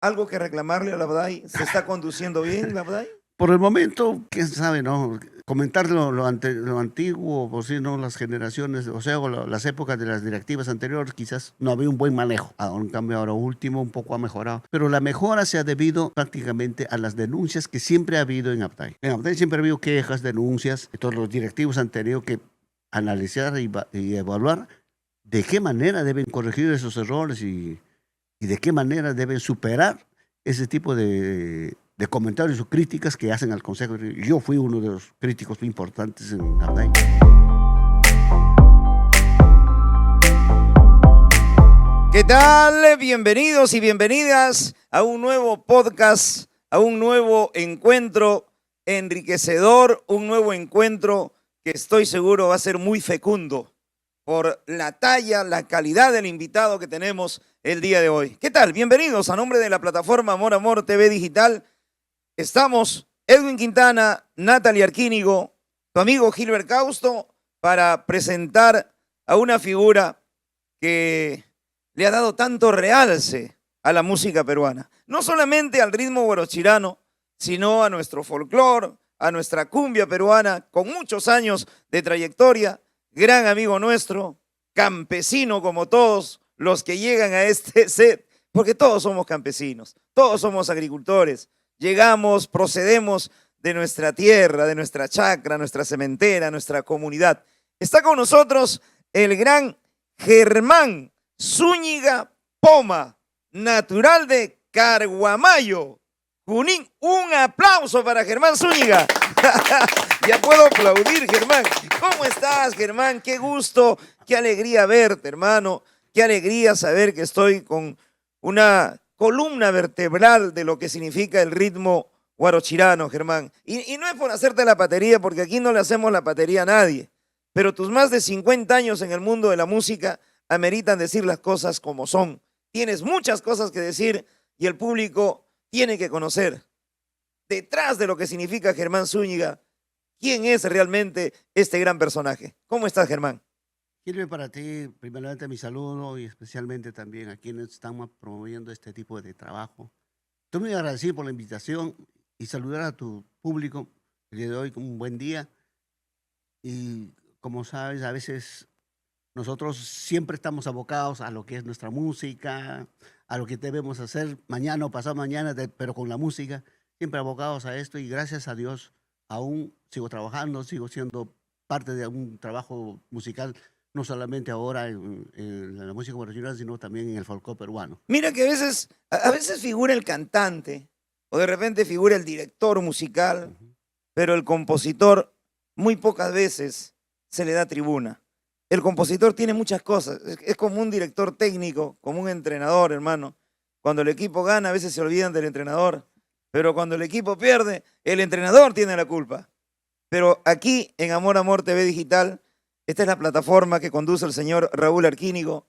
¿Algo que reclamarle a la Abday? ¿Se está conduciendo bien la Abday? Por el momento, quién sabe, ¿no? Comentar lo antiguo, o si no, las generaciones, o sea, las épocas de las directivas anteriores, quizás no había un buen manejo. En cambio, ahora último un poco ha mejorado. Pero la mejora se ha debido prácticamente a las denuncias que siempre ha habido en Abday. En Abday siempre ha habido quejas, denuncias, y todos los directivos han tenido que analizar y evaluar de qué manera deben corregir esos errores y de qué manera deben superar ese tipo de comentarios o críticas que hacen al Consejo. Yo fui uno de los críticos importantes en Abday. ¿Qué tal? Bienvenidos y bienvenidas a un nuevo podcast, a un nuevo encuentro enriquecedor, un nuevo encuentro que estoy seguro va a ser muy fecundo por la talla, la calidad del invitado que tenemos el día de hoy. ¿Qué tal? Bienvenidos a nombre de la plataforma Amor Amor TV Digital. Estamos Edwin Quintana, Natalie Arquínigo, tu amigo Gilbert Causto, para presentar a una figura que le ha dado tanto realce a la música peruana. No solamente al ritmo guarochirano, sino a nuestro folclore, a nuestra cumbia peruana, con muchos años de trayectoria, gran amigo nuestro, campesino como todos los que llegan a este set, porque todos somos campesinos, todos somos agricultores. Llegamos, procedemos de nuestra tierra, de nuestra chacra, nuestra cementera, nuestra comunidad. Está con nosotros el gran Germán Zúñiga Poma, natural de Carguamayo, Junín. Un aplauso para Germán Zúñiga. Ya puedo aplaudir, Germán. ¿Cómo estás, Germán? Qué gusto, qué alegría verte, hermano. Qué alegría saber que estoy con una columna vertebral de lo que significa el ritmo guarochirano, Germán. Y no es por hacerte la patería, porque aquí no le hacemos la patería a nadie, pero tus más de 50 años en el mundo de la música ameritan decir las cosas como son. Tienes muchas cosas que decir y el público tiene que conocer. Detrás de lo que significa Germán Zúñiga, ¿quién es realmente este gran personaje? ¿Cómo estás, Germán? Quiero para ti, primeramente, mi saludo y especialmente también a quienes están promoviendo este tipo de trabajo. Estoy muy agradecido por la invitación y saludar a tu público el día de hoy con un buen día. Y como sabes, a veces nosotros siempre estamos abocados a lo que es nuestra música, a lo que debemos hacer mañana o pasado mañana, pero con la música, siempre abocados a esto y gracias a Dios aún sigo trabajando, sigo siendo parte de un trabajo musical, no solamente ahora en la música guarachirana, sino también en el folclore peruano. Mira que a veces figura el cantante o de repente figura el director musical, pero el compositor muy pocas veces se le da tribuna. El compositor tiene muchas cosas, es como un director técnico, como un entrenador, hermano. Cuando el equipo gana, a veces se olvidan del entrenador, pero cuando el equipo pierde, el entrenador tiene la culpa. Pero aquí, en Amor Amor TV Digital, esta es la plataforma que conduce el señor Raúl Arquínigo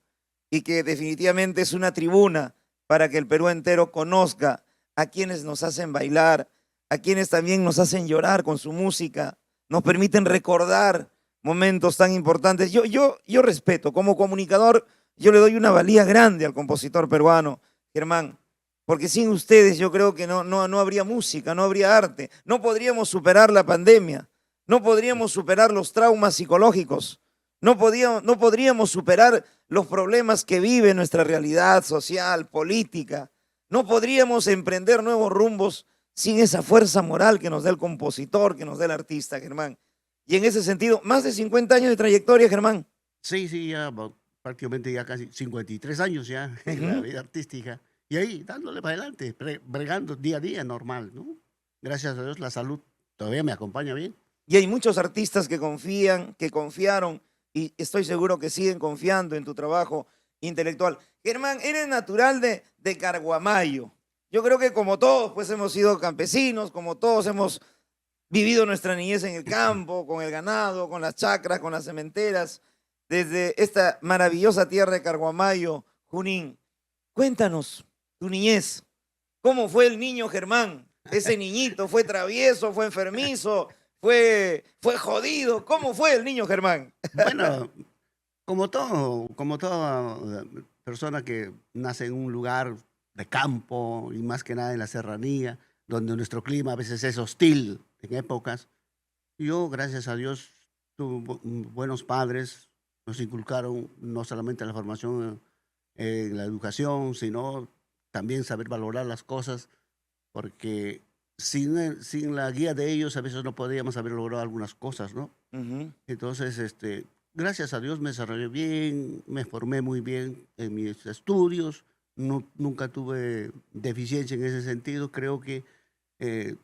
y que definitivamente es una tribuna para que el Perú entero conozca a quienes nos hacen bailar, a quienes también nos hacen llorar con su música, nos permiten recordar momentos tan importantes. Yo respeto, como comunicador, yo le doy una valía grande al compositor peruano, Germán, porque sin ustedes yo creo que no habría música, no habría arte, no podríamos superar la pandemia, no podríamos superar los traumas psicológicos, no podríamos superar los problemas que vive nuestra realidad social, política, no podríamos emprender nuevos rumbos sin esa fuerza moral que nos da el compositor, que nos da el artista, Germán. Y en ese sentido, más de 50 años de trayectoria, Germán. Sí, ya prácticamente ya casi 53 años ya en la vida artística. Y ahí dándole para adelante, bregando día a día normal, ¿no? Gracias a Dios la salud todavía me acompaña bien. Y hay muchos artistas que confían, que confiaron y estoy seguro que siguen confiando en tu trabajo intelectual. Germán, eres natural de Carguamayo. Yo creo que como todos pues hemos sido campesinos, como todos hemos vivido nuestra niñez en el campo, con el ganado, con las chacras, con las cementeras, desde esta maravillosa tierra de Carguamayo, Junín. Cuéntanos tu niñez. ¿Cómo fue el niño Germán? Ese niñito, ¿fue travieso, fue enfermizo, fue jodido? ¿Cómo fue el niño Germán? Bueno, como toda persona que nace en un lugar de campo y más que nada en la serranía, donde nuestro clima a veces es hostil en épocas. Yo, gracias a Dios, tuve buenos padres, nos inculcaron no solamente la formación en la educación, sino también saber valorar las cosas, porque sin la guía de ellos a veces no podíamos haber logrado algunas cosas, ¿no? Ujú. Entonces, gracias a Dios me desarrollé bien, me formé muy bien en mis estudios, nunca tuve deficiencia en ese sentido. Creo que eh,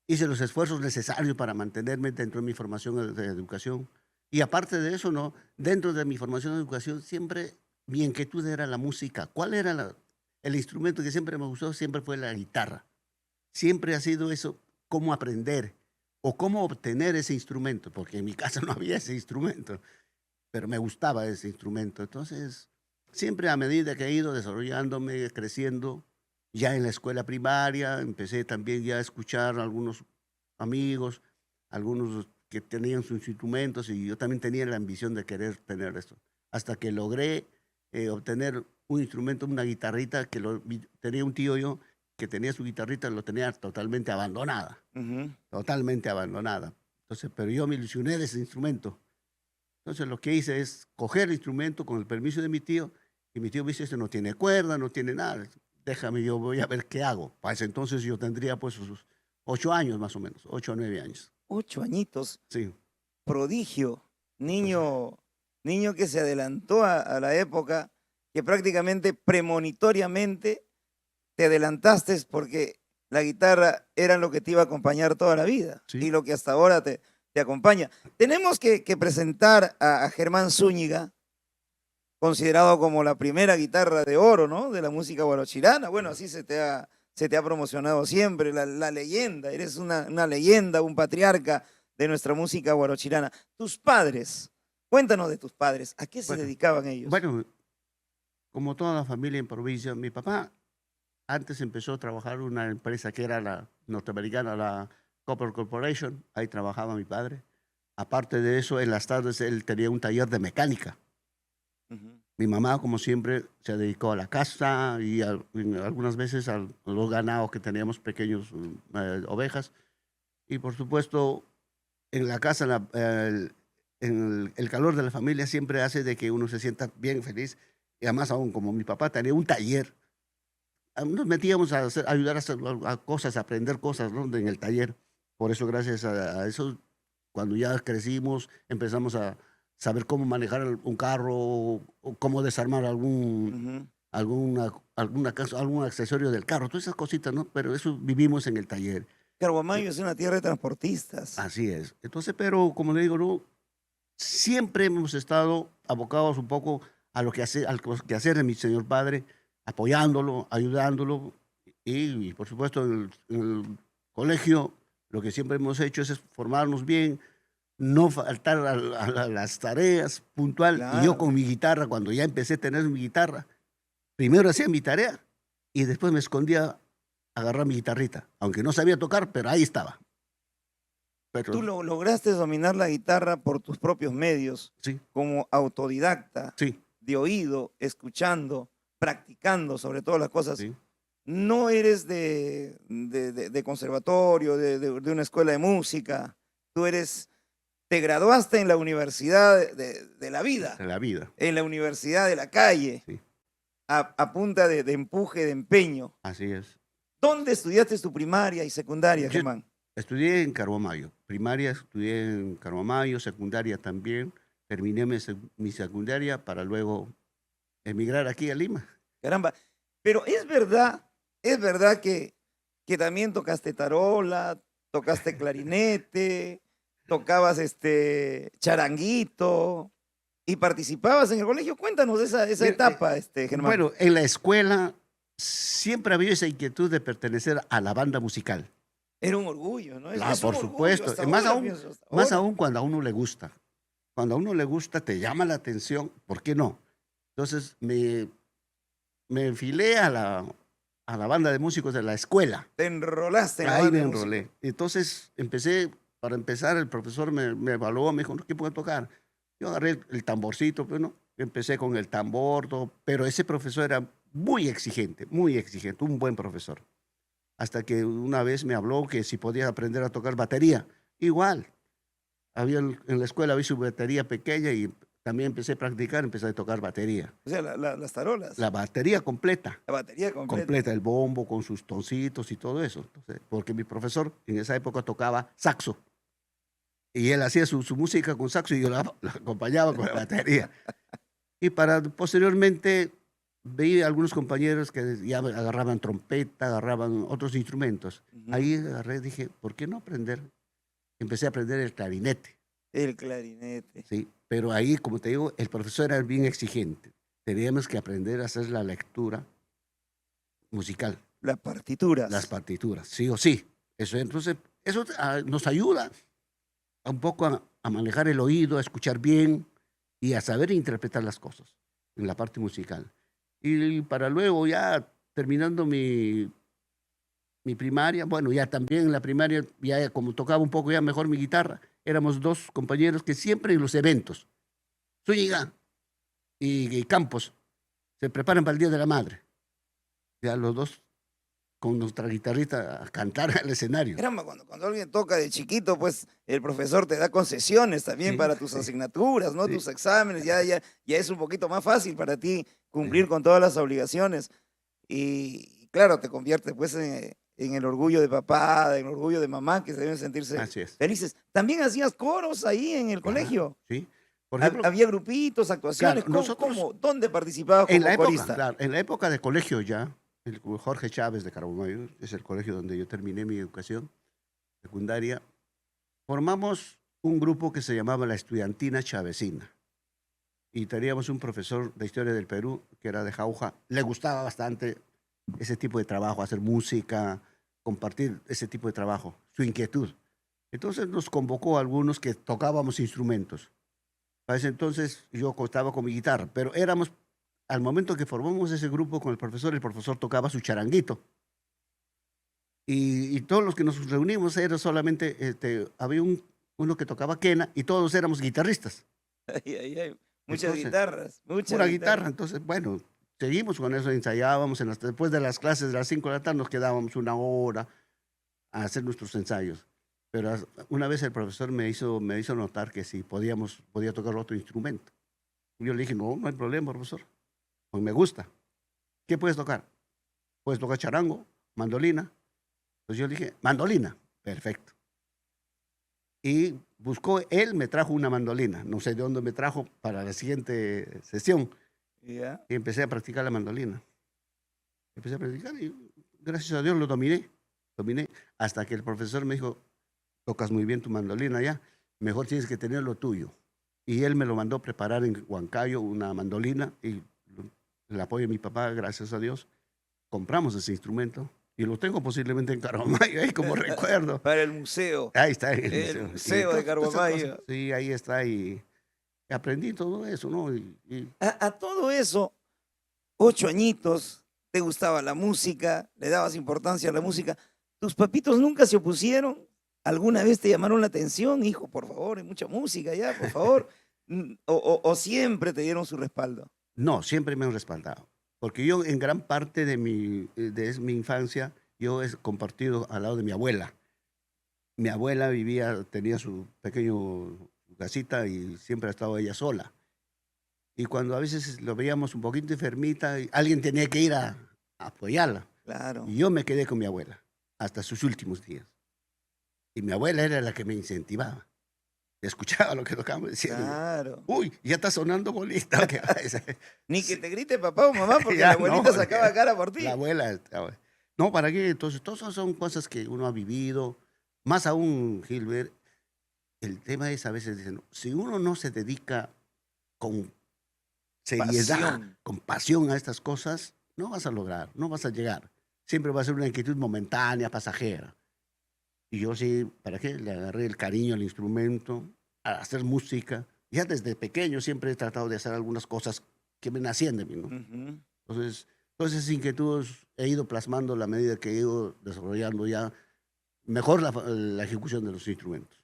hice los esfuerzos necesarios para mantenerme dentro de mi formación de educación. Y aparte de eso, ¿no? Dentro de mi formación de educación, siempre mi inquietud era la música. ¿Cuál era el instrumento que siempre me gustó? Siempre fue la guitarra. Siempre ha sido eso, cómo aprender o cómo obtener ese instrumento, porque en mi casa no había ese instrumento, pero me gustaba ese instrumento. Entonces, siempre a medida que he ido desarrollándome, creciendo, ya en la escuela primaria, empecé también ya a escuchar a algunos amigos, algunos que tenían sus instrumentos y yo también tenía la ambición de querer tener esto. Hasta que logré obtener un instrumento, una guitarrita, tenía un tío yo que tenía su guitarrita, lo tenía Ujú. totalmente abandonada. Entonces, pero yo me ilusioné de ese instrumento. Entonces lo que hice es coger el instrumento con el permiso de mi tío, y mi tío me dice, este no tiene cuerda, no tiene nada, déjame, yo voy a ver qué hago. Para ese entonces yo tendría pues sus 8 años más o menos, 8 o 9 años. 8 añitos, Sí, prodigio, pues, niño que se adelantó a la época, que prácticamente premonitoriamente te adelantaste porque la guitarra era lo que te iba a acompañar toda la vida sí. y lo que hasta ahora te acompaña. Tenemos que presentar a Germán Zúñiga, considerado como la primera guitarra de oro, ¿no? De la música guarochirana. Bueno, así se te ha promocionado siempre, la leyenda. Eres una leyenda, un patriarca de nuestra música guarochirana. Tus padres, cuéntanos de tus padres. ¿A qué se Bueno, dedicaban ellos? bueno, como toda la familia en provincia, mi papá antes empezó a trabajar en una empresa que era la norteamericana, la Copper Corporation. Ahí trabajaba mi padre. Aparte de eso, en las tardes él tenía un taller de mecánica. Ujú. Mi mamá, como siempre, se dedicó a la casa y algunas veces a los ganados que teníamos pequeños, ovejas. Y por supuesto, en la casa, el calor de la familia siempre hace de que uno se sienta bien feliz. Y además, aún como mi papá tenía un taller, nos metíamos a ayudar a hacer a cosas, a aprender cosas, ¿no? En el taller. Por eso, gracias a eso, cuando ya crecimos, empezamos a saber cómo manejar un carro o cómo desarmar Ujú. algún accesorio del carro, todas esas cositas, ¿no? Pero eso vivimos en el taller. Eh, Carguamayo es una tierra de transportistas. Así es. Entonces, pero como le digo, ¿no? Siempre hemos estado abocados un poco a lo que hace, al quehacer de mi señor padre, apoyándolo, ayudándolo. Y, por supuesto, en el colegio lo que siempre hemos hecho es formarnos bien, no faltar a las tareas puntual. Y yo Claro. con mi guitarra, cuando ya empecé a tener mi guitarra, primero hacía mi tarea y después me escondía a agarrar mi guitarrita, aunque no sabía tocar, pero ahí estaba. Pero Tú lograste dominar la guitarra por tus propios medios, sí, como autodidacta, sí, de oído, escuchando, practicando sobre todas las cosas. sí. No eres de conservatorio, de una escuela de música. Tú te graduaste en la universidad de la vida, De la vida. en la universidad de la calle, Sí, a punta de empuje, de empeño. así es. ¿Dónde estudiaste tu primaria y secundaria, Yo Germán? estudié en Carhuamayo. Primaria estudié en Carhuamayo, secundaria también. Terminé mi secundaria para luego emigrar aquí a Lima. Caramba. Pero es verdad que también tocaste tarola, tocaste clarinete, tocabas charanguito y participabas en el colegio. Cuéntanos de esa Mira, etapa, Germán. bueno, en la escuela siempre había esa inquietud de pertenecer a la banda musical. Era un orgullo, ¿no? Claro, Es un por orgullo, supuesto. hasta Más ahora aún, pienso, hasta más ahora. aún cuando a uno le gusta. Cuando a uno le gusta, te llama la atención, ¿por qué no? Entonces me enfilé a la banda de músicos de la escuela. Te enrolaste en la Ahí banda me de música. enrolé. Entonces para empezar, el profesor me evaluó, me dijo, ¿no? ¿Qué puedo tocar? Yo agarré el tamborcito, pues, ¿no? Empecé con el tambor, todo, pero ese profesor era muy exigente, un buen profesor. Hasta que una vez me habló que si podía aprender a tocar batería. Igual, en la escuela había su batería pequeña y también empecé a practicar, empecé a tocar batería. O sea, las tarolas. La batería completa. La batería completa. Completa, el bombo con sus toncitos y todo eso. Entonces, porque mi profesor en esa época tocaba saxo. Y él hacía su música con saxo y yo la acompañaba con la batería. Y posteriormente veía algunos compañeros que ya agarraban trompeta, agarraban otros instrumentos. Ahí agarré, dije, ¿por qué no aprender? Empecé a aprender el clarinete. El clarinete. Sí, pero ahí, como te digo, el profesor era bien exigente. Teníamos que aprender a hacer la lectura musical. Las partituras. Las partituras, sí o sí. Entonces, eso nos ayuda un poco a manejar el oído, a escuchar bien y a saber interpretar las cosas en la parte musical. Y para luego, ya terminando mi primaria, bueno, ya también en la primaria, ya como tocaba un poco ya mejor mi guitarra, éramos dos compañeros que siempre en los eventos, Zúñiga y Campos, se preparan para el Día de la Madre. Ya los dos con nuestra guitarrita a cantar al escenario. Caramba, cuando alguien toca de chiquito, pues el profesor te da concesiones también para tus asignaturas, ¿no? Tus exámenes, ya es un poquito más fácil para ti cumplir con todas las obligaciones. Y claro, te convierte pues en el orgullo de papá, en el orgullo de mamá, que se deben sentirse felices. ¿También hacías coros ahí en el colegio? Sí. Por ejemplo, ¿Había grupitos, actuaciones? Claro, ¿Dónde participabas como corista? Claro, en la época de colegio ya, el Jorge Chávez de Carabomayo, es el colegio donde yo terminé mi educación secundaria, formamos un grupo que se llamaba la Estudiantina Chavecina. Y teníamos un profesor de Historia del Perú, que era de Jauja. Le gustaba bastante ese tipo de trabajo, hacer música, compartir ese tipo de trabajo, su inquietud. Entonces nos convocó a algunos que tocábamos instrumentos. Para ese entonces yo estaba con mi guitarra, pero al momento que formamos ese grupo con el profesor tocaba su charanguito. Y todos los que nos reunimos era solamente, había uno que tocaba quena y todos éramos guitarristas. Muchas guitarras. Pura guitarra. Entonces, bueno, seguimos con eso, ensayábamos. Después de las clases de las 5 de la tarde nos quedábamos una hora a hacer nuestros ensayos. Pero una vez el profesor me hizo notar que si podía tocar otro instrumento. Yo le dije, no hay problema, profesor. Pues me gusta. ¿Qué puedes tocar? Puedes tocar charango, mandolina. Entonces yo le dije, mandolina. Perfecto. Y él me trajo una mandolina. No sé de dónde me trajo para la siguiente sesión. Y empecé a practicar la mandolina. Empecé a practicar y gracias a Dios lo dominé. Hasta que el profesor me dijo, tocas muy bien tu mandolina ya, mejor tienes que tener lo tuyo. Y él me lo mandó preparar en Huancayo, una mandolina, y el apoyo de mi papá, gracias a Dios, compramos ese instrumento y lo tengo posiblemente en Carhuamayo, ahí como recuerdo. Para el museo. Ahí está, el museo de Carhuamayo. Sí, ahí está, y aprendí todo eso, ¿no? A todo eso, 8 añitos, te gustaba la música, le dabas importancia a la música. ¿Tus papitos nunca se opusieron? ¿Alguna vez te llamaron la atención? Hijo, por favor, hay mucha música ya, por favor. ¿O siempre te dieron su respaldo? No, siempre me han respaldado. Porque yo en gran parte de mi infancia, yo he compartido al lado de mi abuela. Mi abuela tenía su pequeño casita y siempre ha estado ella sola. Y cuando a veces lo veíamos un poquito enfermita, alguien tenía que ir a apoyarla. Claro. Y yo me quedé con mi abuela hasta sus últimos días. Y mi abuela era la que me incentivaba. Escuchaba lo que tocábamos, decía, claro. Uy, ya está sonando bolita. Ni que te grite papá o mamá, porque la abuelita sacaba cara por ti. La abuela. No, ¿para qué? Entonces, todas son cosas que uno ha vivido. Más aún, Gilbert, el tema es a veces, dicen, si uno no se dedica con seriedad, con pasión a estas cosas, no vas a lograr, no vas a llegar. Siempre va a ser una inquietud momentánea, pasajera. Y yo sí, ¿para qué? Le agarré el cariño al instrumento, a hacer música. Ya desde pequeño siempre he tratado de hacer algunas cosas que me nacían de mí, ¿no? Entonces, todas esas inquietudes he ido plasmando a la medida que he ido desarrollando ya mejor la ejecución de los instrumentos.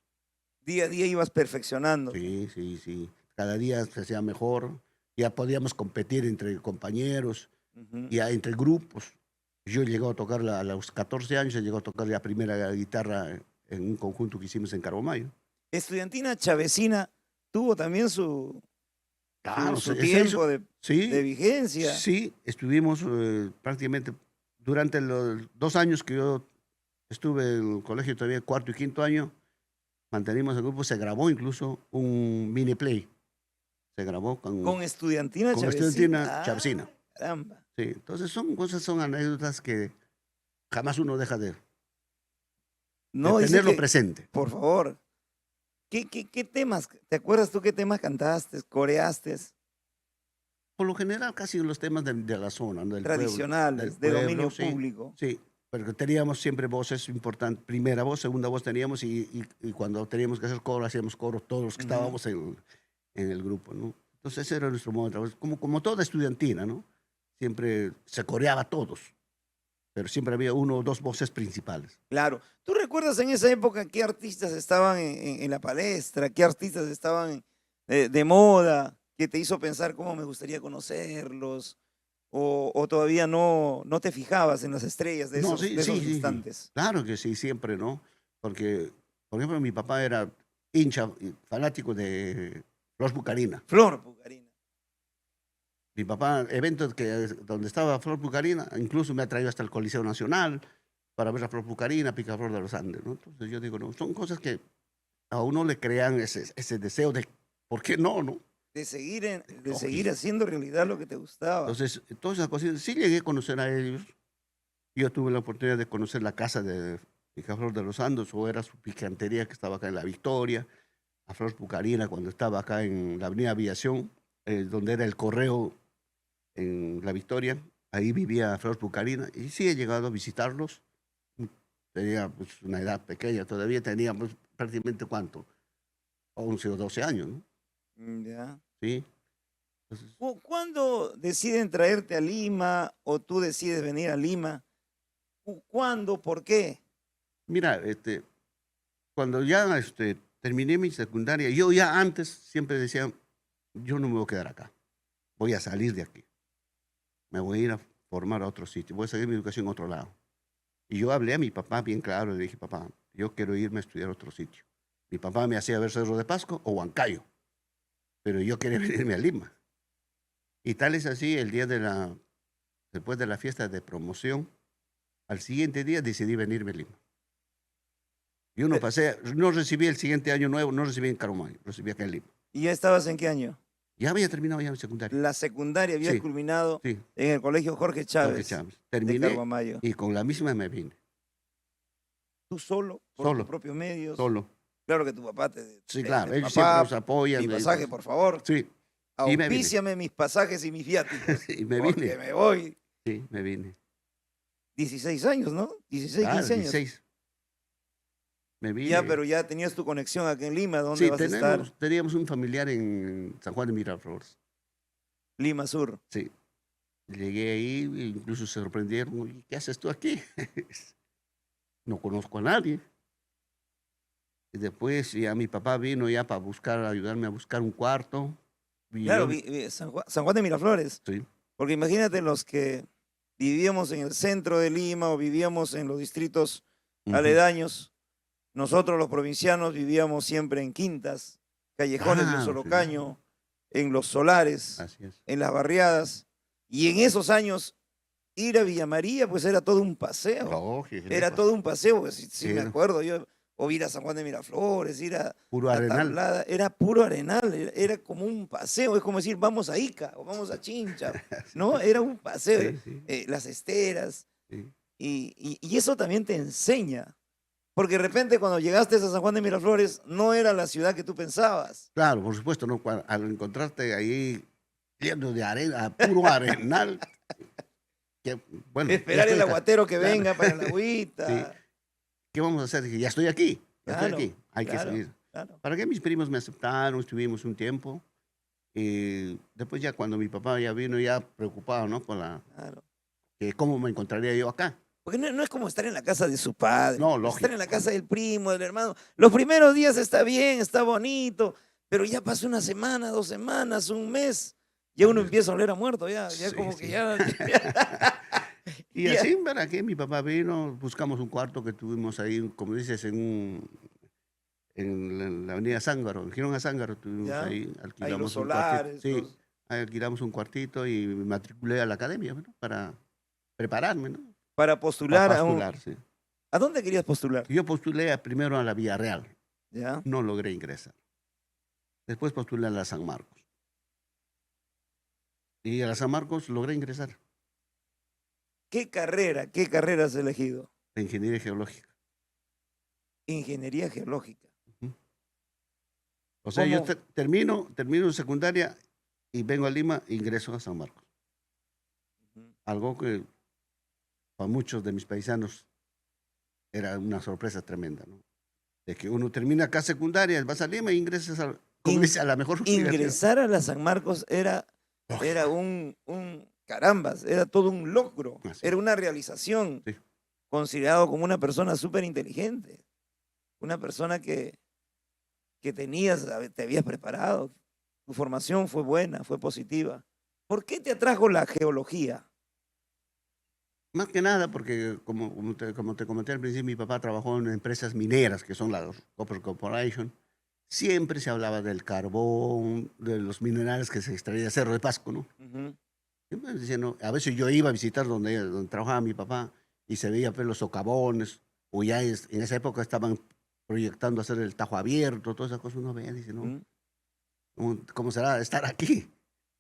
Día a día ibas perfeccionando. Sí. Cada día se hacía mejor. Ya podíamos competir entre compañeros. Ujú. Ya entre grupos. Yo llegué a tocar a los 14 años, llegué a tocar la primera guitarra en un conjunto que hicimos en Carbomayo. Estudiantina Chavecina tuvo también Claro, su es eso. tiempo de Sí, vigencia. sí, estuvimos prácticamente durante los 2 años que yo estuve en el colegio, todavía cuarto y quinto año, mantenimos el grupo, se grabó incluso un mini play, se grabó Con Estudiantina con Chavecina. Estudiantina Chavecina. Caramba. Sí, entonces son cosas, son anécdotas que jamás uno deja de No, dice tenerlo que, presente. por favor, ¿qué temas? ¿Te acuerdas tú qué temas cantaste, coreaste? Por lo general, casi los temas de la zona, ¿no? Del Tradicionales, de dominio sí, público. sí, porque teníamos siempre voces importantes, primera voz, segunda voz teníamos y cuando teníamos que hacer coro, hacíamos coro todos los que Ujú. estábamos en el grupo, ¿no? Entonces ese era nuestro modo de trabajo, como toda estudiantina, ¿no? Siempre se coreaba a todos, pero siempre había uno o dos voces principales. Claro. ¿Tú recuerdas en esa época qué artistas estaban en la palestra? ¿Qué artistas estaban de moda? ¿Qué te hizo pensar cómo me gustaría conocerlos? ¿O todavía no te fijabas en las estrellas de No, esos, sí, de esos sí, sí, sí. instantes? Claro que sí, siempre, ¿no? Porque, por ejemplo, mi papá era hincha, y fanático de Flor Bucarina. Flor Pucarina. Mi papá, eventos donde estaba Flor Pucarina, incluso me ha traído hasta el Coliseo Nacional para ver a Flor Pucarina, Picaflor de los Andes, ¿no? Entonces yo digo, no, son cosas que a uno le crean ese deseo de, ¿por qué no, no? De seguir Lógico. haciendo realidad lo que te gustaba. Entonces, todas esas cosas, sí llegué a conocer a ellos. Yo tuve la oportunidad de conocer la casa de Picaflor de los Andes, o era su picantería que estaba acá en La Victoria, a Flor Pucarina cuando estaba acá en la Avenida Aviación, donde era el correo en La Victoria, ahí vivía Flor Pucarina, y sí he llegado a visitarlos. Tenía pues, una edad pequeña, todavía tenía pues, prácticamente ¿cuánto? 11 o 12 años, ¿no? Ya. Sí. Entonces, ¿Cuándo deciden traerte a Lima o tú decides venir a Lima? ¿Cuándo? ¿Por qué? mira, cuando ya terminé mi secundaria, yo ya antes siempre decía, yo no me voy a quedar acá, voy a salir de aquí, me voy a ir a formar a otro sitio, voy a seguir mi educación a otro lado. Y yo hablé a mi papá bien claro, le dije, papá, yo quiero irme a estudiar a otro sitio. Mi papá me hacía ver Cerro de Pasco o Huancayo, pero yo quería venirme a Lima. Y tal es así, después de la fiesta de promoción, al siguiente día decidí venirme a Lima. Yo no Pe- pasé, no recibí el siguiente año nuevo, no recibí en Caromayo, recibí acá en Lima. ¿Y ya estabas en qué año? Ya había terminado ya mi secundaria. La secundaria había Sí, culminado sí, en el colegio Jorge Jorge Chávez Chávez. de Terminé Carguamayo. y con la misma me vine. Tú solo, por tus Solo, propios medios. solo. Claro que tu papá Sí, claro, ellos siempre papá, nos apoyan. mi pasaje, por favor. Sí, y me vine. Auspíciame mis pasajes y mis viáticos. Y me Porque vine. me voy. Sí, me vine. 16 años, ¿no? 16, Claro, 15 años. 16. Me vine. Ya, pero ya tenías tu conexión aquí en Lima, ¿dónde Sí, vas a estar? teníamos un familiar en San Juan de Miraflores. Lima Sur. Sí. Llegué ahí, e incluso se sorprendieron. "¿Y ¿Qué haces tú aquí?" No conozco a nadie. Y después ya mi papá vino ya para ayudarme a buscar un cuarto. Y Claro, yo, San Juan de Miraflores. sí, Porque imagínate los que vivíamos en el centro de Lima o vivíamos en los distritos ujú. aledaños. Nosotros los provincianos vivíamos siempre en quintas, callejones de un Claro, solo sí. caño, en los solares, Así es. en las barriadas. Y en esos años ir a Villa María pues era todo un paseo. Lógico, Era todo un paseo, pues, sí me Era acuerdo yo. O ir a San Juan de Miraflores, ir a puro La arenal. Tablada, era puro arenal, era como un paseo, es como decir, vamos a Ica o vamos a Chincha, ¿no? Era un paseo, Sí, las esteras, sí. y eso también te enseña, porque de repente cuando llegaste a San Juan de Miraflores no era la ciudad que tú pensabas. Claro, por supuesto, ¿no? Al encontrarte ahí lleno de arena, puro arenal, que, bueno, ya Esperar el estoy acá. aguatero que Claro. venga para la agüita. Sí. ¿Qué vamos a hacer? Dije, ya estoy aquí, Claro, hay que claro, seguir. claro. Para que mis primos me aceptaron, estuvimos un tiempo. Y después ya cuando mi papá ya vino, ya preocupado, ¿no? Claro. ¿Cómo me encontraría yo acá? Porque no es como estar en la casa de su padre, No, estar lógico. en la casa del primo, del hermano. Los primeros días está bien, está bonito, pero ya pasa una semana, 2 semanas, un mes, Ya uno empieza a oler a muerto, ya Sí, como que sí. ya... Y ya. así, ¿para qué? Mi papá vino, buscamos un cuarto que tuvimos ahí, como dices, en la avenida Zángaro, en Girón a Zángaro, estuvimos ¿Ya? ahí, Hay los alquilamos un cuartito. solares, Sí, ahí alquilamos un cuartito y me matriculé a la academia, ¿no? Para prepararme, ¿no? para Para postular a un... postular, sí. ¿A dónde querías postular? Yo postulé primero a la Villarreal, ¿Ya? no logré ingresar. Después postulé a la San Marcos. Y a la San Marcos logré ingresar, Qué carrera has elegido? de ingeniería geológica. Ingeniería geológica. Ujú. O sea, yo ¿Cómo? termino secundaria y vengo a Lima e ingreso a San Marcos. Ujú. Algo que para muchos de mis paisanos era una sorpresa tremenda, ¿no? De que uno termina acá secundaria, vas a Lima e ingresas a, como In- dice, a la mejor universidad. Ingresar a la San Marcos era Lógico. un carambas, era todo un logro, Así, era una realización, sí. considerado como una persona súper inteligente, una persona que te habías preparado, tu formación fue buena, fue positiva. ¿Por qué te atrajo la geología? Más que nada porque, como te comenté al principio, mi papá trabajó en empresas mineras, que son las Copper Corporation. Siempre se hablaba del carbón, de los minerales que se extraía de Cerro de Pasco, ¿no? Ujú. Siempre diciendo, a veces yo iba a visitar donde trabajaba mi papá y se veía pues, los socavones, o ya en esa época estaban proyectando hacer el Tajo Abierto, todas esas cosas. Uno veía y dice, no, Ujú. ¿cómo será estar aquí?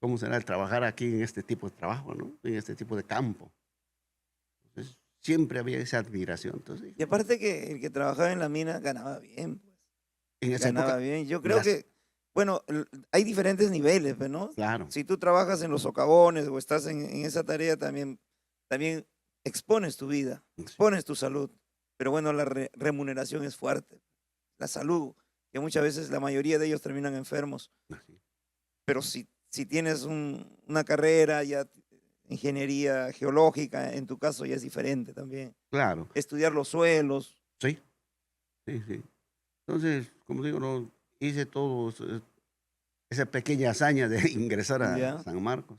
¿Cómo será el trabajar aquí en este tipo de trabajo, ¿no? En este tipo de campo. Entonces, siempre había esa admiración. Entonces, Y aparte que el que trabajaba en la mina ganaba bien, pues, en esa ganaba época, bien. Yo creo las, que, bueno, hay diferentes niveles, pues, ¿no? claro, Si tú trabajas en los socavones o estás en esa tarea, también expones tu vida, sí, expones tu salud. Pero bueno, la remuneración es fuerte. La salud, que muchas veces la mayoría de ellos terminan enfermos. así, Pero si tienes una carrera, ya ingeniería geológica, en tu caso ya es diferente también. claro, Estudiar los suelos, sí, sí, sí. Entonces, como digo, no, hice todo esa pequeña hazaña de ingresar a ya. San Marcos.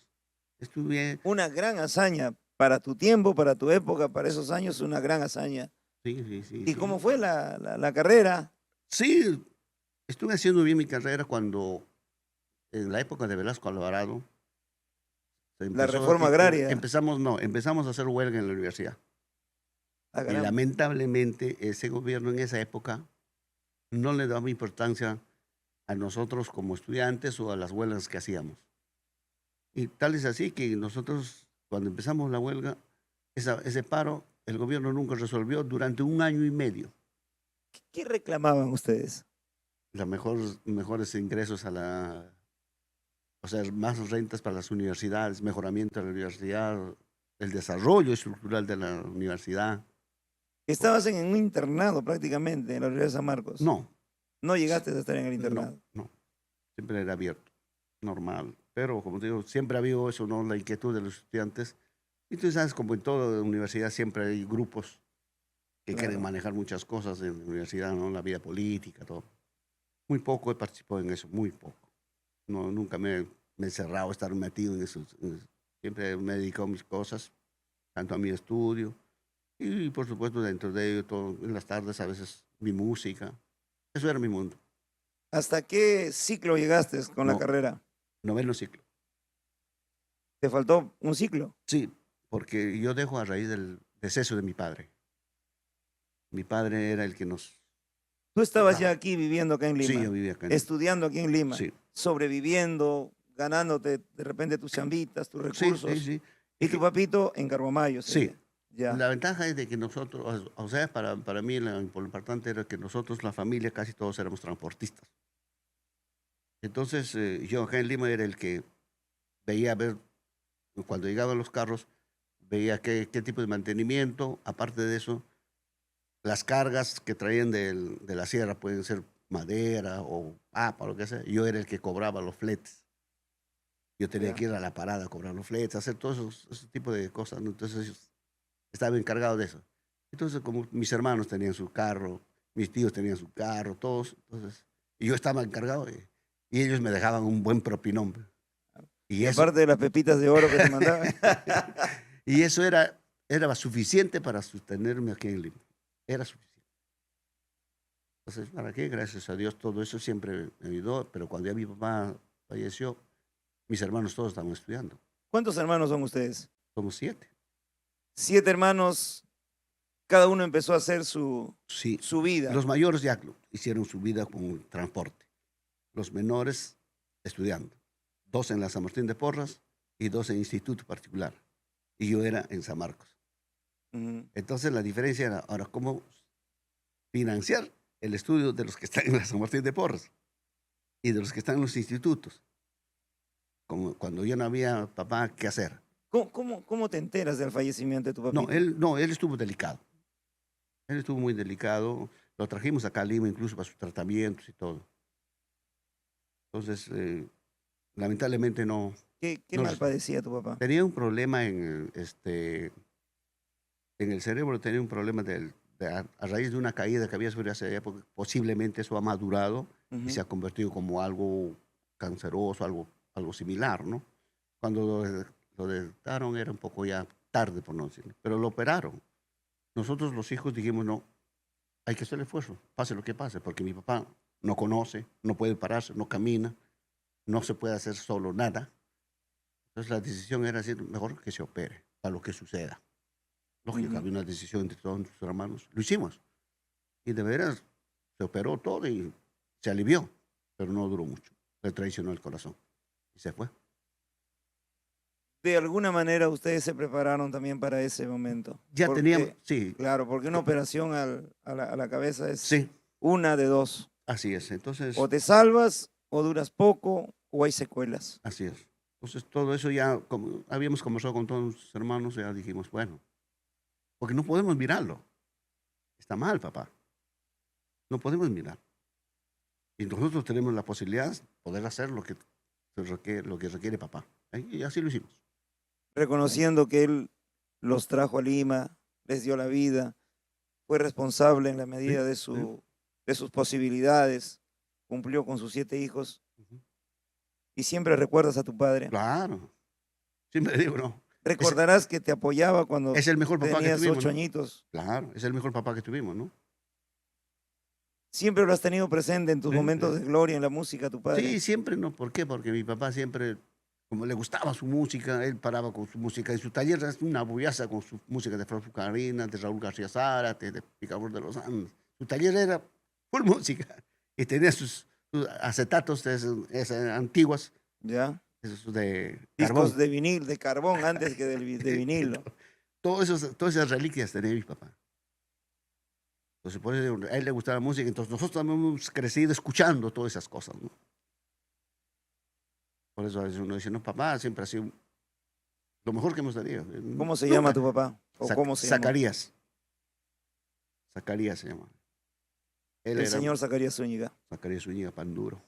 Estuve, Una gran hazaña para tu tiempo, para tu época, para esos años, una gran hazaña. sí, sí, sí, ¿Y cómo sí. fue la carrera? Sí, estuve haciendo bien mi carrera cuando, en la época de Velasco Alvarado, se La empezó, reforma agraria. empezamos a hacer huelga en la universidad. Ah, Y caramba. lamentablemente ese gobierno en esa época no le daba importancia a nosotros como estudiantes o a las huelgas que hacíamos. Y tal es así que nosotros, cuando empezamos la huelga, ese paro, el gobierno nunca resolvió durante 1 año y medio. ¿Qué reclamaban ustedes? Los mejores ingresos o sea, más rentas para las universidades, mejoramiento de la universidad, el desarrollo estructural de la universidad. Estabas en un internado prácticamente en la Universidad de San Marcos. No, No llegaste a estar en el no, internado. no, siempre era abierto, normal. Pero como te digo, siempre ha habido eso, ¿no? La inquietud de los estudiantes. Y tú sabes, como en toda universidad siempre hay grupos que quieren Claro. manejar muchas cosas en la universidad, ¿no? La vida política, todo. Muy poco he participado en eso, muy poco. No, nunca me he encerrado a estar metido en eso. Siempre me he dedicado a mis cosas, tanto a mi estudio y por supuesto dentro de ello, todo, en las tardes a veces mi música. Eso era mi mundo. ¿Hasta qué ciclo llegaste con la No, carrera? noveno ciclo. ¿Te faltó un ciclo? Sí, porque yo dejo a raíz del deceso de mi padre. Mi padre era el que nos Tú estabas ya dejaba. aquí viviendo acá en Sí, yo Lima, vivía acá en... estudiando aquí en Lima, Sí, sobreviviendo, ganándote de repente tus chambitas, tus sí, sí, recursos. sí. Y tu papito en Carbomayo Sí, sería. Ya. la ventaja es de que nosotros, o sea, para mí lo importante era que nosotros, la familia, casi todos éramos transportistas. Entonces, yo acá en Lima era el que veía, ver, cuando llegaban los carros, veía qué tipo de mantenimiento, aparte de eso, las cargas que traían de la sierra pueden ser madera o papa, lo que sea. Yo era el que cobraba los fletes. Yo tenía Ya. que ir a la parada a cobrar los fletes, hacer todo ese tipo de cosas, ¿no? Entonces, yo estaba encargado de eso. Entonces, como mis hermanos tenían su carro, mis tíos tenían su carro, todos, entonces, y yo estaba encargado y ellos me dejaban un buen propinón. Y Y eso, aparte de las pepitas de oro que te mandaban. y eso era suficiente para sostenerme aquí en Lima. Era suficiente. Entonces, ¿para qué? Gracias a Dios, todo eso siempre me ayudó. Pero cuando ya mi papá falleció, mis hermanos todos estaban estudiando. ¿Cuántos hermanos son ustedes? Somos 7. 7 hermanos, cada uno empezó a hacer Sí, su vida. los mayores ya hicieron su vida con transporte. Los menores estudiando. 2 en la San Martín de Porras y 2 en instituto particular. Y yo era en San Marcos. Ujú. Entonces la diferencia era ahora cómo financiar el estudio de los que están en la San Martín de Porras y de los que están en los institutos. Como cuando yo no había papá, ¿qué hacer? ¿Cómo te enteras del fallecimiento de tu papito? No, él estuvo delicado. Él estuvo muy delicado. Lo trajimos acá a Lima incluso para sus tratamientos y todo. Entonces, lamentablemente no, ¿Qué no mal padecía tu papá? tenía un problema en el cerebro, tenía un problema a raíz de una caída que había sufrido hace época. Posiblemente eso ha madurado y se Ujú. ha convertido como algo canceroso, algo similar, ¿no? Cuando lo detectaron era un poco ya tarde, por no decirlo, pero lo operaron. Nosotros los hijos dijimos, no, hay que hacer el esfuerzo, pase lo que pase, porque mi papá no conoce, no puede pararse, no camina, no se puede hacer solo nada. Entonces la decisión era decir, mejor que se opere, para lo que suceda. Lógico, Ujú. había una decisión entre todos nuestros hermanos. Lo hicimos. Y de veras se operó todo y se alivió, pero no duró mucho. Le traicionó el corazón y se fue. De alguna manera ustedes se prepararon también para ese momento. Ya teníamos, Porque, sí, claro, porque una operación a la cabeza es sí, una de dos. así es. Entonces, O te salvas, o duras poco, o hay secuelas. así es. Entonces, todo eso ya, como habíamos conversado con todos nuestros hermanos, ya dijimos, bueno, porque no podemos mirarlo. Está mal, papá. No podemos mirar. Y nosotros tenemos la posibilidad de poder hacer lo que requiere papá. Y así lo hicimos. Reconociendo que él los trajo a Lima, les dio la vida, fue responsable en la Sí, medida de, sí. de sus posibilidades, cumplió con sus 7 hijos Ujú. y siempre recuerdas a tu padre. Claro. Siempre digo, no. Es, Recordarás que te apoyaba cuando es el mejor papá que tenías tuvimos, 8 ¿no? añitos. Claro, es el mejor papá que tuvimos, ¿no? Siempre lo has tenido presente en tus Sí, momentos sí. de gloria en la música, tu padre. Sí, siempre no. ¿Por qué? Porque mi papá siempre, como le gustaba su música, él paraba con su música. En su taller era una bullaza con su música de Francisco Carina, de Raúl García Zárate, de Picador de los Andes. Su taller era full música. Y tenía sus acetatos antiguas, ¿Ya? esos de Discos carbón. de vinil, de carbón, antes que de vinilo. Todas esas reliquias tenía mi papá. Entonces, por eso a él le gustaba la música. Entonces, nosotros también hemos crecido escuchando todas esas cosas, ¿no? Por eso a veces uno dice, no, papá siempre ha sido lo mejor que hemos tenido. ¿Cómo se llama Nunca. tu papá? ¿O cómo se llamó? Zacarías. Zacarías se llama. Él El era señor Zacarías Zúñiga. Zacarías Zúñiga Panduro.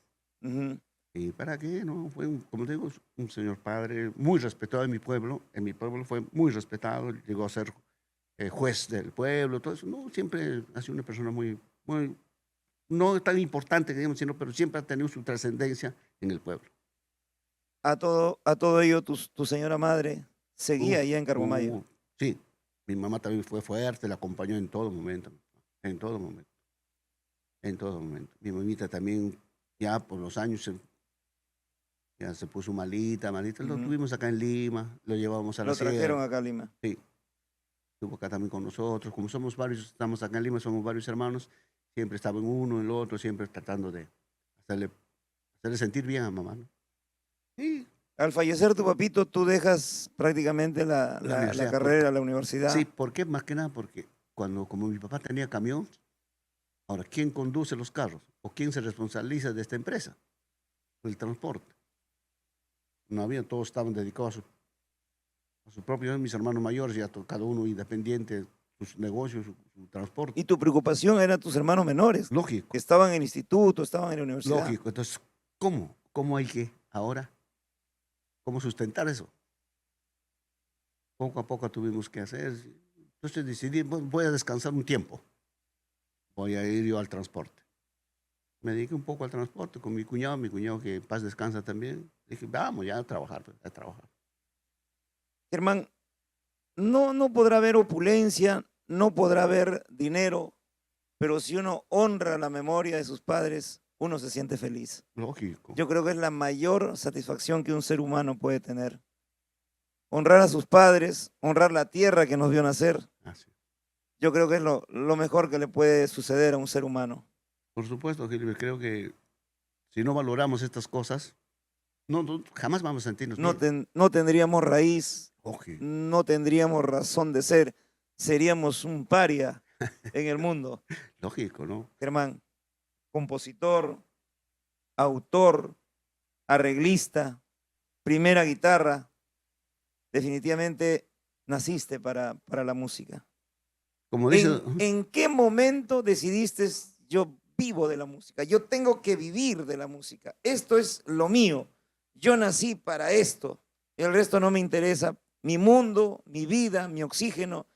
Ujú. ¿Y para qué? No, fue, como te digo, un señor padre muy respetado en mi pueblo. En mi pueblo fue muy respetado. Llegó a ser juez del pueblo, todo eso. No, siempre ha sido una persona muy, no tan importante, digamos, sino, pero siempre ha tenido su trascendencia en el pueblo. A todo ello, tu señora madre seguía Uf, allá en Carbomayo. sí, mi mamá también fue fuerte, la acompañó en todo momento, en todo momento, en todo momento. Mi mamita también, ya por los años, ya se puso malita, lo Ujú. tuvimos acá en Lima, lo llevábamos a la Lo trajeron sierra, acá a Lima. sí, estuvo acá también con nosotros, como somos varios, estamos acá en Lima, somos varios hermanos, siempre estaba en uno, en el otro, siempre tratando de hacerle, hacerle sentir bien a mamá, ¿no? Sí, Al fallecer tu papito, tú dejas prácticamente la, la la- la universidad, carrera, la sí, universidad. ¿por qué? Más que nada porque como mi papá tenía camión, ahora, ¿quién conduce los carros? ¿O quién se responsabiliza de esta empresa? El transporte. No había, todos estaban dedicados a su propio, mis hermanos mayores, ya cada uno independiente, sus negocios, su transporte. Y tu preocupación eran tus hermanos menores, que Lógico, estaban en el instituto, estaban en la universidad. lógico. Entonces, ¿cómo? ¿Cómo hay que ahora? ¿Cómo sustentar eso? Poco a poco tuvimos que hacer. Entonces decidí, voy a descansar un tiempo. Voy a ir yo al transporte. me dediqué un poco al transporte con mi cuñado que en paz descansa también. Dije, vamos ya a trabajar, pues, a trabajar. Germán, no podrá haber opulencia, no podrá haber dinero, pero si uno honra la memoria de sus padres, uno se siente feliz. Lógico. Yo creo que es la mayor satisfacción que un ser humano puede tener. Honrar a sus padres, honrar la tierra que nos vio nacer, Así. yo creo que es lo mejor que le puede suceder a un ser humano. Por supuesto, Gilbert, creo que si no valoramos estas cosas, jamás vamos a sentirnos bien. No tendríamos raíz, Lógico. no tendríamos razón de ser, seríamos un paria en el mundo. Lógico, ¿no? Germán, compositor, autor, arreglista, primera guitarra, definitivamente naciste para la música. Como dice, ¿En qué momento decidiste, yo vivo de la música, yo tengo que vivir de la música, esto es lo mío, yo nací para esto, el resto no me interesa, mi mundo, mi vida, mi oxígeno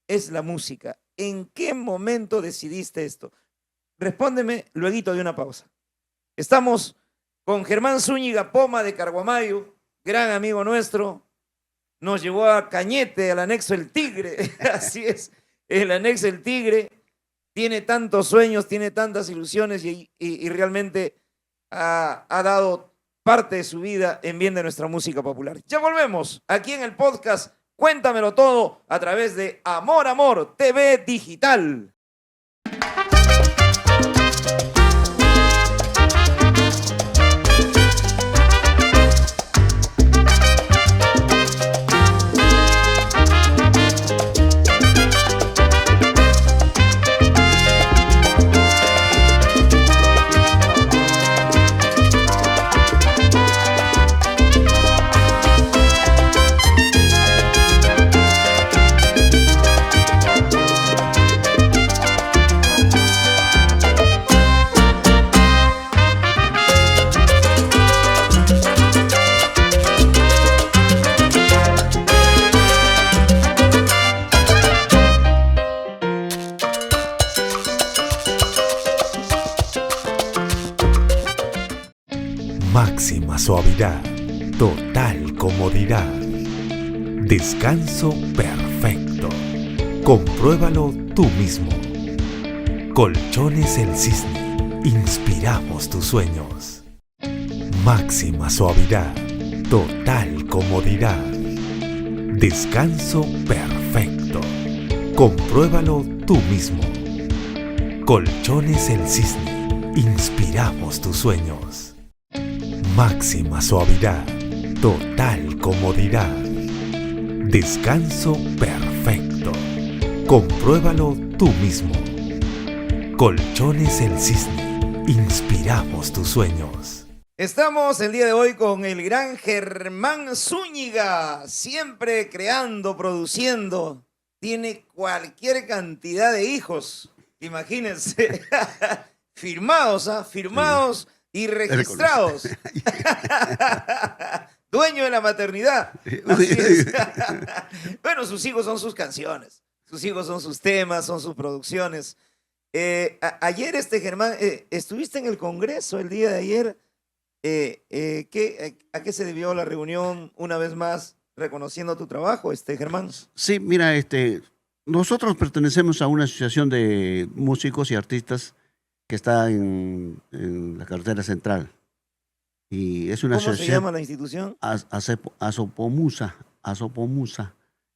es la música? ¿En qué momento decidiste esto? Respóndeme luego de una pausa. Estamos con Germán Zúñiga Poma de Carguamayo, gran amigo nuestro. Nos llevó a Cañete, al anexo El Tigre. Así es, el anexo El Tigre. Tiene tantos sueños, tiene tantas ilusiones y realmente ha dado parte de su vida en bien de nuestra música popular. Ya volvemos aquí en el podcast Cuéntamelo Todo a través de Amor Amor TV Digital. Máxima suavidad, total comodidad, descanso perfecto. Compruébalo tú mismo. Colchones El Cisne, inspiramos tus sueños. Máxima suavidad, total comodidad, descanso perfecto. Compruébalo tú mismo. Colchones El Cisne, inspiramos tus sueños. Máxima suavidad, total comodidad, descanso perfecto. Compruébalo tú mismo. Colchones El Cisne, inspiramos tus sueños. Estamos el día de hoy con el gran Germán Zúñiga, siempre creando, produciendo. Tiene cualquier cantidad de hijos, imagínense, firmados, firmados. Sí. Y registrados. Dueño de la maternidad. Así es. Bueno, sus hijos son sus canciones. Sus hijos son sus temas, son sus producciones. Ayer, Germán, estuviste en el Congreso el día de ayer. ¿A qué se debió la reunión una vez más reconociendo tu trabajo, Germán? Sí, mira, nosotros pertenecemos a una asociación de músicos y artistas que está en la carretera central. Y es una ¿Cómo asociación, se llama la institución? Asopomusa.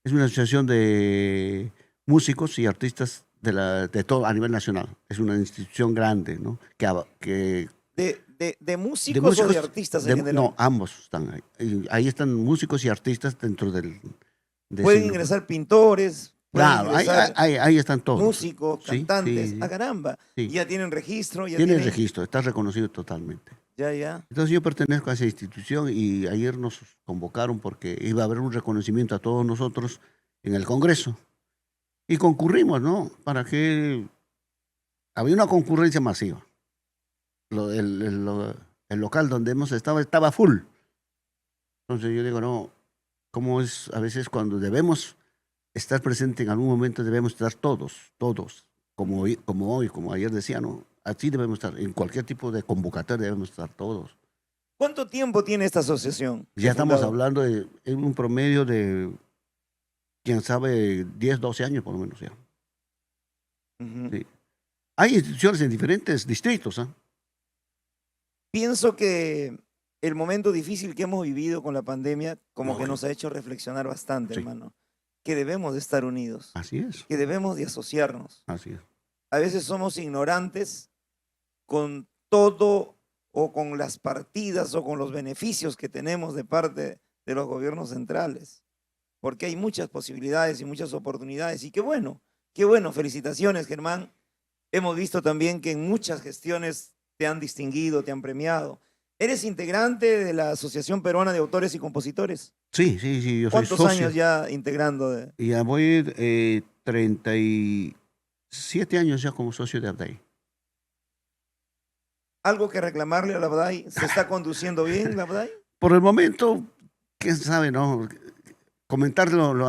Es una asociación de músicos y artistas de todo a nivel nacional. Es una institución grande, ¿no? ¿De músicos o de artistas en general? No, ambos están ahí. Ahí están músicos y artistas dentro del... Pueden ingresar pintores. Claro, ahí están todos. Músicos, Sí, cantantes, sí. Caramba. Sí. Ya tienen registro. Tienen registro, está reconocido totalmente. Ya. Entonces yo pertenezco a esa institución y ayer nos convocaron porque iba a haber un reconocimiento a todos nosotros en el Congreso. Y concurrimos, ¿no? Para que... Había una concurrencia masiva. El local donde hemos estado estaba full. Entonces yo digo, no, ¿cómo es a veces cuando debemos estar presente en algún momento, debemos estar todos, como hoy, como ayer decía, ¿no? así debemos estar. En cualquier tipo de convocatoria debemos estar todos. ¿Cuánto tiempo tiene esta asociación? Ya estamos Fundado. hablando de en un promedio de, quién sabe, 10, 12 años por lo menos ya. Ujú. Sí. Hay instituciones en diferentes distritos, ¿ah? Pienso que el momento difícil que hemos vivido con la pandemia como No, que nos ha hecho reflexionar bastante, sí. hermano, que debemos de estar unidos, Así es, que debemos de asociarnos. así es. A veces somos ignorantes con todo o con las partidas o con los beneficios que tenemos de parte de los gobiernos centrales, porque hay muchas posibilidades y muchas oportunidades. Y qué bueno, felicitaciones, Germán. Hemos visto también que en muchas gestiones te han distinguido, te han premiado. ¿Eres integrante de la Asociación Peruana de Autores y Compositores? Sí, sí, sí, yo soy ¿Cuántos socio. años ya integrando? Y ya voy 37 años ya como socio de Abday. ¿Algo que reclamarle a la ABDAI? ¿Se está conduciendo bien la ABDAI? Por el momento, quién sabe, ¿no? Comentar lo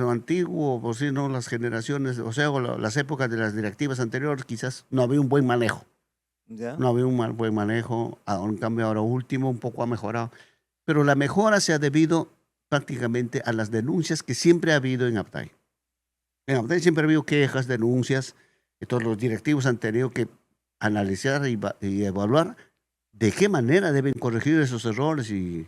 antiguo, o si no, las generaciones, o sea, las épocas de las directivas anteriores, quizás no había un buen manejo. ¿Ya? No había un buen manejo. En cambio, ahora último, un poco ha mejorado. Pero la mejora se ha debido prácticamente a las denuncias que siempre ha habido en Abday. En Abday siempre ha habido quejas, denuncias, y todos los directivos han tenido que analizar y evaluar de qué manera deben corregir esos errores y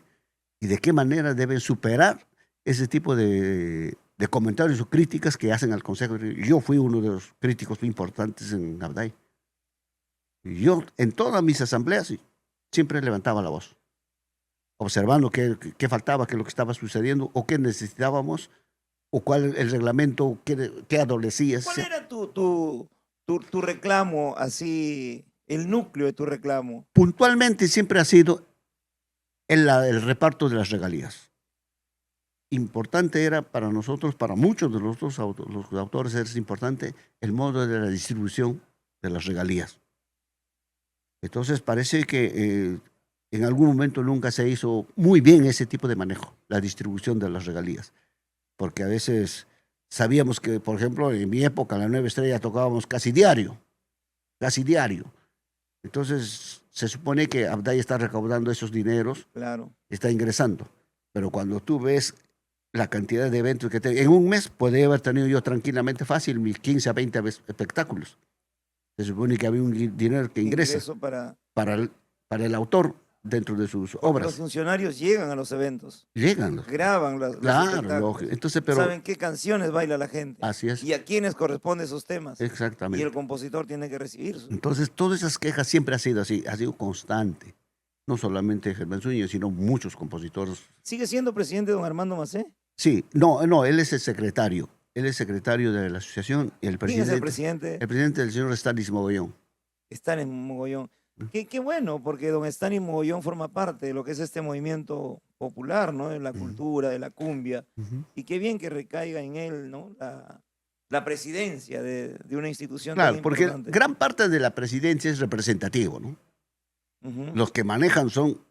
de qué manera deben superar ese tipo de comentarios o críticas que hacen al Consejo. Yo fui uno de los críticos importantes en Abday. Y yo en todas mis asambleas siempre levantaba la voz, observando qué faltaba, qué es lo que estaba sucediendo, o qué necesitábamos, o cuál el reglamento, qué adolecía. ¿Cuál era tu reclamo, así, el núcleo de tu reclamo? Puntualmente siempre ha sido el reparto de las regalías. Importante era para nosotros, para muchos de los autores, es importante el modo de la distribución de las regalías. Entonces parece que en algún momento nunca se hizo muy bien ese tipo de manejo, la distribución de las regalías. Porque a veces sabíamos que, por ejemplo, en mi época, en la Nueva Estrella, tocábamos casi diario. Entonces se supone que Abday está recaudando esos dineros, Claro. está ingresando. Pero cuando tú ves la cantidad de eventos que en un mes, podría haber tenido yo tranquilamente fácil mis 15 a 20 espectáculos. Se supone que había un dinero que ingresa Ingreso para para el autor dentro de sus los obras. funcionarios llegan a los eventos, Llegan. graban los Claro, espectáculos, lógico. Entonces, pero saben qué canciones baila la gente así es. y a quiénes corresponden esos temas. Y Exactamente. el compositor tiene que recibir su... Entonces, todas esas quejas siempre ha sido así, ha sido constante. No solamente Germán Zúñiga, sino muchos compositores. ¿Sigue siendo presidente don Armando Macé? Sí, no, él es el secretario. Él es secretario de la asociación y el ¿Quién es el presidente. presidente? El presidente del señor Stanis Mogollón. Están en Mogollón. Qué bueno, porque don Estani Mogollón forma parte de lo que es este movimiento popular, ¿no? De la cultura, de la cumbia. Y qué bien que recaiga en él, ¿no? La presidencia de una institución Claro, tan porque importante. gran parte de la presidencia es representativo, ¿no? Ujú. Los que manejan son,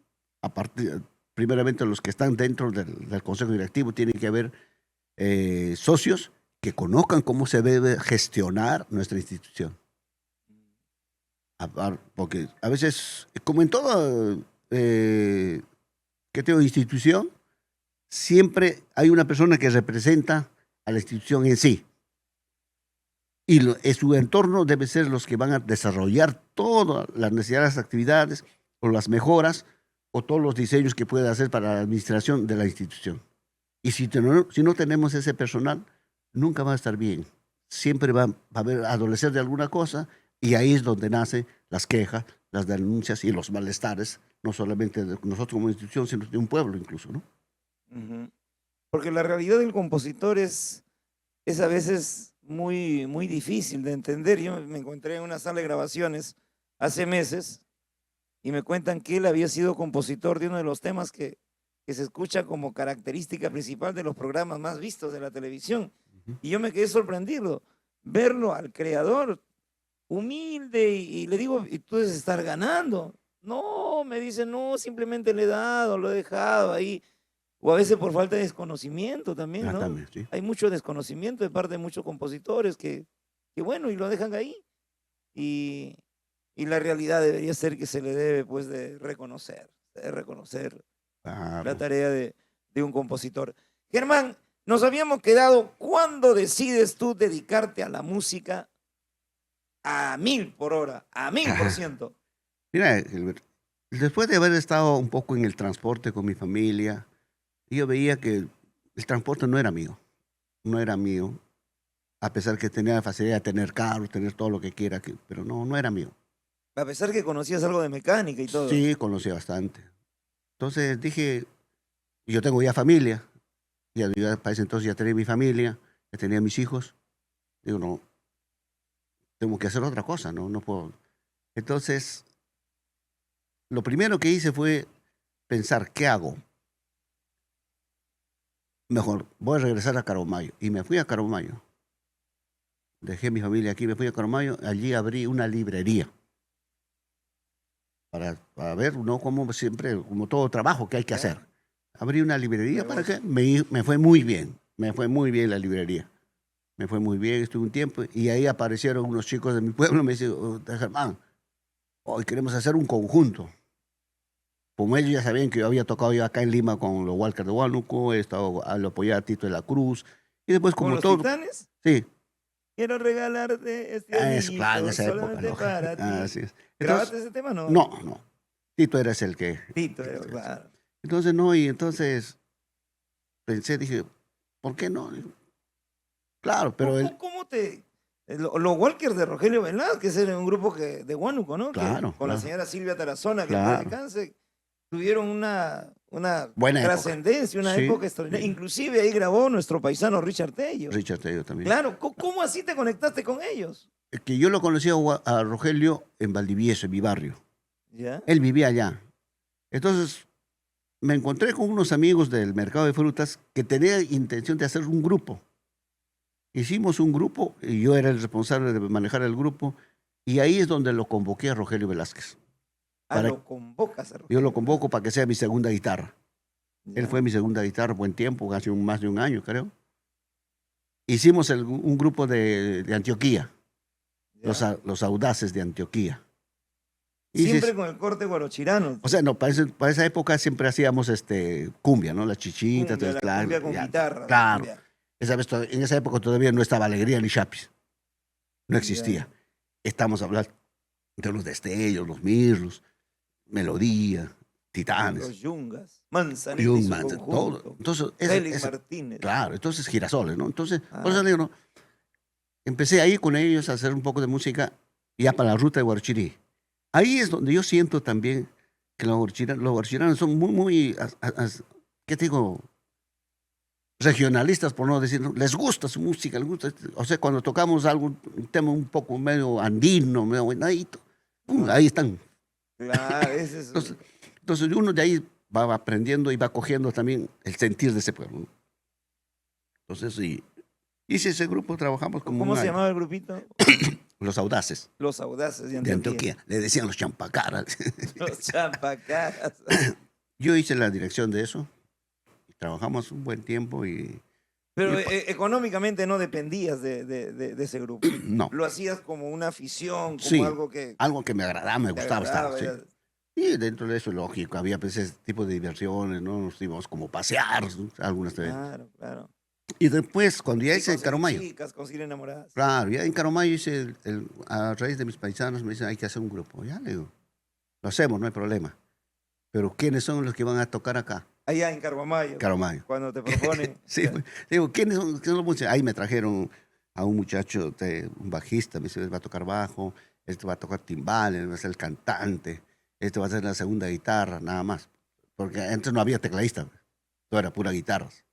primeramente los que están dentro del Consejo Directivo, tienen que haber socios que conozcan cómo se debe gestionar nuestra institución. Porque a veces, como en toda institución, siempre hay una persona que representa a la institución en sí. Y en su entorno debe ser los que van a desarrollar todas las necesidades, las actividades o las mejoras o todos los diseños que pueda hacer para la administración de la institución. Y si no tenemos ese personal, nunca va a estar bien. Siempre va a haber adolecer de alguna cosa y ahí es donde nacen las quejas, las denuncias y los malestares, no solamente de nosotros como institución, sino de un pueblo incluso, ¿no? Ujú. Porque la realidad del compositor es a veces muy, muy difícil de entender. Yo me encontré en una sala de grabaciones hace meses y me cuentan que él había sido compositor de uno de los temas que se escucha como característica principal de los programas más vistos de la televisión. Y yo me quedé sorprendido, verlo al creador humilde y le digo, ¿y tú debes estar ganando? No, me dice, no, simplemente le he dado, lo he dejado ahí. O a veces por falta de desconocimiento también, ¿no? También, sí. Hay mucho desconocimiento de parte de muchos compositores que bueno, y lo dejan ahí. Y Y la realidad debería ser que se le debe, pues, de reconocer la Claro. tarea de un compositor. Germán, nos habíamos quedado, ¿cuándo decides tú dedicarte a la música a 1000 por hora, a 1000%? Mira, Gilbert, después de haber estado un poco en el transporte con mi familia, yo veía que el transporte no era mío, no era mío, a pesar que tenía la facilidad de tener carro, tener todo lo que quiera, pero no, no era mío. A pesar que conocías algo de mecánica y todo. Sí, conocí bastante. Entonces dije, yo tengo ya familia, ya para ese entonces ya tenía mi familia, ya tenía mis hijos. Digo, no, tengo que hacer otra cosa, no, no puedo. Entonces, lo primero que hice fue pensar, ¿qué hago? Mejor, voy a regresar a Caromayo. Y me fui a Caromayo. Dejé mi familia aquí, me fui a Caromayo. Allí abrí una librería. Para ver, ¿no? Como siempre, como todo trabajo que hay que hacer. Abrí una librería para que me fue muy bien. Me fue muy bien la librería. Me fue muy bien, estuve un tiempo. Y ahí aparecieron unos chicos de mi pueblo. Me dicen, "Oh, Germán, hoy queremos hacer un conjunto". Como ellos ya sabían que yo había tocado yo acá en Lima con los Walker de Huánuco, he estado, lo apoyé a Tito de la Cruz. Y después, ¿Con como los todo. Titanes? Sí, Quiero regalarte este claro, en anillo esa época. solamente ¿No? para ti. Así es. ¿Grabaste ese tema, no? No, no. Tito era el que. Tito, claro. Entonces, no, y entonces pensé, dije, ¿por qué no? Claro, pero él. ¿Cómo te...? Los Walkers de Rogelio Velázquez eran un grupo de Huánuco, ¿no? Claro, Con la claro. señora Silvia Tarazona, que Claro. en paz descanse, tuvieron una Buena época. trascendencia, una Sí, época extraordinaria. sí. Inclusive ahí grabó nuestro paisano Richard Tello. Richard Tello también. Claro, ¿cómo así te conectaste con ellos? Que yo lo conocí a Rogelio en Valdivieso, en mi barrio. ¿Ya? Él vivía allá. Entonces, me encontré con unos amigos del mercado de frutas que tenían intención de hacer un grupo. Hicimos un grupo y yo era el responsable de manejar el grupo y ahí es donde lo convoqué a Rogelio Velázquez. Lo convocas a Rogelio. Yo lo convoco para que sea mi segunda guitarra. Ya. Él fue mi segunda guitarra buen tiempo, casi más de un año, creo. Hicimos un grupo de Antioquía, Ya. los Audaces de Antioquía. Siempre con el corte guarochirano. O sea, no, para esa época siempre hacíamos cumbia, ¿no? La chichita, Cumbia, la cumbia con guitarra. Claro. Ya. En esa época todavía no estaba Alegría ni Chapis. No existía. Estamos hablando de los destellos, los mirlos, Melodía, Titanes. Los Yungas, Manzanito y su conjunto, todo. Entonces, Félix Martínez. Claro, entonces girasoles, ¿no? Entonces, Ah. por eso le digo, ¿no? Empecé ahí con ellos a hacer un poco de música ya para la ruta de Huarchirí. Ahí es donde yo siento también que los huarchiranos son muy, ¿qué te digo? Regionalistas, por no decir, ¿no? Les gusta su música, les gusta. O sea, cuando tocamos un tema un poco medio andino, medio buenadito, ahí están. Claro, ese es... Entonces uno de ahí va aprendiendo y va cogiendo también el sentir de ese pueblo, ¿no? Entonces, sí, hice ese grupo, trabajamos como ¿Cómo un se año. llamaba el grupito? Los Audaces Los Audaces de de Antioquia. Antioquia. Le decían los champacaras. Los Champacaras. Yo hice la dirección de eso. Trabajamos un buen tiempo Pero económicamente no dependías de ese grupo. no. Lo hacías como una afición, como Sí, algo que algo que me agradaba, me te gustaba agradaba, estar. Sí. Y dentro de eso, lógico, había pues, ese tipo de diversiones, ¿no? Nos íbamos como a pasear, ¿no? Algunas veces. Claro, claro. Y después, cuando ya Y hice en conseguir Caromayo, chicas, conseguir enamoradas. claro, ya en Caromayo hice, a raíz de mis paisanos, me dicen, hay que hacer un grupo. Ya le digo, lo hacemos, no hay problema. Pero ¿quiénes son los que van a tocar acá? Allá en Carguamayo. Caromayo. Cuando te proponen. Sí, pues, digo, ¿quiénes son los músicos? Ahí me trajeron a un muchacho, un bajista, me dice, él va a tocar bajo, este va a tocar timbal, él va a ser el cantante, este va a ser la segunda guitarra, nada más. Porque antes no había tecladista, todo era pura guitarras.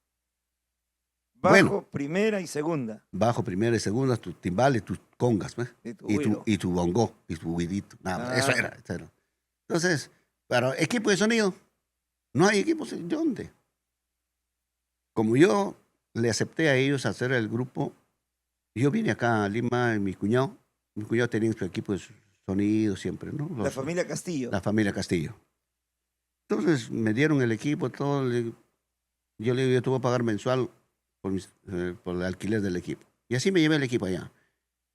Bajo, Bueno. primera y segunda. Bajo, primera y segunda, tus timbales, tus congas, ¿ves? Y tu y güiro. tu bongo, y tu guidito, nada más. Eso Ah. era. Entonces, pero equipo de sonido, no hay equipos, ¿de dónde? Como yo le acepté a ellos hacer el grupo, yo vine acá a Lima, y mi cuñado tenía su equipo de sonido siempre, ¿no? La familia Castillo. La familia Castillo. Entonces me dieron el equipo, todo. Yo le digo, yo te voy a pagar mensual por el alquiler del equipo. Y así me llevé el equipo allá.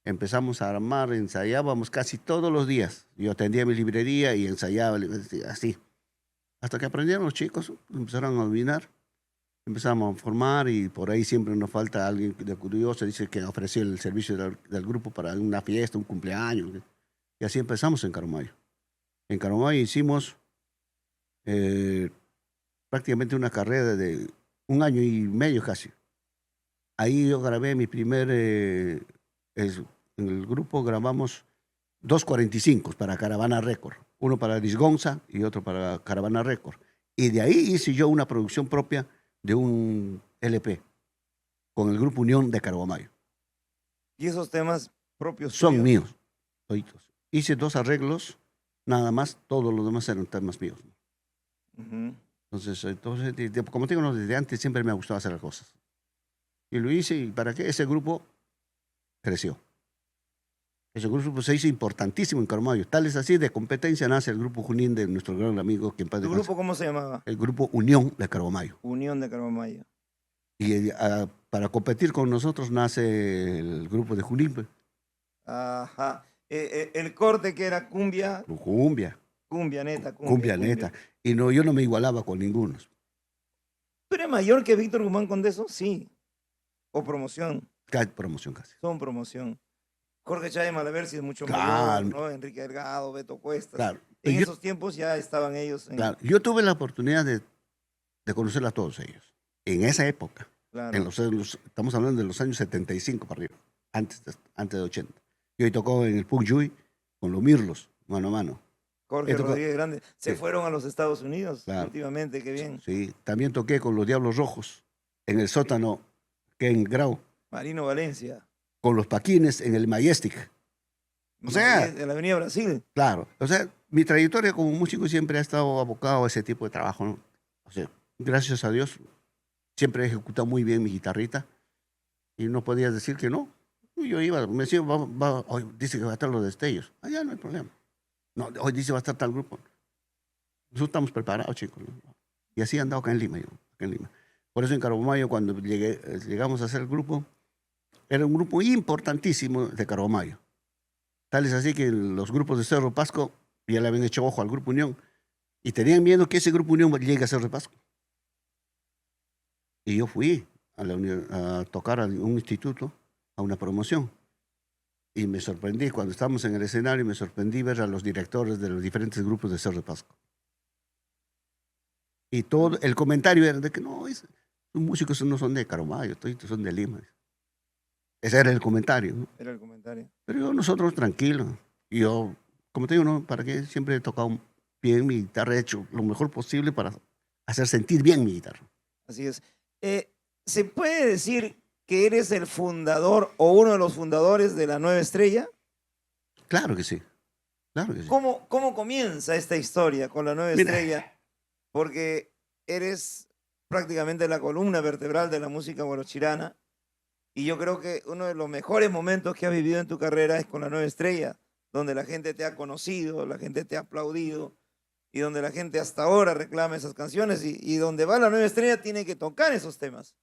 empezamos a armar, ensayábamos casi todos los días. Yo atendía mi librería y ensayaba, así. Hasta que aprendieron los chicos, empezaron a dominar, empezamos a formar y por ahí siempre nos falta alguien de curioso, dice que ofreció el servicio del grupo para una fiesta, un cumpleaños. Y así empezamos en Caromayo. En Caromayo hicimos prácticamente una carrera de 1 año y medio casi. Ahí yo grabé mi primer, en el grupo grabamos 2 45 para Caravana Record, uno para Disgonza y otro para Caravana Record. Y de ahí hice yo una producción propia de un LP con el grupo Unión de Caromayo. ¿Y esos temas propios Son tuyos? míos, toditos. Hice 2 arreglos, nada más, todos los demás eran temas míos. Ujú. Entonces como te digo, no, desde antes siempre me ha gustado hacer las cosas. Y lo hice, ¿y para qué? Ese grupo creció. Ese grupo se hizo importantísimo en Caromayo. Tal es así, de competencia nace el grupo Junín de nuestro gran amigo, que en paz ¿Tu descanse, grupo cómo se llamaba? el grupo Unión de Caromayo. Unión de Caromayo. Y para competir con nosotros nace el grupo de Junín, pues, Ajá. El corte que era cumbia, Cumbia, cumbia neta, Cumbia neta. Y no, yo no me igualaba con ninguno. ¿Tú eres mayor que Víctor Guzmán Condeso? Sí. ¿O promoción? Promoción casi. Son promoción. Jorge Chávez Malaversi es mucho Claro. mayor, ¿no? Enrique Delgado, Beto Cuestas. Claro. En Yo- esos tiempos ya estaban ellos en... Claro, yo tuve la oportunidad de conocer a todos ellos. En esa época, Claro. en los años, estamos hablando de los años 75 para arriba, antes de 80. Yo tocó en el Pugyuy con los Mirlos, mano a mano. Jorge Esto- Rodríguez Grande. Se Sí. fueron a los Estados Unidos Claro. últimamente, qué bien. Sí, también toqué con los Diablos Rojos en el sótano Ken Grau, Marino Valencia. con los Paquines en el Majestic. O sea- En la Avenida Brasil. Claro, o sea, mi trayectoria como músico siempre ha estado abocado a ese tipo de trabajo, ¿no? O sea, gracias a Dios, siempre he ejecutado muy bien mi guitarrita y no podías decir que no. Yo iba, me decía, hoy dice que va a estar los destellos. Allá no hay problema. No, hoy dice va a estar tal grupo. Nosotros estamos preparados, chicos, ¿no? Y así he andado acá en Lima, yo, acá en Lima. Por eso en Caromayo, cuando llegamos a hacer el grupo, era un grupo importantísimo de Caromayo. Tal es así que los grupos de Cerro Pasco ya le habían hecho ojo al Grupo Unión y tenían miedo que ese Grupo Unión llegue a Cerro Pasco. Y yo fui a tocar a un instituto, a una promoción. Y me sorprendí, cuando estábamos en el escenario, me sorprendí ver a los directores de los diferentes grupos de Cerro Pasco. Y todo el comentario era de que no, los músicos no son de Caromayo, todos son de Lima. Ese era el comentario, ¿no? Era el comentario. Pero nosotros tranquilos. Y yo, como te digo, ¿no? ¿Para qué? Siempre he tocado bien mi guitarra, he hecho lo mejor posible para hacer sentir bien mi guitarra. Así es. ¿Se puede decir que eres el fundador o uno de los fundadores de la Nueva Estrella? Claro que sí. Claro que sí. ¿Cómo comienza esta historia con la Nueva Mira. Estrella? Porque eres prácticamente la columna vertebral de la música guarochirana y yo creo que uno de los mejores momentos que has vivido en tu carrera es con la Nueva Estrella, donde la gente te ha conocido, la gente te ha aplaudido y donde la gente hasta ahora reclama esas canciones y donde va la Nueva Estrella tiene que tocar esos temas.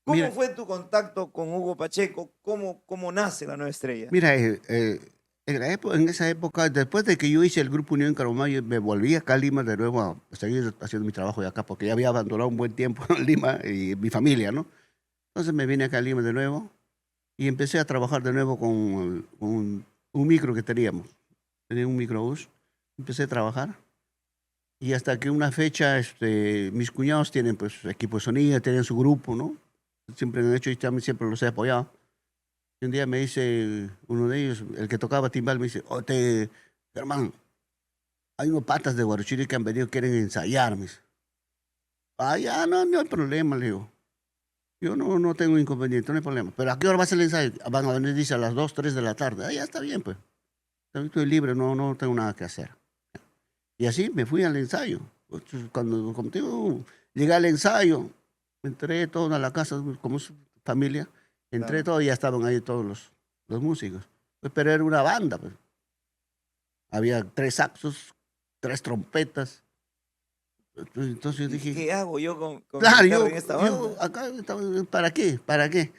¿Cómo Mira. fue tu contacto con Hugo Pacheco? ¿Cómo nace la Nueva Estrella? Mira, en esa época, después de que yo hice el Grupo Unión en Caromayo, me volví acá a Lima de nuevo a seguir haciendo mi trabajo de acá, porque ya había abandonado un buen tiempo Lima y mi familia, ¿no? Entonces me vine acá a Lima de nuevo y empecé a trabajar de nuevo con un micro que teníamos. Tenía un microbús, empecé a trabajar y hasta que una fecha, mis cuñados tienen pues equipo de sonido, tienen su grupo, ¿no? Siempre han hecho y también siempre los he apoyado. Y un día me dice uno de ellos, el que tocaba timbal, me dice, oye, Germán, hay unos patas de Guarochiri que han venido, quieren ensayar, me dice. Ah, ya, no hay problema, le digo. Yo no tengo inconveniente, no hay problema. Pero ¿a qué hora va a ser el ensayo? Van a venir, dice, a las 2, 3 de la tarde. Ah, ya está bien, pues. Estoy libre, no tengo nada que hacer. Y así me fui al ensayo. Cuando, como te digo, llegué al ensayo, entré todo a la casa, como es familia, entré Claro. todo y ya estaban ahí todos los músicos. Pues, pero era una banda, pues. Había 3 saxos, 3 trompetas. Entonces yo dije, ¿Qué hago yo con claro, mi guitarra yo en esta banda? acá estaba, ¿para qué? ¿Para qué?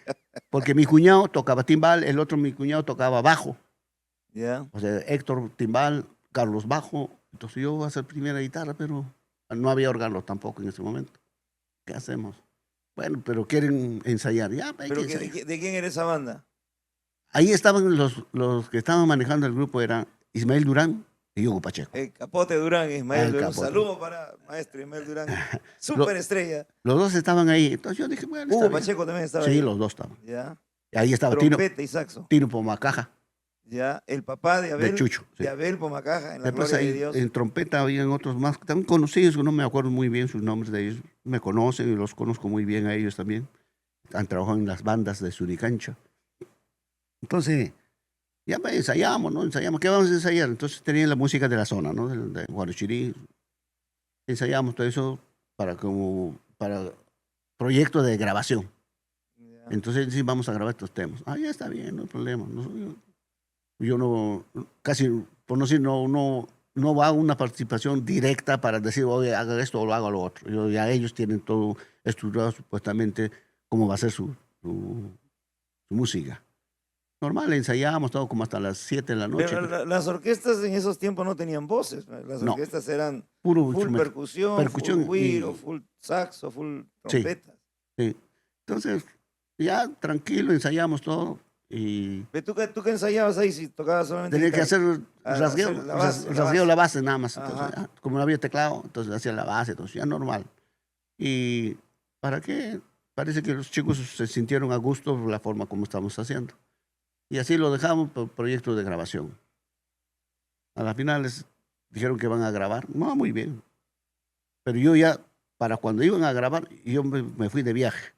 Porque mi cuñado tocaba timbal, el otro mi cuñado tocaba bajo. Ya. O sea, Héctor timbal, Carlos bajo. Entonces yo iba a hacer primera guitarra, pero no había órgano tampoco en ese momento. ¿Qué hacemos? Bueno, pero quieren ensayar. Ya, hay ¿Pero que ensayar. de quién era esa banda? Ahí estaban los que estaban manejando el grupo, eran Ismael Durán y Hugo Pacheco. El Capote Durán, Ismael El Durán. Un Capote. saludo para maestro Ismael Durán. Lo- Súper estrella. Los dos estaban ahí. Entonces yo dije, bueno, está Hugo bien. Pacheco también estaba Sí, ahí. los dos estaban. Ya. Y ahí estaba Tino, Trompeta y saxo. Tino Pomacaja, Ya. El papá de Abel. de Chucho. Sí. De Abel Pomacaja, en la Después gloria de ahí Dios. en trompeta habían otros más, también conocidos, que no me acuerdo muy bien sus nombres de ellos. Me conocen y los conozco muy bien a ellos también. Han trabajado en las bandas de Suricancha. Entonces, ya pues, ensayamos, ¿no? Ensayamos. ¿Qué vamos a ensayar? Entonces tenían la música de la zona, ¿no? De Guarochirí. Ensayamos todo eso para proyecto de grabación. Ya. Entonces sí, vamos a grabar estos temas. Ah, ya está bien, no hay problema. Yo no, casi, por no decir, no hago una participación directa para decir, oye, haga esto o lo haga lo otro. Ya ellos tienen todo estudiado supuestamente cómo va a ser su música. Normal, ensayábamos todo como hasta las 7 de la noche. Pero las orquestas en esos tiempos no tenían voces. Las No. orquestas eran Puro full instrumento. percusión, Percusión full güiro, y- full saxo, full Sí. trompeta. Sí. Entonces, ya tranquilo, ensayamos todo y Pero ¿tú qué ensayabas ahí si tocabas solamente tenía que guitarra? hacer Ah, rasgueo, hacer la base, la rasgueo base. la base nada más. Ajá. Entonces, como no había teclado, entonces hacía la base, entonces ya normal. ¿Y para qué? Parece que los chicos se sintieron a gusto por la forma como estamos haciendo. Y así lo dejamos por proyecto de grabación. A las finales dijeron que van a grabar. No, muy bien. Pero yo ya, para cuando iban a grabar, yo me fui de viaje.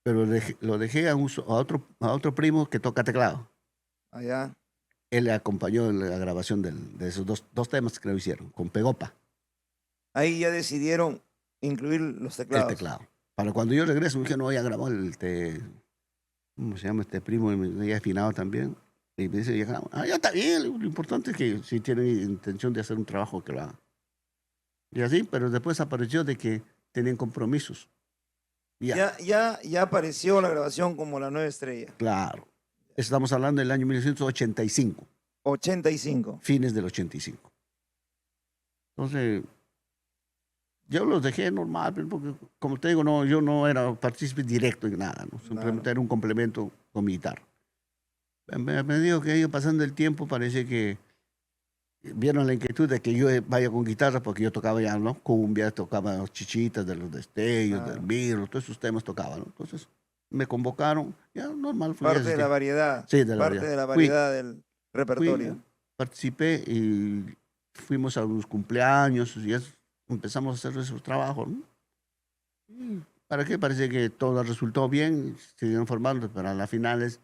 Pero lo dejé a otro primo que toca teclado. Allá. Él le acompañó en la grabación de esos dos temas que lo hicieron, con Pegopa, Ahí ya decidieron incluir los teclados. el teclado. Para cuando yo regreso, me dije, no, ya grabó ¿cómo se llama este primo? Ya afinado también. Y me dice, ya grabó. Ah, ya está bien, lo importante es que si tienen intención de hacer un trabajo, que lo hagan. Y así, pero después apareció de que tenían compromisos. Ya apareció la grabación como La Nueva Estrella. Claro. Estamos hablando del año 1985, 85. fines del 85. Entonces, yo los dejé normal, porque como te digo, no, yo no era partícipe directo en nada, ¿no? Simplemente Claro. era un complemento con mi guitarra. Me digo que ellos pasando el tiempo parece que vieron la inquietud de que yo vaya con guitarra, porque yo tocaba ya, ¿no? Cumbia, tocaba chichitas de los destellos, Claro. del mirro, todos esos temas tocaba, ¿no? Entonces me convocaron, ya normal. Fui Parte de la variedad. Sí, de la Parte variedad. de la Fui. variedad del repertorio. Participé y fuimos a unos cumpleaños y empezamos a hacer esos trabajos, ¿no? Y ¿para qué? Parece que todo resultó bien, siguieron formando, pero a las finales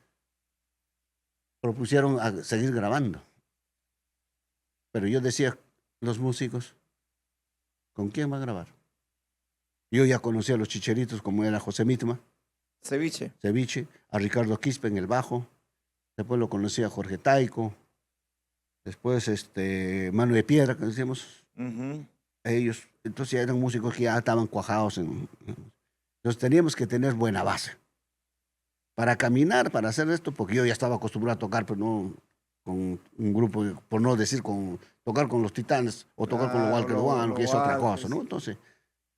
propusieron a seguir grabando. Pero yo decía, los músicos, ¿con quién va a grabar? Yo ya conocía a los chicheritos como era José Mitma, Ceviche. Ceviche, a Ricardo Quispe en el bajo, después lo conocí a Jorge Taico, después Mano de Piedra, que decíamos, Ujú. ellos, entonces ya eran músicos que ya estaban cuajados. Entonces teníamos que tener buena base para caminar, para hacer esto, porque yo ya estaba acostumbrado a tocar, pero no con un grupo, por no decir tocar con los Titanes o tocar con los Claro, Walker One, que es otra cosa, Walkers. ¿no? Entonces,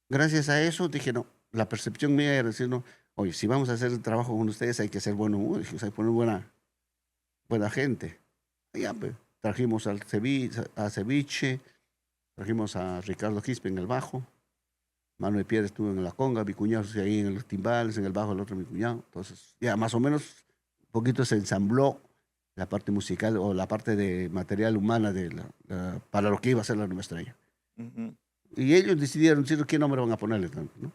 gracias a eso dije, no, la percepción mía era decir, no, oye, si vamos a hacer el trabajo con ustedes hay que ser buenos músicos, hay que poner buena gente. Y ya, pues, trajimos a Ceviche, trajimos a Ricardo Quispe en el bajo, Mano de Piedra estuvo en la conga, mi cuñado ahí en los timbales, en el bajo el otro mi cuñado. Entonces, ya más o menos, un poquito se ensambló la parte musical o la parte de material humana para lo que iba a ser La Nueva Estrella. Ujú. Y ellos decidieron decir qué nombre van a ponerle, ¿no?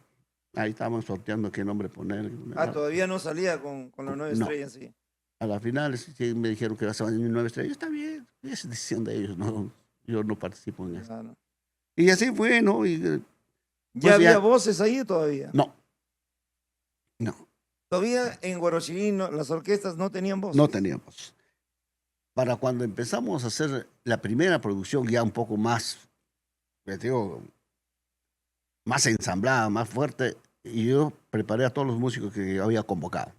Ahí estábamos sorteando qué nombre ponerle. Todavía no salía con La Nueva No. Estrella, sí. A la final sí me dijeron que va a ser Mi Nueva Estrella. Está bien, es decisión de ellos, ¿no? Yo no participo en eso. Claro. Y así fue, ¿no? ¿Ya Pues había ya- voces ahí todavía? No, Todavía en Guarochirí las orquestas no tenían voces. no teníamos. Para cuando empezamos a hacer la primera producción ya un poco más, ya te digo, más ensamblada, más fuerte, y yo preparé a todos los músicos que había convocado.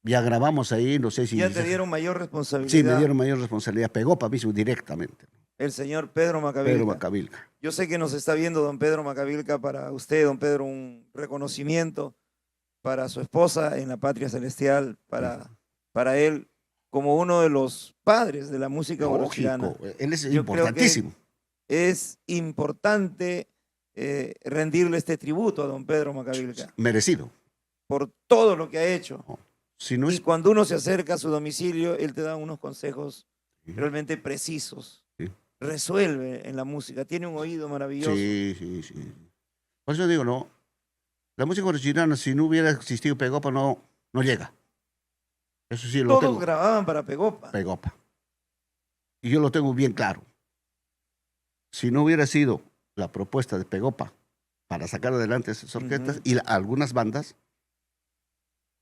Ya grabamos ahí, no sé si... Ya te dieron mayor responsabilidad. Sí, me dieron mayor responsabilidad. Pegopa mismo directamente. El señor Pedro Macavilca. Pedro Macavilca. Yo sé que nos está viendo don Pedro Macavilca. Para usted, don Pedro, un reconocimiento para su esposa en la patria celestial, para él como uno de los padres de la música guarachirana. Lógico, él es Yo creo importantísimo. Es importante rendirle este tributo a don Pedro Macavilca Merecido. por todo lo que ha hecho. Si no Y es... cuando uno se acerca a su domicilio, él te da unos consejos Sí. realmente precisos. Sí. Resuelve en la música, tiene un oído maravilloso. Sí, sí, sí. Por eso digo, no, la música guarachirana, si no hubiera existido Pegopa, no llega. Eso sí lo Todos tengo. grababan para Pegopa. Pegopa. Y yo lo tengo bien claro. Si no hubiera sido la propuesta de Pegopa para sacar adelante esas orquestas y algunas bandas,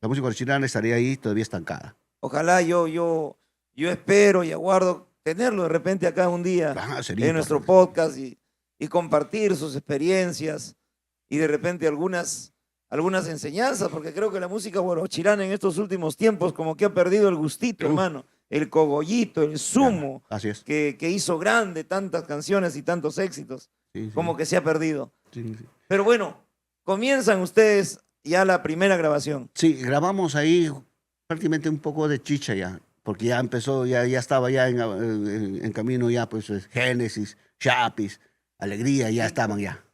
la música guarachirana estaría ahí todavía estancada. Ojalá yo espero y aguardo tenerlo de repente acá un día Sería en nuestro importante. podcast y compartir sus experiencias y de repente algunas enseñanzas, porque creo que la música guarachirana en estos últimos tiempos como que ha perdido el gustito, hermano. El cogollito, el sumo, Así es. que hizo grande tantas canciones y tantos éxitos, Sí, sí. como que se ha perdido. Sí, sí. Pero bueno, comienzan ustedes ya la primera grabación. Sí, grabamos ahí prácticamente un poco de chicha ya, porque ya empezó, ya estaba ya en camino ya, pues Génesis, Chapis, Alegría, ya estaban ya.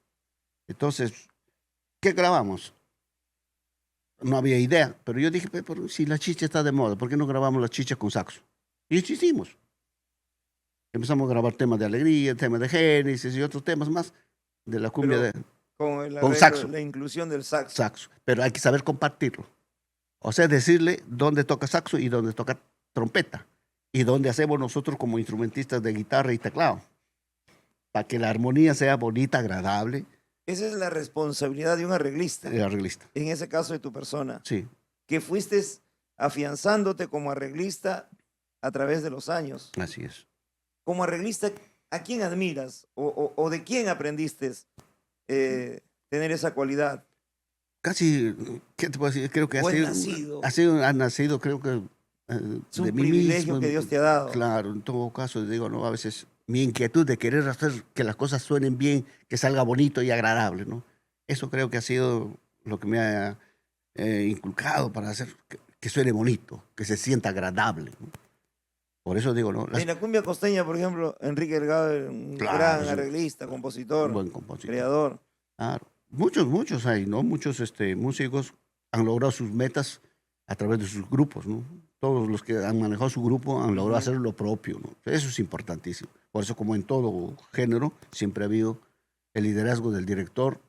Entonces, ¿qué grabamos? No había idea, pero yo dije, pero si la chicha está de moda, ¿por qué no grabamos la chicha con saxo? Y eso hicimos. Empezamos a grabar temas de Alegría, temas de Génesis y otros temas más de la cumbia Pero de con con saxo. la inclusión del saxo. saxo. Pero hay que saber compartirlo. O sea, decirle dónde toca saxo y dónde toca trompeta. Y dónde hacemos nosotros como instrumentistas de guitarra y teclado. Para que la armonía sea bonita, agradable. Esa es la responsabilidad de un arreglista, El arreglista. en ese caso de tu persona, Sí. que fuiste afianzándote como arreglista a través de los años. Así es. Como arreglista, ¿a quién admiras o de quién aprendiste tener esa cualidad? Casi, ¿qué te puedo decir? Creo que Buen ha nacido, creo que Es un de mí privilegio mismo. que Dios te ha dado. Claro, en todo caso, digo, no, a veces mi inquietud de querer hacer que las cosas suenen bien, que salga bonito y agradable, ¿no? Eso creo que ha sido lo que me ha inculcado para hacer que suene bonito, que se sienta agradable, ¿no? Por eso digo, ¿no? En la cumbia costeña, por ejemplo, Enrique Delgado es un Claro, gran sí. arreglista, compositor, Un buen compositor. creador. Claro. Muchos hay, ¿no? Muchos músicos han logrado sus metas a través de sus grupos, ¿no? Todos los que han manejado su grupo han logrado hacer lo propio, ¿no? Eso es importantísimo. Por eso, como en todo género, siempre ha habido el liderazgo del director,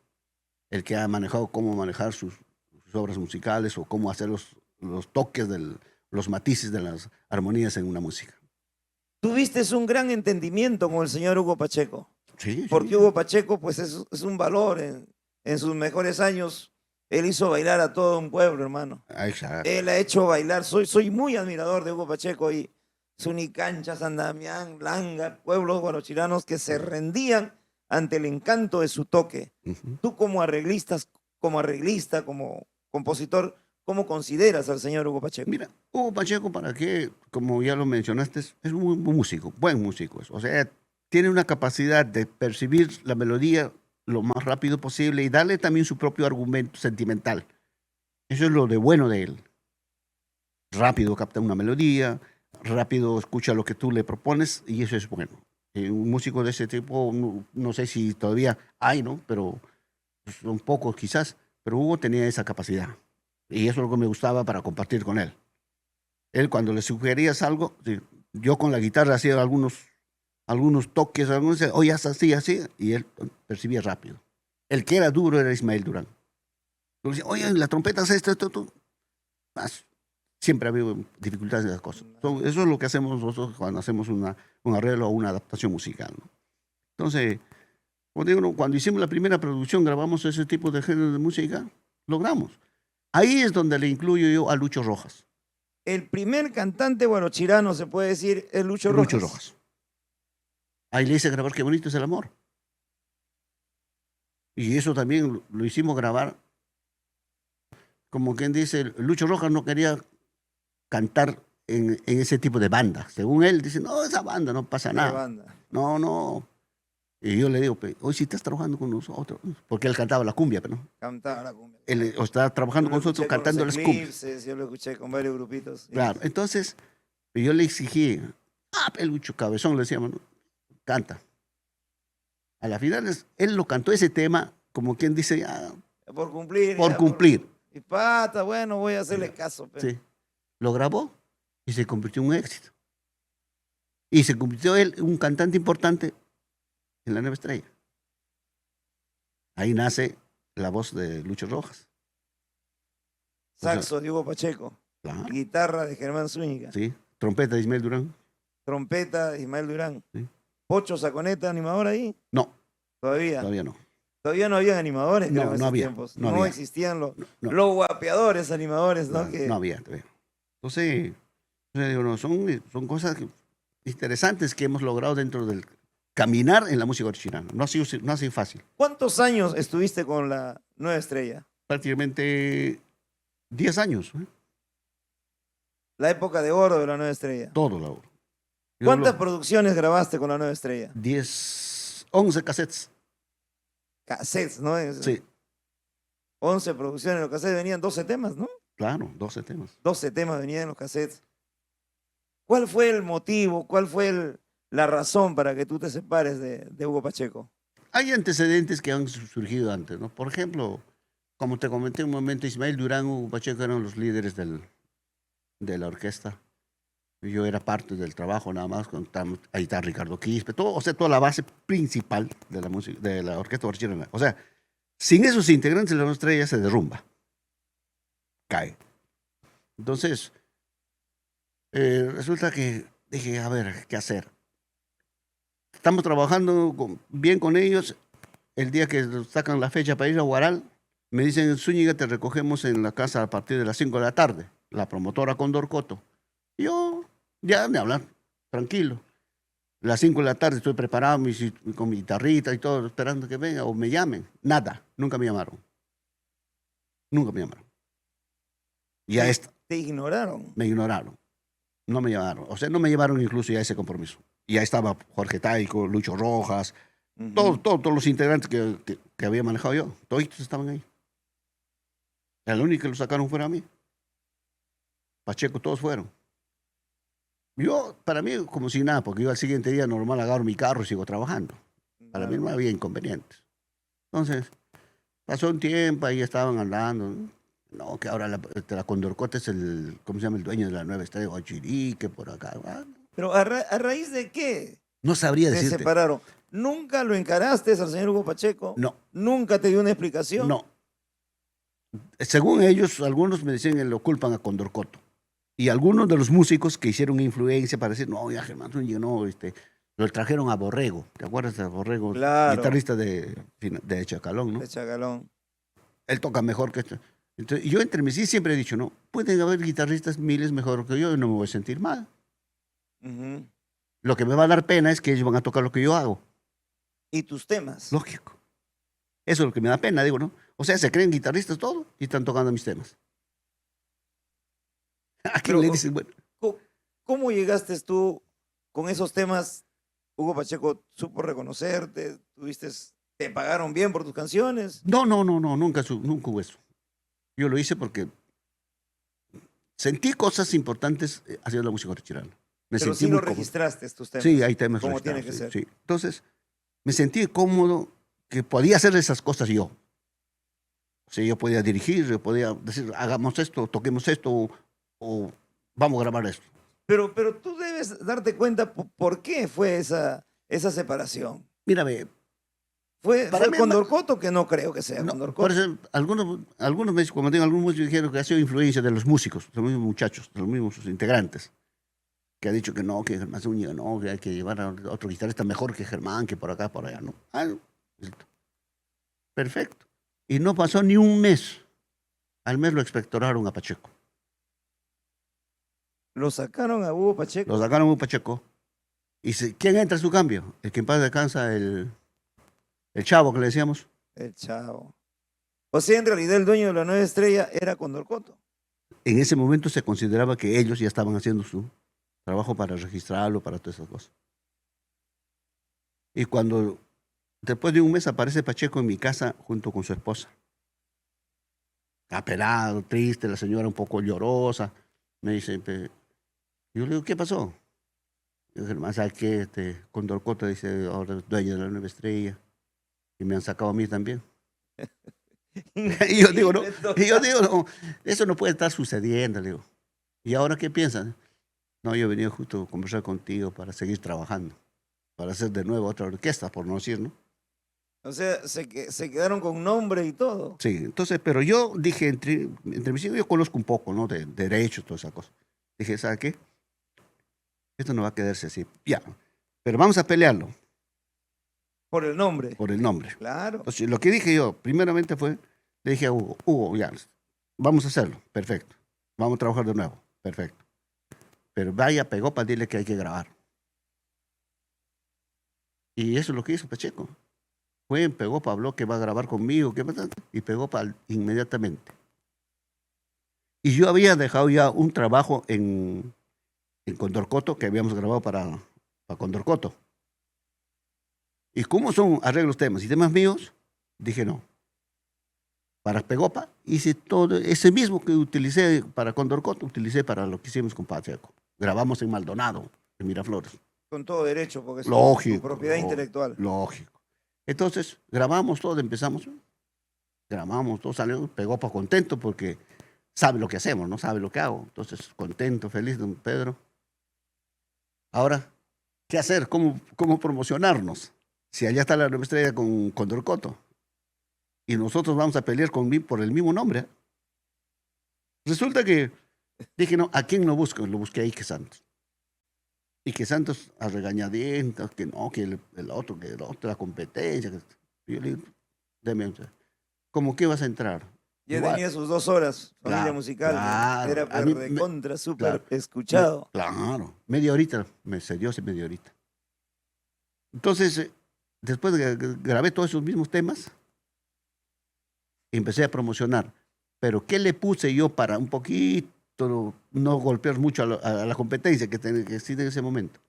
el que ha manejado cómo manejar sus obras musicales o cómo hacer los toques, los matices de las armonías en una música. Tuviste un gran entendimiento con el señor Hugo Pacheco, Sí, porque Hugo Pacheco pues es un valor. En sus mejores años, él hizo bailar a todo un pueblo, hermano. Exacto. Él ha hecho bailar, soy muy admirador de Hugo Pacheco y Sunicancha, San Damián, Langa, pueblos guarachiranos que se rendían ante el encanto de su toque. Ujú. Tú como arreglista, como compositor, ¿cómo consideras al señor Hugo Pacheco? Mira, Hugo Pacheco, para qué, como ya lo mencionaste, es un músico, buen músico. O sea, tiene una capacidad de percibir la melodía lo más rápido posible y darle también su propio argumento sentimental. Eso es lo de bueno de él. Rápido capta una melodía, rápido escucha lo que tú le propones y eso es bueno. Un músico de ese tipo, no sé si todavía hay, ¿no? Pero son pocos quizás, pero Hugo tenía esa capacidad. Y eso es lo que me gustaba para compartir con él. Él cuando le sugerías algo, sí, yo con la guitarra hacía algunos toques, oye, así, y él percibía rápido. El que era duro era Ismael Durán. Yo le decía, oye, la trompeta hace esto. Más. Siempre ha habido dificultades en las cosas. Eso es lo que hacemos nosotros cuando hacemos un arreglo o una adaptación musical, ¿no? Entonces, como digo, ¿no? Cuando hicimos la primera producción, grabamos ese tipo de género de música, logramos. Ahí es donde le incluyo yo a Lucho Rojas. El primer cantante guarachirano, se puede decir, es Lucho Rojas. Lucho Rojas. Ahí le hice grabar Qué bonito es el amor. Y eso también lo hicimos grabar. Como quien dice, Lucho Rojas no quería cantar en ese tipo de banda. Según él, dice, no, esa banda no pasa ¿Qué nada. banda? No, no. Y yo le digo, hoy si estás trabajando con nosotros, porque él cantaba la cumbia, pero no. Cantaba la cumbia. Él está trabajando Yo con lo nosotros escuché con cantando los las cumbias. Eclipses, yo lo escuché con varios grupitos. Claro, entonces yo le exigí, pelucho cabezón, le decíamos, ¿no? Canta. A la final él lo cantó ese tema, como quien dice, ya, Por cumplir. por ya, cumplir. Y pata, bueno, voy a hacerle caso. Pero. Sí. Lo grabó y se convirtió en un éxito. Y se convirtió él en un cantante importante en la Nueva Estrella. Ahí nace la voz de Lucho Rojas. Saxo de Hugo Pacheco. Claro, Guitarra de Germán Zúñiga. sí. Trompeta de Ismael Durán. Trompeta de Ismael Durán. Sí. Pocho Saconeta, animador ahí. No, Todavía. todavía no. Todavía no había animadores, creo, No, en no esos había, tiempos. no No, había. existían No. los guapeadores animadores, ¿no? No, Que, no había todavía. Entonces, yo digo, no, son cosas interesantes que hemos logrado dentro del caminar en la música original. No ha sido fácil. ¿Cuántos años estuviste con la Nueva Estrella? Prácticamente 10 años. La época de oro de la Nueva Estrella. Todo la obra. ¿Cuántas producciones grabaste con la Nueva Estrella? 11 cassettes. Cassettes, ¿no? Sí, 11 producciones en los cassettes, venían 12 temas, ¿no? claro, 12 temas. 12 temas venían en los cassettes. ¿Cuál fue el motivo, cuál fue la razón para que tú te separes de Hugo Pacheco? Hay antecedentes que han surgido antes, ¿no? Por ejemplo, como te comenté un momento, Ismael Durán y Hugo Pacheco eran los líderes de la orquesta. Yo era parte del trabajo nada más, ahí está Ricardo Quispe, todo, o sea, toda la base principal de la música, de la orquesta barcelona. O sea, sin esos integrantes la Nueva Estrella se derrumba, cae. Entonces, resulta que dije, a ver, ¿qué hacer? Estamos trabajando bien con ellos. El día que sacan la fecha para ir a Huaral, me dicen, Zúñiga, te recogemos en la casa a partir de las 5 de la tarde, la promotora Condor Coto. Yo, ya me hablan, tranquilo. Las 5 de la tarde estoy preparado con mi guitarrita y todo, esperando que venga o me llamen. Nada, nunca me llamaron. Nunca me llamaron. Ya está, Te ignoraron. me ignoraron. No me llamaron. O sea, no me llevaron incluso ya ese compromiso. Y ahí estaba Jorge Taico, Lucho Rojas, Ujú. todos los integrantes que había manejado yo. Todos estaban ahí. El único que lo sacaron fuera a mí. Pacheco, todos fueron. Yo, para mí, como si nada, porque yo al siguiente día normal agarro mi carro y sigo trabajando. Para mí no había inconvenientes. Entonces, pasó un tiempo, ahí estaban hablando. No, que ahora la Condorcote es el, ¿cómo se llama? El dueño de la Nueva Estrella, Guachirique, por acá. Pero ¿a raíz de qué No sabría se decirte. separaron? ¿Nunca lo encaraste al señor Hugo Pacheco? No, ¿Nunca te dio una explicación? no. Según ellos, algunos me decían que lo culpan a Condorcoto. Y algunos de los músicos que hicieron influencia para decir, no, ya Germán Zúñiga, no, lo trajeron a Borrego. ¿Te acuerdas de Borrego? Claro. Guitarrista de Chacalón, ¿no? De Chagalón. Él toca mejor que esto. Entonces, yo entre mí sí siempre he dicho, no, pueden haber guitarristas miles mejor que yo y no me voy a sentir mal. Ujú. Lo que me va a dar pena es que ellos van a tocar lo que yo hago. ¿Y tus temas? Lógico. Eso es lo que me da pena, digo, ¿no? O sea, se creen guitarristas todo y están tocando mis temas. ¿A quién Pero, le dicen, bueno? ¿Cómo llegaste tú con esos temas? Hugo Pacheco supo reconocerte, te pagaron bien por tus canciones. No, nunca hubo eso. Yo lo hice porque sentí cosas importantes haciendo la música original. Me Pero sentí sí muy lo cómodo. registraste tus temas. Sí, hay temas como tiene que registrados, ser. sí. Entonces, me sentí cómodo que podía hacer esas cosas yo. O sea, yo podía dirigir, yo podía decir, hagamos esto, toquemos esto, o vamos a grabar esto. Pero tú debes darte cuenta por qué fue esa separación. Mírame, ¿Fue Para mí, Condorcoto? Que no creo que sea no, Condorcoto. por eso, algunos me, como tengo algunos músicos dijeron que ha sido influencia de los músicos, de los mismos muchachos, de los mismos integrantes, que ha dicho que no, que Germán Zúñiga no, que hay que llevar a otro guitarrista mejor que Germán, que por acá, por allá, no. Listo. Perfecto. Y no pasó ni un mes. Al mes lo expectoraron a Pacheco. Lo sacaron a Hugo Pacheco. Lo sacaron a Pacheco. Y ¿quién entra a su cambio? El que en paz descansa, el chavo que le decíamos. El chavo. O sea, en realidad el dueño de la Nueva Estrella era Condorcoto. En ese momento se consideraba que ellos ya estaban haciendo su trabajo para registrarlo, para todas esas cosas. Y cuando, después de un mes, aparece Pacheco en mi casa junto con su esposa. Apelado, triste, la señora un poco llorosa. Me dice, yo le digo, ¿qué pasó? Y yo, hermano, ¿sabes qué? Condorcota dice, ahora es dueño de la Nueva Estrella. Y me han sacado a mí también. Y yo digo, no, eso no puede estar sucediendo, le digo. ¿Y ahora qué piensan? No, yo he venido justo a conversar contigo para seguir trabajando, para hacer de nuevo otra orquesta, por no decir, ¿no? O sea, se quedaron con nombre y todo. Sí, entonces, pero yo dije, entre mis hijos, yo conozco un poco, ¿no? De derechos, todas esas cosas. Dije, ¿sabe qué? Esto no va a quedarse así. Ya, pero vamos a pelearlo Por el nombre. por el nombre. Claro. Entonces, lo que dije yo, primeramente fue, le dije a Hugo, ya, vamos a hacerlo, perfecto. Vamos a trabajar de nuevo, perfecto. Pero vaya, pegó para decirle que hay que grabar. Y eso es lo que hizo Pacheco. Fue, pegó para habló que va a grabar conmigo, y pegó para inmediatamente. Y yo había dejado ya un trabajo en Condorcoto, que habíamos grabado para Condorcoto. Y como son arreglos temas y temas míos, dije no. Para Pegopa hice todo, ese mismo que utilicé para Condorcoto, utilicé para lo que hicimos con Pacheco. Grabamos en Maldonado, en Miraflores. Con todo derecho, porque es Lógico. su propiedad intelectual. Lógico. Entonces, grabamos todo, empezamos. Grabamos todo, salió Pegopa contento porque sabe lo que hacemos, no sabe lo que hago. Entonces, contento, feliz, don Pedro. Ahora, ¿qué hacer? ¿Cómo promocionarnos? Si allá está la Nueva Estrella con Condorcoto y nosotros vamos a pelear por el mismo nombre. Resulta que dije, no, ¿a quién lo busco? Lo busqué a Ike Santos. Ike Santos a regañadientas, que no, que el otro, la competencia. Y yo le digo, deme, ¿cómo que vas a entrar? Ya Igual. tenía sus 2 horas, familia Claro, musical. claro. Era A mí recontra, súper claro. escuchado. Claro, media horita, me cedió hace media horita. Entonces, después grabé todos esos mismos temas y empecé a promocionar. Pero ¿qué le puse yo para un poquito no golpear mucho a la competencia que existe en ese momento?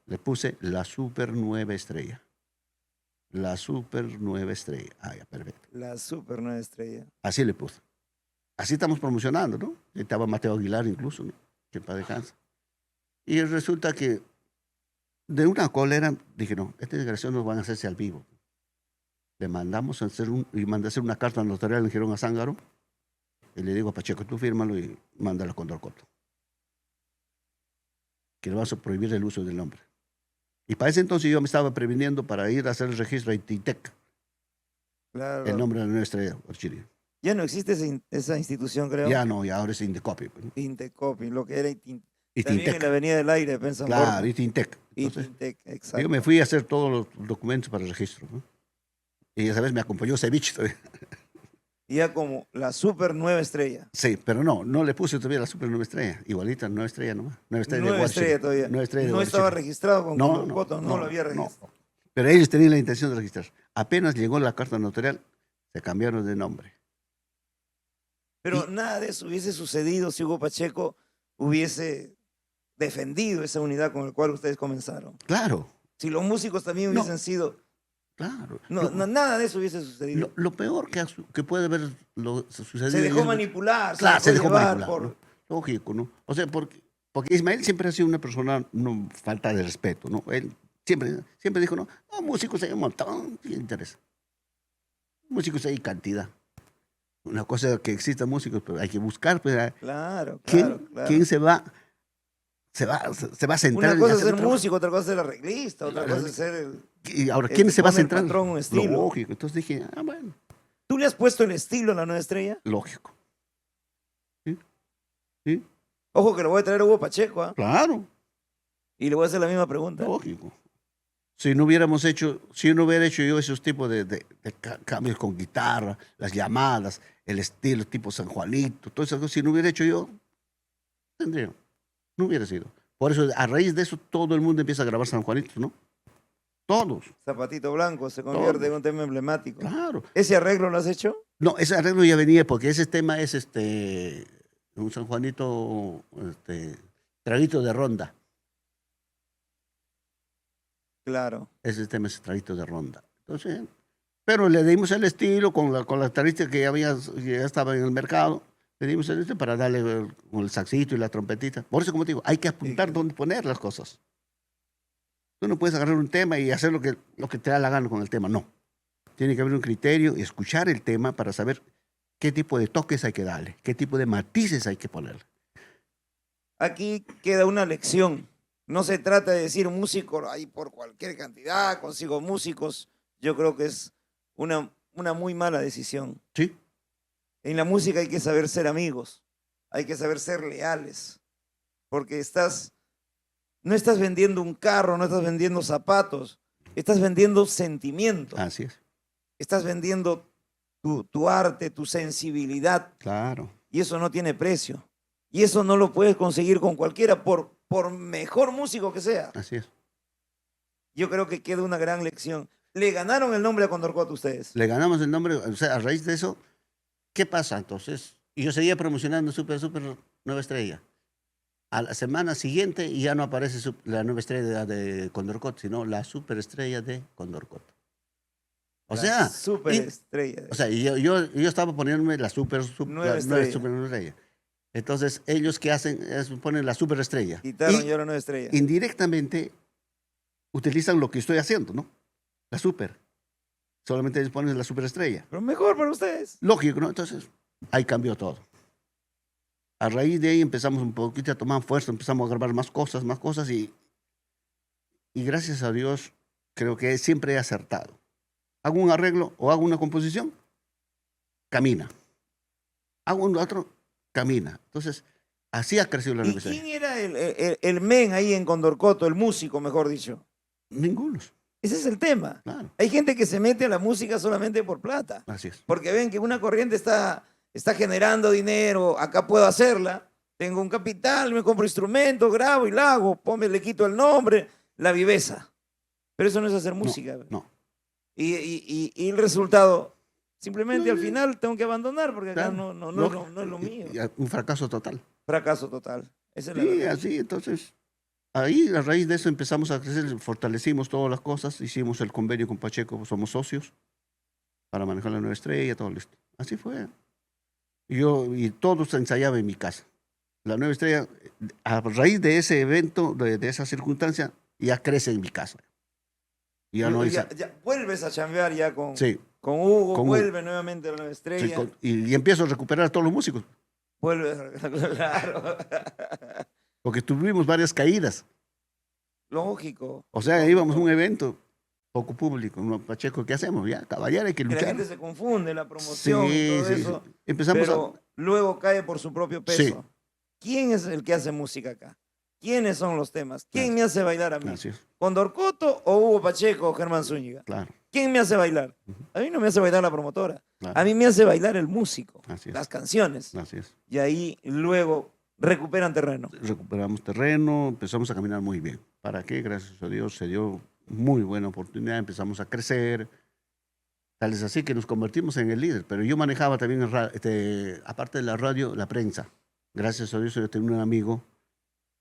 Le puse la Super Nueva Estrella. La Super Nueva Estrella. Ah, ya, perfecto. La super nueva estrella. Así le puse. Así estamos promocionando, ¿no? Estaba Mateo Aguilar incluso, ¿no? Que en paz descanse. Y resulta que de una cólera dije, no, esta desgracia no van a hacerse al vivo. Le mandamos a hacer mandé a hacer una carta notarial en Girón a Zángaro y le digo a Pacheco, tú fírmalo y mándalo con Condorcoto. Que le vas a prohibir el uso del nombre. Y para ese entonces yo me estaba previniendo para ir a hacer el registro de Tintec, Claro. el nombre de la Nueva Estrella, Orchiri. Ya no existe esa institución, creo. Ya no, y ahora es Indecopy. Pues, ¿no? Intecopy, lo que era Y también en Tintec. la Avenida del Aire, pensamos. Claro, y Tintec. Y Entonces, Tintec, exacto. yo me fui a hacer todos los documentos para el registro, ¿no? Y esa vez me acompañó Ceviche todavía. Y ya como la super nueva estrella. Sí, pero no le puse todavía la Super Nueva Estrella. Igualita, Nueva Estrella nomás. Nueva Estrella Nueva de estrella Guarchiri. todavía. Nueva Estrella de No Guarchiri. estaba registrado con No, Condorcoto, no lo había registrado. Pero ellos tenían la intención de registrar. Apenas llegó la carta notarial, se cambiaron de nombre. Pero nada de eso hubiese sucedido si Hugo Pacheco hubiese defendido esa unidad con la cual ustedes comenzaron. Claro, Si los músicos también No. hubiesen sido... claro. nada de eso hubiese sucedido. Lo peor que puede haber sucedido. Se dejó manipular, Claro, se dejó llevar manipular. por... ¿No? Lógico, ¿no? O sea, porque Ismael siempre ha sido una persona, no falta de respeto, ¿no? Él siempre dijo, no, músicos hay un montón, ¿qué interesa? Músicos hay cantidad. Una cosa que exista músicos, pero hay que buscar, pues, Claro, ¿quién claro. se va a centrar Una en cosa es hacer ser el trabajo? músico, otra cosa es ser arreglista, otra Claro. cosa es ser el... Y ahora, el ¿quién que se va a pone el centrar? patrón un estilo. Lógico. Entonces dije, bueno, ¿Tú le has puesto el estilo a la nueva estrella? lógico. ¿Sí? Ojo que lo voy a traer a Hugo Pacheco, ¿ah? Claro, Y le voy a hacer la misma pregunta. lógico. Si no hubiera hecho yo esos tipos de cambios con guitarra, las llamadas, el estilo tipo San Juanito, todas esas cosas, si no hubiera hecho yo, no hubiera sido. Por eso, a raíz de eso, todo el mundo empieza a grabar San Juanito, ¿no? Todos, Zapatito Blanco se convierte en un tema emblemático. claro. ¿Ese arreglo lo has hecho? No, ese arreglo ya venía porque ese tema es un San Juanito, traguito de ronda. Claro. Ese tema es traguito de ronda. Entonces, pero le dimos el estilo con la característica que ya estaba en el mercado. Le dimos el estilo para darle con el saxito y la trompetita. Por eso, como te digo, hay que apuntar Sí. dónde poner las cosas. Tú no puedes agarrar un tema y hacer lo que te da la gana con el tema, no. Tiene que haber un criterio y escuchar el tema para saber qué tipo de toques hay que darle, qué tipo de matices hay que ponerle. Aquí queda una lección. No se trata de decir músico ahí por cualquier cantidad, consigo músicos. Yo creo que es una muy mala decisión. ¿Sí? En la música hay que saber ser amigos, hay que saber ser leales, porque no estás vendiendo un carro, no estás vendiendo zapatos, estás vendiendo sentimientos, Así es. estás vendiendo tu arte, tu sensibilidad, Claro. y eso no tiene precio. Y eso no lo puedes conseguir con cualquiera, por mejor músico que sea. Así es. Yo creo que queda una gran lección. Le ganaron el nombre a Condorcot ustedes. Le ganamos el nombre, o sea, a raíz de eso, ¿qué pasa entonces? Y yo seguía promocionando Super Nueva Estrella. A la semana siguiente ya no aparece la nueva estrella de Condorcot, sino la superestrella de Condorcot. O sea, Superestrella. o sea, yo estaba poniéndome la Nueva nueva estrella. estrella. Entonces, ellos que hacen es ponen la superestrella. Quitaron Y ya la nueva estrella. indirectamente utilizan lo que estoy haciendo, ¿no? La super. Solamente ellos ponen la superestrella. Pero mejor para ustedes. Lógico, ¿no? Entonces, ahí cambió todo. A raíz de ahí empezamos un poquito a tomar fuerza, empezamos a grabar más cosas y gracias a Dios creo que siempre he acertado. Hago un arreglo o hago una composición, camina. Hago un otro, camina. Entonces, así ha crecido la ¿Y universidad. quién era el men ahí en Condorcoto, el músico, mejor dicho? Ninguno, Ese es el tema. claro. Hay gente que se mete a la música solamente por plata, Así es. porque ven que una corriente está generando dinero, acá puedo hacerla, tengo un capital, me compro instrumentos, grabo y la hago, le quito el nombre, la viveza. Pero eso no es hacer música. No. Y el resultado, simplemente al final tengo que abandonar, porque acá Claro. no es lo mío. Un fracaso total. Fracaso total. Esa es la Sí, verdad. así, entonces, ahí a raíz de eso empezamos a crecer, fortalecimos todas las cosas, hicimos el convenio con Pacheco, somos socios para manejar la nueva estrella, todo listo. Así fue. Y todo se ensayaba en mi casa. La nueva estrella, a raíz de ese evento, de esa circunstancia, ya crece en mi casa. Ya no hay... Ya vuelves a chambear ya con Sí, Hugo, con Hugo. vuelve nuevamente a la nueva sí, estrella. y empiezo a recuperar a todos los músicos, Vuelves, claro. porque tuvimos varias caídas. Lógico. O sea, íbamos a un evento, poco público, ¿no? Pacheco, ¿qué hacemos? Ya, caballero, hay que Que la luchar. gente se confunde, la promoción y todo eso. Empezamos Pero luego cae por su propio peso. Sí. ¿Quién es el que hace música acá? ¿Quiénes son los temas? ¿Quién Claro. me hace bailar a mí? Así es, ¿Condorcoto o Hugo Pacheco o Germán Zúñiga? claro, ¿Quién me hace bailar? A mí no me hace bailar la promotora. claro. A mí me hace bailar el músico, Así es. las canciones. Así es. Y ahí luego recuperan terreno. Recuperamos terreno, empezamos a caminar muy bien. ¿Para qué? Gracias a Dios se dio muy buena oportunidad, empezamos a crecer. Tal es así que nos convertimos en el líder. Pero yo manejaba también, aparte de la radio, la prensa. Gracias a Dios yo tenía un amigo,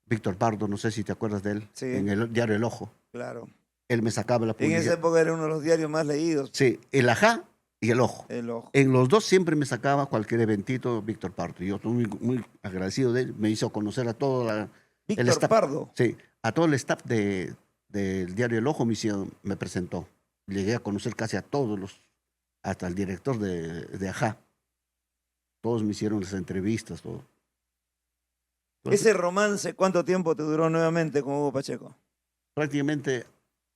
Víctor Pardo, no sé si te acuerdas de él, Sí. en el diario El Ojo. Claro. Él me sacaba la En publicidad. esa época era uno de los diarios más leídos. Sí, El Ajá y El Ojo. El Ojo. En los dos siempre me sacaba cualquier eventito Víctor Pardo. Yo estoy muy, muy agradecido de él. Me hizo conocer a todo Víctor staff. Pardo. Sí, a todo el staff del diario El Ojo me presentó. Llegué a conocer casi a todos hasta el director de Ajá. Todos me hicieron las entrevistas, todo. Entonces, Ese romance, ¿cuánto tiempo te duró nuevamente con Hugo Pacheco? prácticamente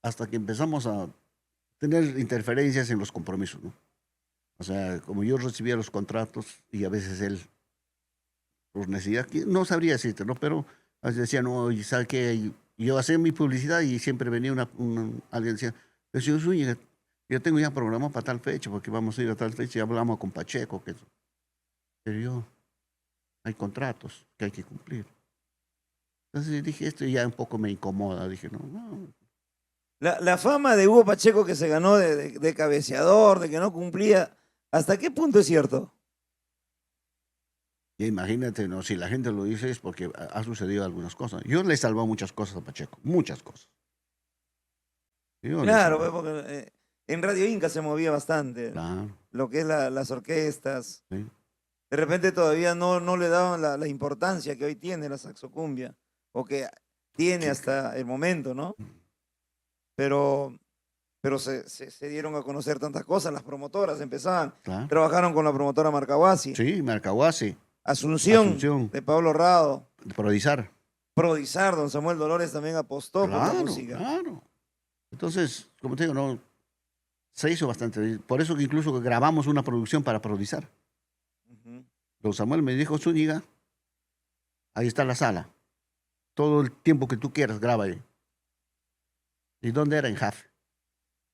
hasta que empezamos a tener interferencias en los compromisos, ¿no? O sea, como yo recibía los contratos y a veces él, por necesidad, no sabría decirte, ¿no? Pero a veces decía, no, y ¿sabe qué? Yo hacía mi publicidad y siempre venía alguien decía, pero señor Zúñiga, yo tengo ya programado para tal fecha, porque vamos a ir a tal fecha y hablamos con Pacheco. Pero hay contratos que hay que cumplir. Entonces dije, esto ya un poco me incomoda. Dije, no. La fama de Hugo Pacheco que se ganó de cabeceador, de que no cumplía, ¿hasta qué punto es cierto? Y imagínate, ¿no? Si la gente lo dice es porque ha sucedido algunas cosas. Yo le he salvado muchas cosas a Pacheco, muchas cosas. Yo le he Claro, salvado. pues, porque en Radio Inca se movía bastante Claro, lo que es las orquestas. sí. De repente todavía no le daban la importancia que hoy tiene la saxocumbia, o que tiene hasta el momento, ¿no? Pero, pero se dieron a conocer tantas cosas, las promotoras empezaban, Claro. trabajaron con la promotora Marcahuasi, Sí, Marcahuasi, Asunción, Asunción. de Pablo Rado, Prodizar. Prodizar, don Samuel Dolores también apostó por la Claro, música. claro. Entonces, como te digo, no, se hizo bastante. Por eso que incluso grabamos una producción para Prodizar. Ujú. Don Samuel me dijo, Zúñiga, ahí está la sala. Todo el tiempo que tú quieras, graba ahí. ¿Y dónde era? En Jaf.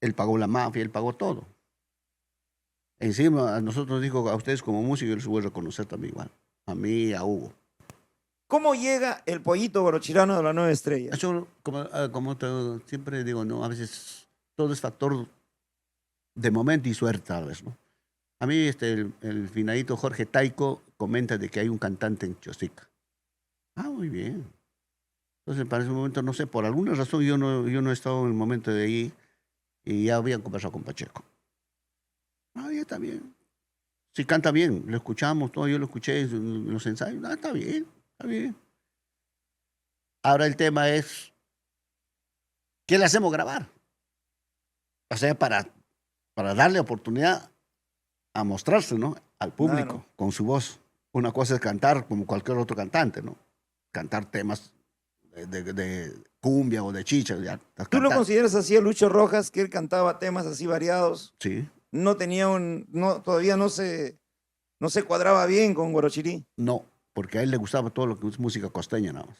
Él pagó la mafia, él pagó todo. Encima, a nosotros dijo, a ustedes como músicos, yo les voy a reconocer también igual. A mí, a Hugo. ¿Cómo llega el pollito gorochirano de la Nueva Estrella? Eso, como siempre digo, ¿no? A veces todo es factor de momento y suerte, tal vez, ¿no? A mí el finadito Jorge Taico comenta de que hay un cantante en Chosica. Ah, muy bien. Entonces, para ese momento, no sé, por alguna razón yo no he estado en el momento de ahí y ya habían conversado con Pacheco. Ah, ya está bien. Si canta bien, lo escuchamos todo, yo lo escuché en los ensayos. Ah, está bien, está bien. Ahora el tema es, ¿qué le hacemos grabar? O sea, para darle oportunidad a mostrarse, ¿no? Al público, Claro. con su voz. Una cosa es cantar como cualquier otro cantante, ¿no? Cantar temas de cumbia o de chicha. Ya, estás ¿Tú lo cantando. consideras así a Lucho Rojas, que él cantaba temas así variados? Sí. No tenía todavía no se cuadraba bien con Guarochirí. No, porque a él le gustaba todo lo que es música costeña nada más.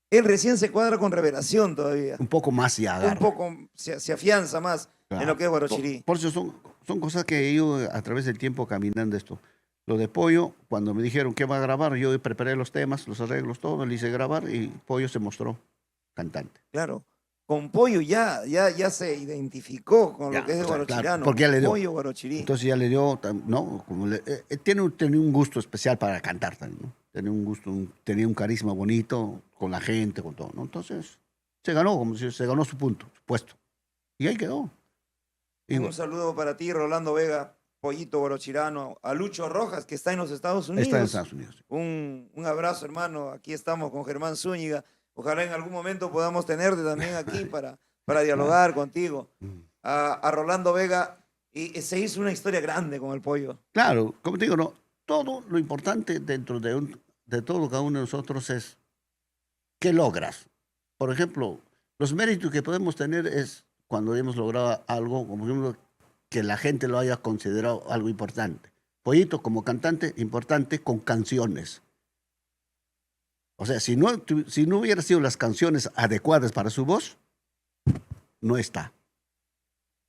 Él recién se cuadra con Revelación todavía. Un poco más y Un agarra. poco se afianza más en Claro. lo que es Guarochirí. Por eso son cosas que he ido a través del tiempo caminando esto. Lo de Pollo, cuando me dijeron que va a grabar, yo preparé los temas, los arreglos, todo, le hice grabar y Pollo se mostró cantante. Claro. Con Pollo ya se identificó con Ya, lo que es el o sea, claro, guarochirano. porque ya le dio. Pollo Guarochirí. Entonces ya le dio, ¿no? Como tenía un gusto especial para cantar también, ¿no? Tenía un gusto, tenía un carisma bonito con la gente, con todo, ¿no? Entonces se ganó, como si se ganó su punto, su puesto. Y ahí quedó. Y Un saludo para ti, Rolando Vega, Pollito Guarochirano, a Lucho Rojas, que está en los Estados Unidos. está en Estados Unidos. Un abrazo, hermano. Aquí estamos con Germán Zúñiga. Ojalá en algún momento podamos tenerte también aquí para dialogar contigo. A Rolando Vega, y se hizo una historia grande con el pollo. Claro, como te digo, no, todo lo importante dentro de todo cada uno de nosotros es qué logras. Por ejemplo, los méritos que podemos tener es cuando hemos logrado algo, como por ejemplo, que la gente lo haya considerado algo importante. Pollito como cantante importante con canciones. O sea, si no hubiera sido las canciones adecuadas para su voz, no está.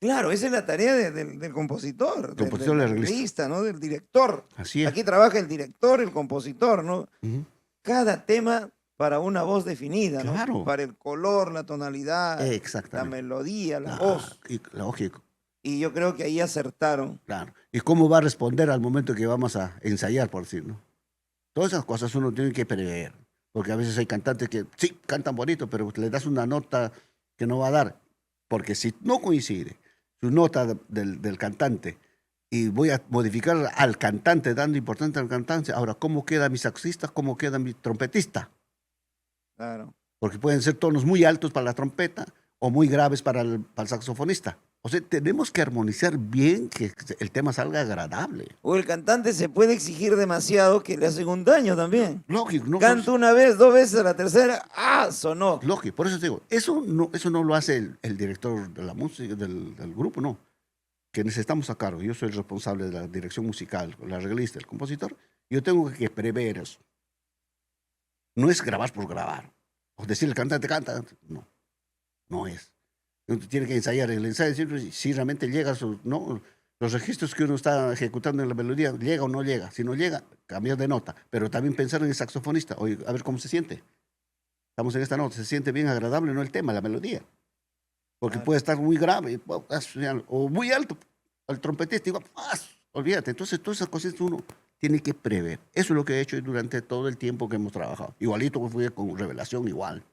Claro, esa es la tarea del compositor, Compositor y del arreglista. arreglista, ¿no? Del director. Así es. Aquí trabaja el director, el compositor, ¿no? Ujú. Cada tema para una voz definida, ¿no? Claro. Para el color, la tonalidad, la Exactamente. melodía, la Ah, voz. y, lógico. Y yo creo que ahí acertaron. Claro. ¿Y cómo va a responder al momento que vamos a ensayar, por decir, no? Todas esas cosas uno tiene que prever. Porque a veces hay cantantes que sí, cantan bonito, pero le das una nota que no va a dar. Porque si no coincide su nota del cantante y voy a modificar al cantante, dando importancia al cantante, ahora, ¿cómo queda mi saxista? ¿Cómo queda mi trompetista? Claro. Porque pueden ser tonos muy altos para la trompeta o muy graves para el saxofonista. O sea, tenemos que armonizar bien que el tema salga agradable. O el cantante se puede exigir demasiado que le hacen un daño también. Lógico, no. Canta una vez, 2 veces, a la tercera, ¡ah! Sonó. Lógico, por eso te digo, eso no lo hace el director de la música, del grupo, no. Que necesitamos sacarlo. Yo soy el responsable de la dirección musical, el arreglista, el compositor. Yo tengo que prever eso. No es grabar por grabar. O decir el cantante canta. No, no es. Uno tiene que ensayar el ensayo, si realmente llega no, los registros que uno está ejecutando en la melodía, llega o no llega. Si no llega, cambiar de nota. Pero también pensar en el saxofonista, oye, a ver cómo se siente. Estamos en esta nota, se siente bien agradable, no el tema, la melodía. Porque Claro. puede estar muy grave o muy alto. El trompetista igual, olvídate. Entonces, todas esas cosas uno tiene que prever. Eso es lo que he hecho durante todo el tiempo que hemos trabajado. Igualito que fui con Revelación, igual.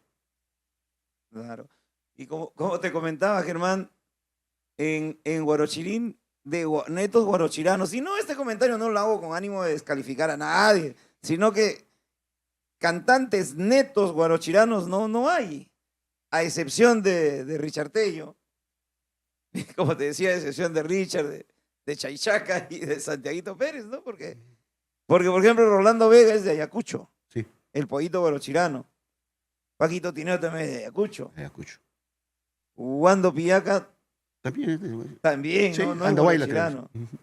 Claro. Y como te comentaba, Germán, en Guarochirín, netos guarochiranos, y no, este comentario no lo hago con ánimo de descalificar a nadie, sino que cantantes netos guarochiranos no hay, a excepción de Richard Tello, como te decía, a excepción de Richard, de Chaychaca y de Santiaguito Pérez, ¿no? Porque, por ejemplo, Rolando Vega es de Ayacucho, Sí, el pollito guarochirano. Paquito Tineo también es de Ayacucho. Ayacucho. Wando Pillaca También. también, Sí, ¿no? No es Andahuayla, guarochirano. creo. Ujú.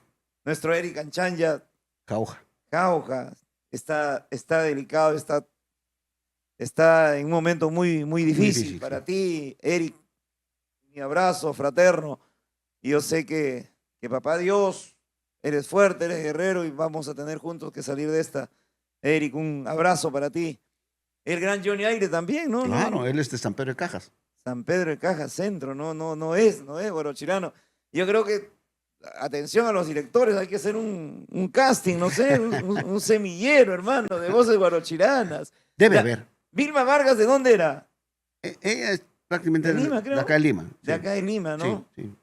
Nuestro Eric Anchanya, Cauja. Jauja, está delicado, está en un momento muy difícil difícil, para sí. ti, Eric. Mi abrazo fraterno. Y yo sé que papá Dios, eres fuerte, eres guerrero y vamos a tener juntos que salir de esta. Eric, un abrazo para ti. El gran Johnny Aire también, ¿no? Claro, él es de San Pedro de Cajas. San Pedro de Caja Centro, no es guarochirano. Yo creo que, atención a los directores, hay que hacer un casting, no sé, un semillero, hermano, de voces guarochiranas. Debe La- haber. Vilma Vargas, ¿de dónde era? Ella es prácticamente De Lima, creo. de acá de Lima. De acá de Lima, ¿no? Sí, sí.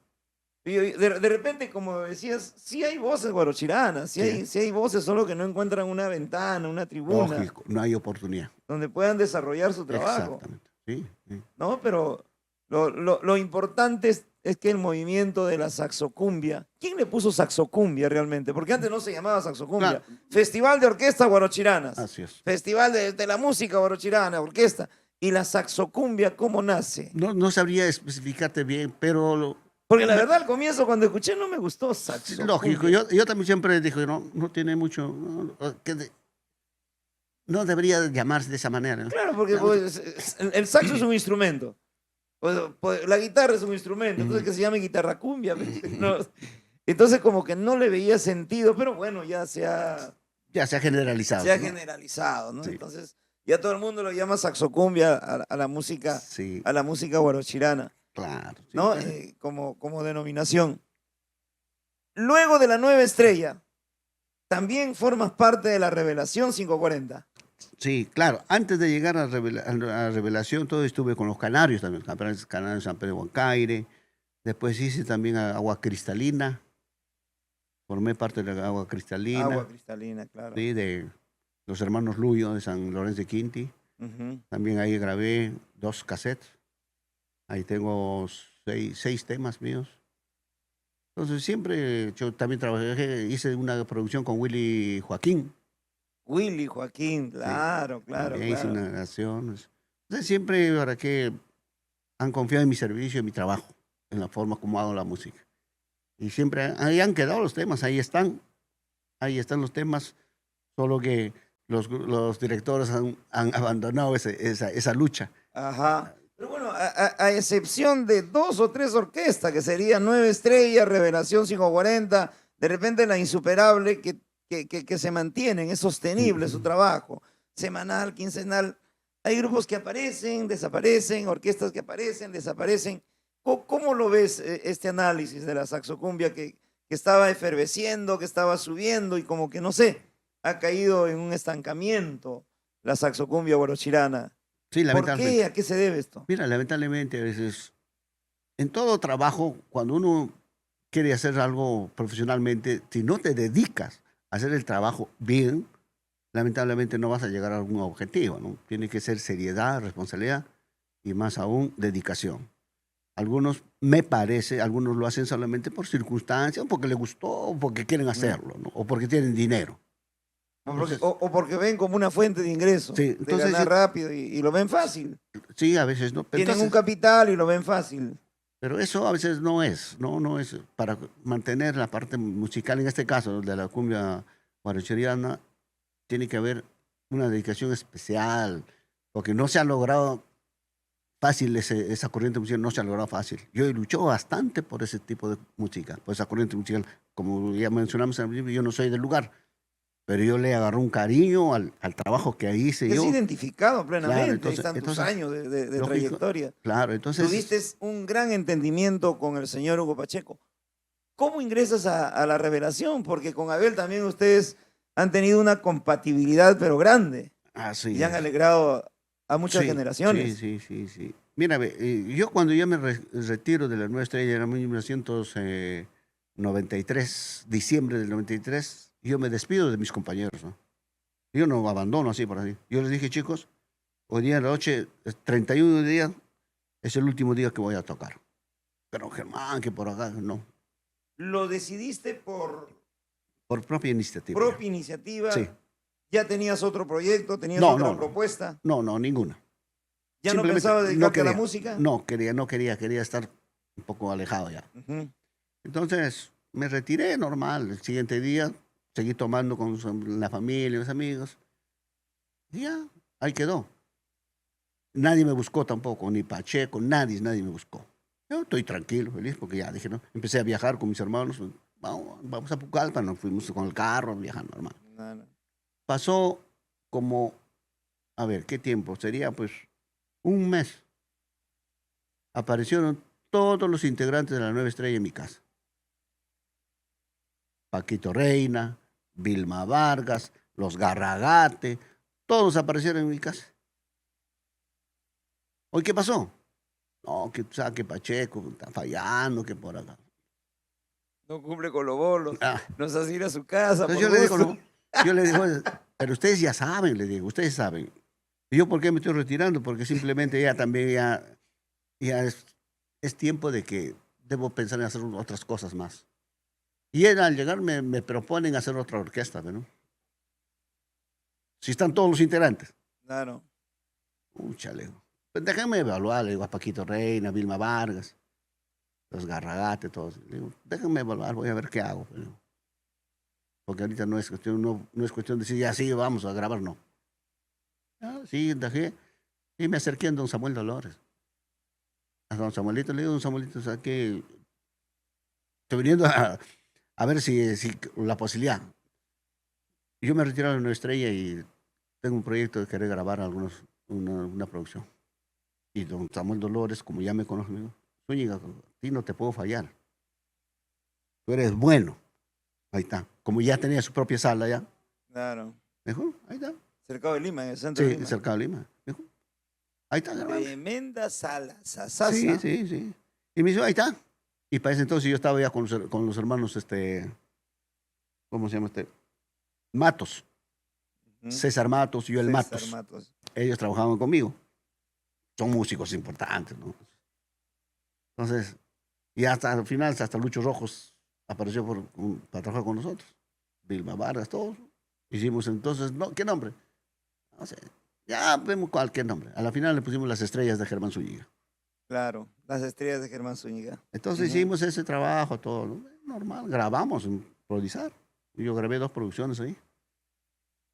Y de repente, como decías, sí hay voces guarochiranas, sí hay voces, solo que no encuentran una ventana, una tribuna, Lógico, no hay oportunidad. donde puedan desarrollar su trabajo. Exactamente. Sí, sí. ¿No? Pero lo importante es que el movimiento de la saxocumbia, ¿quién le puso saxocumbia realmente? Porque antes no se llamaba saxocumbia. Claro. Festival de Orquesta Guarochiranas, Así es. Festival de la Música Guarochirana, orquesta. ¿Y la saxocumbia cómo nace? No sabría especificarte bien, pero Porque la verdad al comienzo cuando escuché no me gustó saxocumbia. lógico. Yo también siempre dije, no tiene mucho, no debería llamarse de esa manera, ¿no? Claro, porque pues, el saxo es un instrumento. La guitarra es un instrumento, entonces que se llame guitarra cumbia. ¿No? Entonces como que no le veía sentido, pero bueno, ya Ya se ha generalizado. se ha ¿no? generalizado, ¿no? Sí. Entonces ya todo el mundo lo llama saxocumbia a la música, Sí, a la música guarochirana, claro. Sí, ¿no? claro. Como denominación. Luego de la Nueva Estrella, también formas parte de la Revelación 540. Sí, claro. Antes de llegar a Revelación, todo estuve con los canarios también, campeones canarios San Pedro de Huancaire. Después hice también agua cristalina. Formé parte de la agua cristalina. Agua cristalina, claro. Sí, de los hermanos Luyo de San Lorenzo de Quinti. Ujú. También ahí grabé 2 cassettes. Ahí tengo 6 temas míos. Entonces siempre yo también trabajé, hice una producción con Willy Joaquín. Willy, Joaquín, claro, claro, También hice claro. una grabación. Entonces siempre, para que han confiado en mi servicio, en mi trabajo, en la forma como hago la música. Y siempre ahí han quedado los temas, ahí están los temas, solo que los directores han abandonado esa lucha. Ajá. Pero bueno, a excepción de 2 o 3 orquestas, que serían Nueva Estrella, Revelación 540, de repente la Insuperable, que se mantienen, es sostenible su trabajo, semanal, quincenal. Hay grupos que aparecen, desaparecen, orquestas que aparecen, desaparecen. ¿Cómo lo ves este análisis de la saxocumbia que estaba efervesciendo, que estaba subiendo y como que, no sé, ha caído en un estancamiento la saxocumbia guarochirana? Sí, ¿Por lamentablemente. qué? ¿A qué se debe esto? Mira, lamentablemente a veces, en todo trabajo, cuando uno quiere hacer algo profesionalmente, si no te dedicas a hacer el trabajo bien, lamentablemente no vas a llegar a algún objetivo, ¿no? Tiene que ser seriedad, responsabilidad y más aún dedicación. Algunos, me parece, algunos lo hacen solamente por circunstancias, o porque les gustó, o porque quieren hacerlo, ¿no? O porque tienen dinero. O porque ven como una fuente de ingreso, Sí, de entonces ganar yo- rápido y lo ven fácil. Sí, a veces no. Pero, Tienen un entonces- capital y lo ven fácil. pero eso a veces no es para mantener la parte musical, en este caso de la cumbia guarochiriana, tiene que haber una dedicación especial, porque no se ha logrado fácil esa corriente musical, no se ha logrado fácil. Yo he luchado bastante por ese tipo de música, por esa corriente musical. Como ya mencionamos al principio, yo no soy del lugar, pero yo le agarré un cariño al trabajo que hice Te has yo. identificado plenamente, Claro, ahí entonces- están tus entonces, años de lógico. trayectoria. Claro, entonces... Tuviste un gran entendimiento con el señor Hugo Pacheco. ¿Cómo ingresas a la Revelación? Porque con Abel también ustedes han tenido una compatibilidad, pero grande. Así Y han es. alegrado a muchas Sí, generaciones. sí. Mira, yo cuando ya me retiro de la Nueva Estrella en 1993, diciembre del 93, yo me despido de mis compañeros, ¿no? Yo no abandono así por así. Yo les dije, chicos, hoy día en la noche, 31 de día, es el último día que voy a tocar. Pero Germán, que por acá, no. ¿Lo decidiste por Por propia iniciativa. propia iniciativa? Sí. ¿Ya tenías otro proyecto? ¿Tenías No, otra no, no. propuesta? No, ninguna. ¿Ya no Simplemente pensabas dedicarte a la quería. música? No quería estar un poco alejado ya. Ujú. Entonces me retiré normal. El siguiente día seguí tomando con la familia, los amigos. Y ya, ahí quedó. Nadie me buscó tampoco, ni Pacheco, nadie me buscó. Yo estoy tranquilo, feliz, porque ya dije, ¿no? Empecé a viajar con mis hermanos. Vamos a Pucallpa, nos fuimos con el carro, viajando normal. No. Pasó como, a ver, ¿qué tiempo? Sería pues un mes. Aparecieron todos los integrantes de la Nueva Estrella en mi casa. Paquito Reina, Vilma Vargas, los Garragate, todos aparecieron en mi casa. ¿Hoy qué pasó? No, que saque Pacheco, está fallando, que por acá. No cumple con los bolos. Ah, Nos hace ir a su casa entonces por yo le digo, gusto. yo le digo, pero ustedes ya saben, le digo, ustedes saben. ¿Y yo por qué me estoy retirando? Porque simplemente ya también ya es tiempo de que debo pensar en hacer otras cosas más. Y él, al llegar me proponen hacer otra orquesta, ¿no? Si están todos los integrantes. Claro. Chale. Pues déjenme evaluar, le digo a Paquito Reina, Vilma Vargas, los Garragate, todos. Le digo, déjenme evaluar, voy a ver qué hago. Le digo. Porque ahorita no es cuestión, no es cuestión de decir, ya sí, vamos a grabar, no. Ah, sí, dejé. Y me acerqué a don Samuel Dolores. A don Samuelito le digo, don Samuelito, ¿sabes qué? Estoy viniendo a ver si la posibilidad. Yo me retiro de Nueva Estrella y tengo un proyecto de querer grabar una producción. Y don Samuel Dolores, como ya me conoce, me dijo, Zúñiga, a ti no te puedo fallar. Tú eres bueno. Ahí está. Como ya tenía su propia sala ya. Claro. Me dijo, ahí está. Cercado de Lima, en el centro de Sí, Lima. cerca de Lima. Me dijo, ahí está, hermano. Tremenda sala, sasasa. Sí. Y me dijo, ahí está. Y para ese entonces yo estaba ya con los hermanos, ¿cómo se llama este? Matos. Ujú. César Matos y Joel César Matos. Matos. Ellos trabajaban conmigo. Son músicos importantes, ¿no? Entonces, y hasta al final, hasta Lucho Rojos apareció para trabajar con nosotros. Vilma Vargas, todos. Hicimos entonces, no, ¿qué nombre? No sé, ya vemos cualquier nombre. A la final le pusimos Las Estrellas de Germán Zúñiga. Claro, las estrellas de Germán Zúñiga. Entonces Ujú. hicimos ese trabajo, todo, ¿no? Normal, grabamos, improvisar. Yo grabé 2 producciones ahí.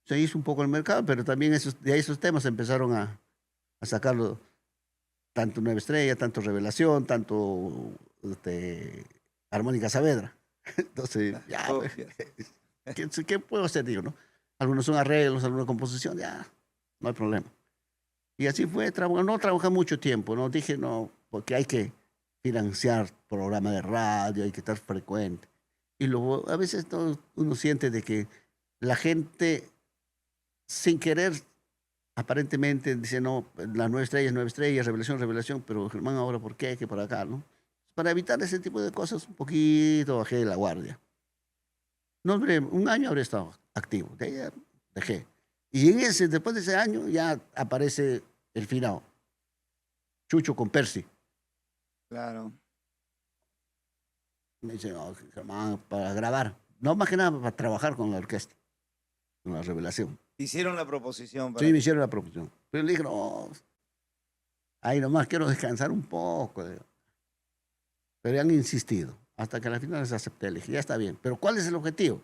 Se hizo un poco el mercado, pero también de ahí esos temas empezaron a sacarlo, tanto Nueva Estrella, tanto Revelación, tanto Armónica Saavedra. Entonces, Las ya, pues, copias. ¿qué puedo hacer? Digo, ¿no? Algunos son arreglos, alguna composición, ya, no hay problema. Y así fue, no trabajé mucho tiempo, ¿no? Dije, no, porque hay que financiar programa de radio, hay que estar frecuente. Y luego, a veces uno siente de que la gente, sin querer, aparentemente dice, no, la Nueva Estrella, Revelación, pero Germán, ahora, ¿por qué? Que por acá, ¿no? Para evitar ese tipo de cosas, un poquito bajé la guardia. No, hombre, un año habré estado activo, de ahí ya dejé. Y después de ese año ya aparece el final, Chucho con Percy. Claro. Me dice, no, Germán, para grabar. No, más que nada para trabajar con la orquesta, con la Revelación. Hicieron la proposición para Sí, me ti. hicieron la proposición. Pero le dije, no, ahí nomás quiero descansar un poco. Digo. Pero han insistido, hasta que al final les acepté. Le dije, ya está bien. Pero ¿cuál es el objetivo?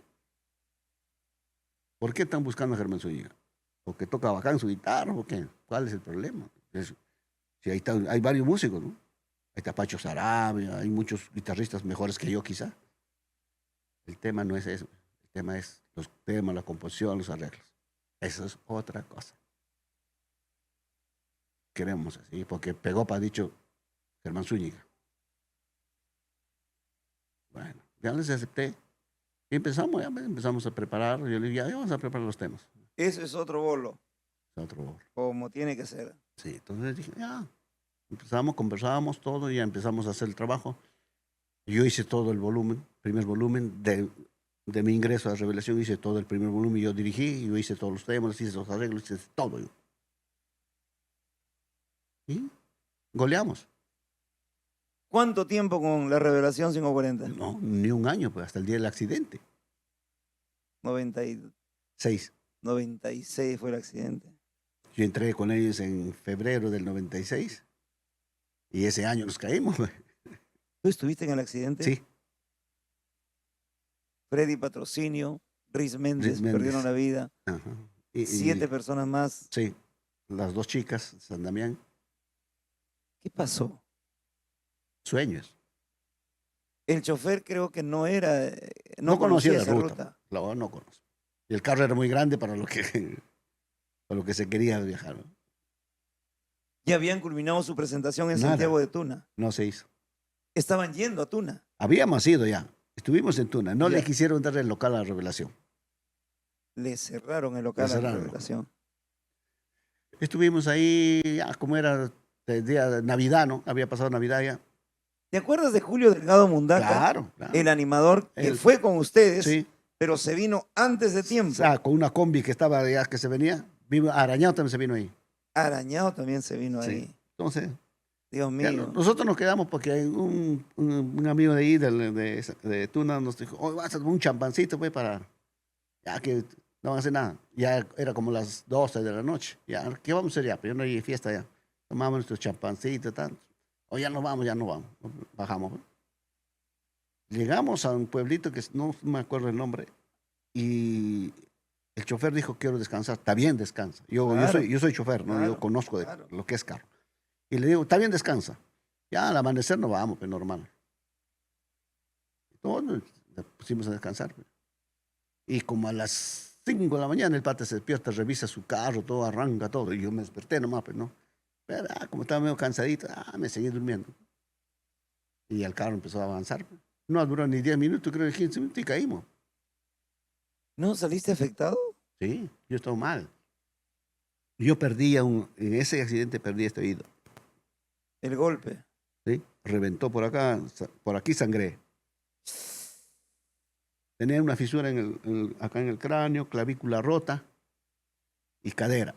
¿Por qué están buscando a Germán Zúñiga? ¿Porque toca bacán su guitarra? ¿O qué? ¿Cuál es el problema? Si hay varios músicos, ¿no? Ahí está Pacho Sarabia, hay muchos guitarristas mejores que yo quizá. El tema no es eso. El tema es los temas, la composición, los arreglos. Eso es otra cosa. Queremos así, porque Pegopa ha dicho Germán Zúñiga. Bueno, ya les acepté. Y empezamos a preparar. Yo le dije, ya vamos a preparar los temas. Eso es otro bolo, Otro. como tiene que ser. Sí, entonces dije, ya. Empezamos, conversábamos todo y ya empezamos a hacer el trabajo. Yo hice todo el volumen, primer volumen de mi ingreso a Revelación, hice todo el primer volumen, yo dirigí, yo hice todos los temas, hice los arreglos, hice todo yo. Y goleamos. ¿Cuánto tiempo con la Revelación 540? No, ni un año, pues hasta el día del accidente. 96 6. fue el accidente. Yo entré con ellos en febrero del 96 y ese año nos caímos. ¿Tú estuviste en el accidente? Sí, Freddy Patrocinio, Riz Méndez, Méndez. perdieron la vida. ajá. 7 personas más. Sí, las 2 chicas, San Damián, ¿Qué pasó? sueños. El chofer creo que no era, No conocía la esa ruta. No conozco. Y el carro era muy grande para lo que, para lo que se quería viajar. ¿No? Ya habían culminado su presentación en Nada. Santiago de Tuna. No se hizo. Estaban yendo a Tuna. Habíamos ido ya. Estuvimos en Tuna. No Ya. le quisieron dar el local a Revelación. Le cerraron el local a la cerraron. Revelación. Estuvimos ahí, ya como era el día de Navidad, ¿no? Había pasado Navidad ya. ¿Te acuerdas de Julio Delgado Mundaca? Claro. El animador que Él. fue con ustedes, Sí. pero se vino antes de tiempo. Con una combi que estaba ya que se venía. Arañado también se vino ahí. Arañado también se vino Sí. ahí. Entonces, Dios ya mío. nosotros nos quedamos porque un amigo de ahí, de Tuna, nos dijo, hoy vas a tomar un champancito, pues, para, ya que no van a hacer nada. Ya era como las 12 de la noche. Ya, ¿qué vamos a hacer ya? Pero no hay fiesta ya. Tomamos nuestro champancito, tanto. O ya no vamos. Bajamos. ¿no? Llegamos a un pueblito que no me acuerdo el nombre y el chofer dijo, quiero descansar. Está bien, descansa. Claro. Yo soy chofer, ¿no? Claro, Yo conozco de claro. lo que es carro. Y le digo, está bien, descansa. Ya al amanecer no vamos, pues normal. Entonces, le pusimos a descansar. Pues. Y como a las 5 de la mañana el pata se despierta, revisa su carro, todo, arranca todo. Y yo me desperté nomás, pues no. Pero como estaba medio cansadito, me seguí durmiendo. Y el carro empezó a avanzar. Pues. No duró ni 10 minutos, creo que 15 minutos y caímos. ¿No saliste afectado? Sí, yo estaba mal. Yo en ese accidente perdí este oído. El golpe. ¿Sí? Reventó por acá, por aquí sangré. Tenía una fisura acá en el cráneo, clavícula rota y cadera.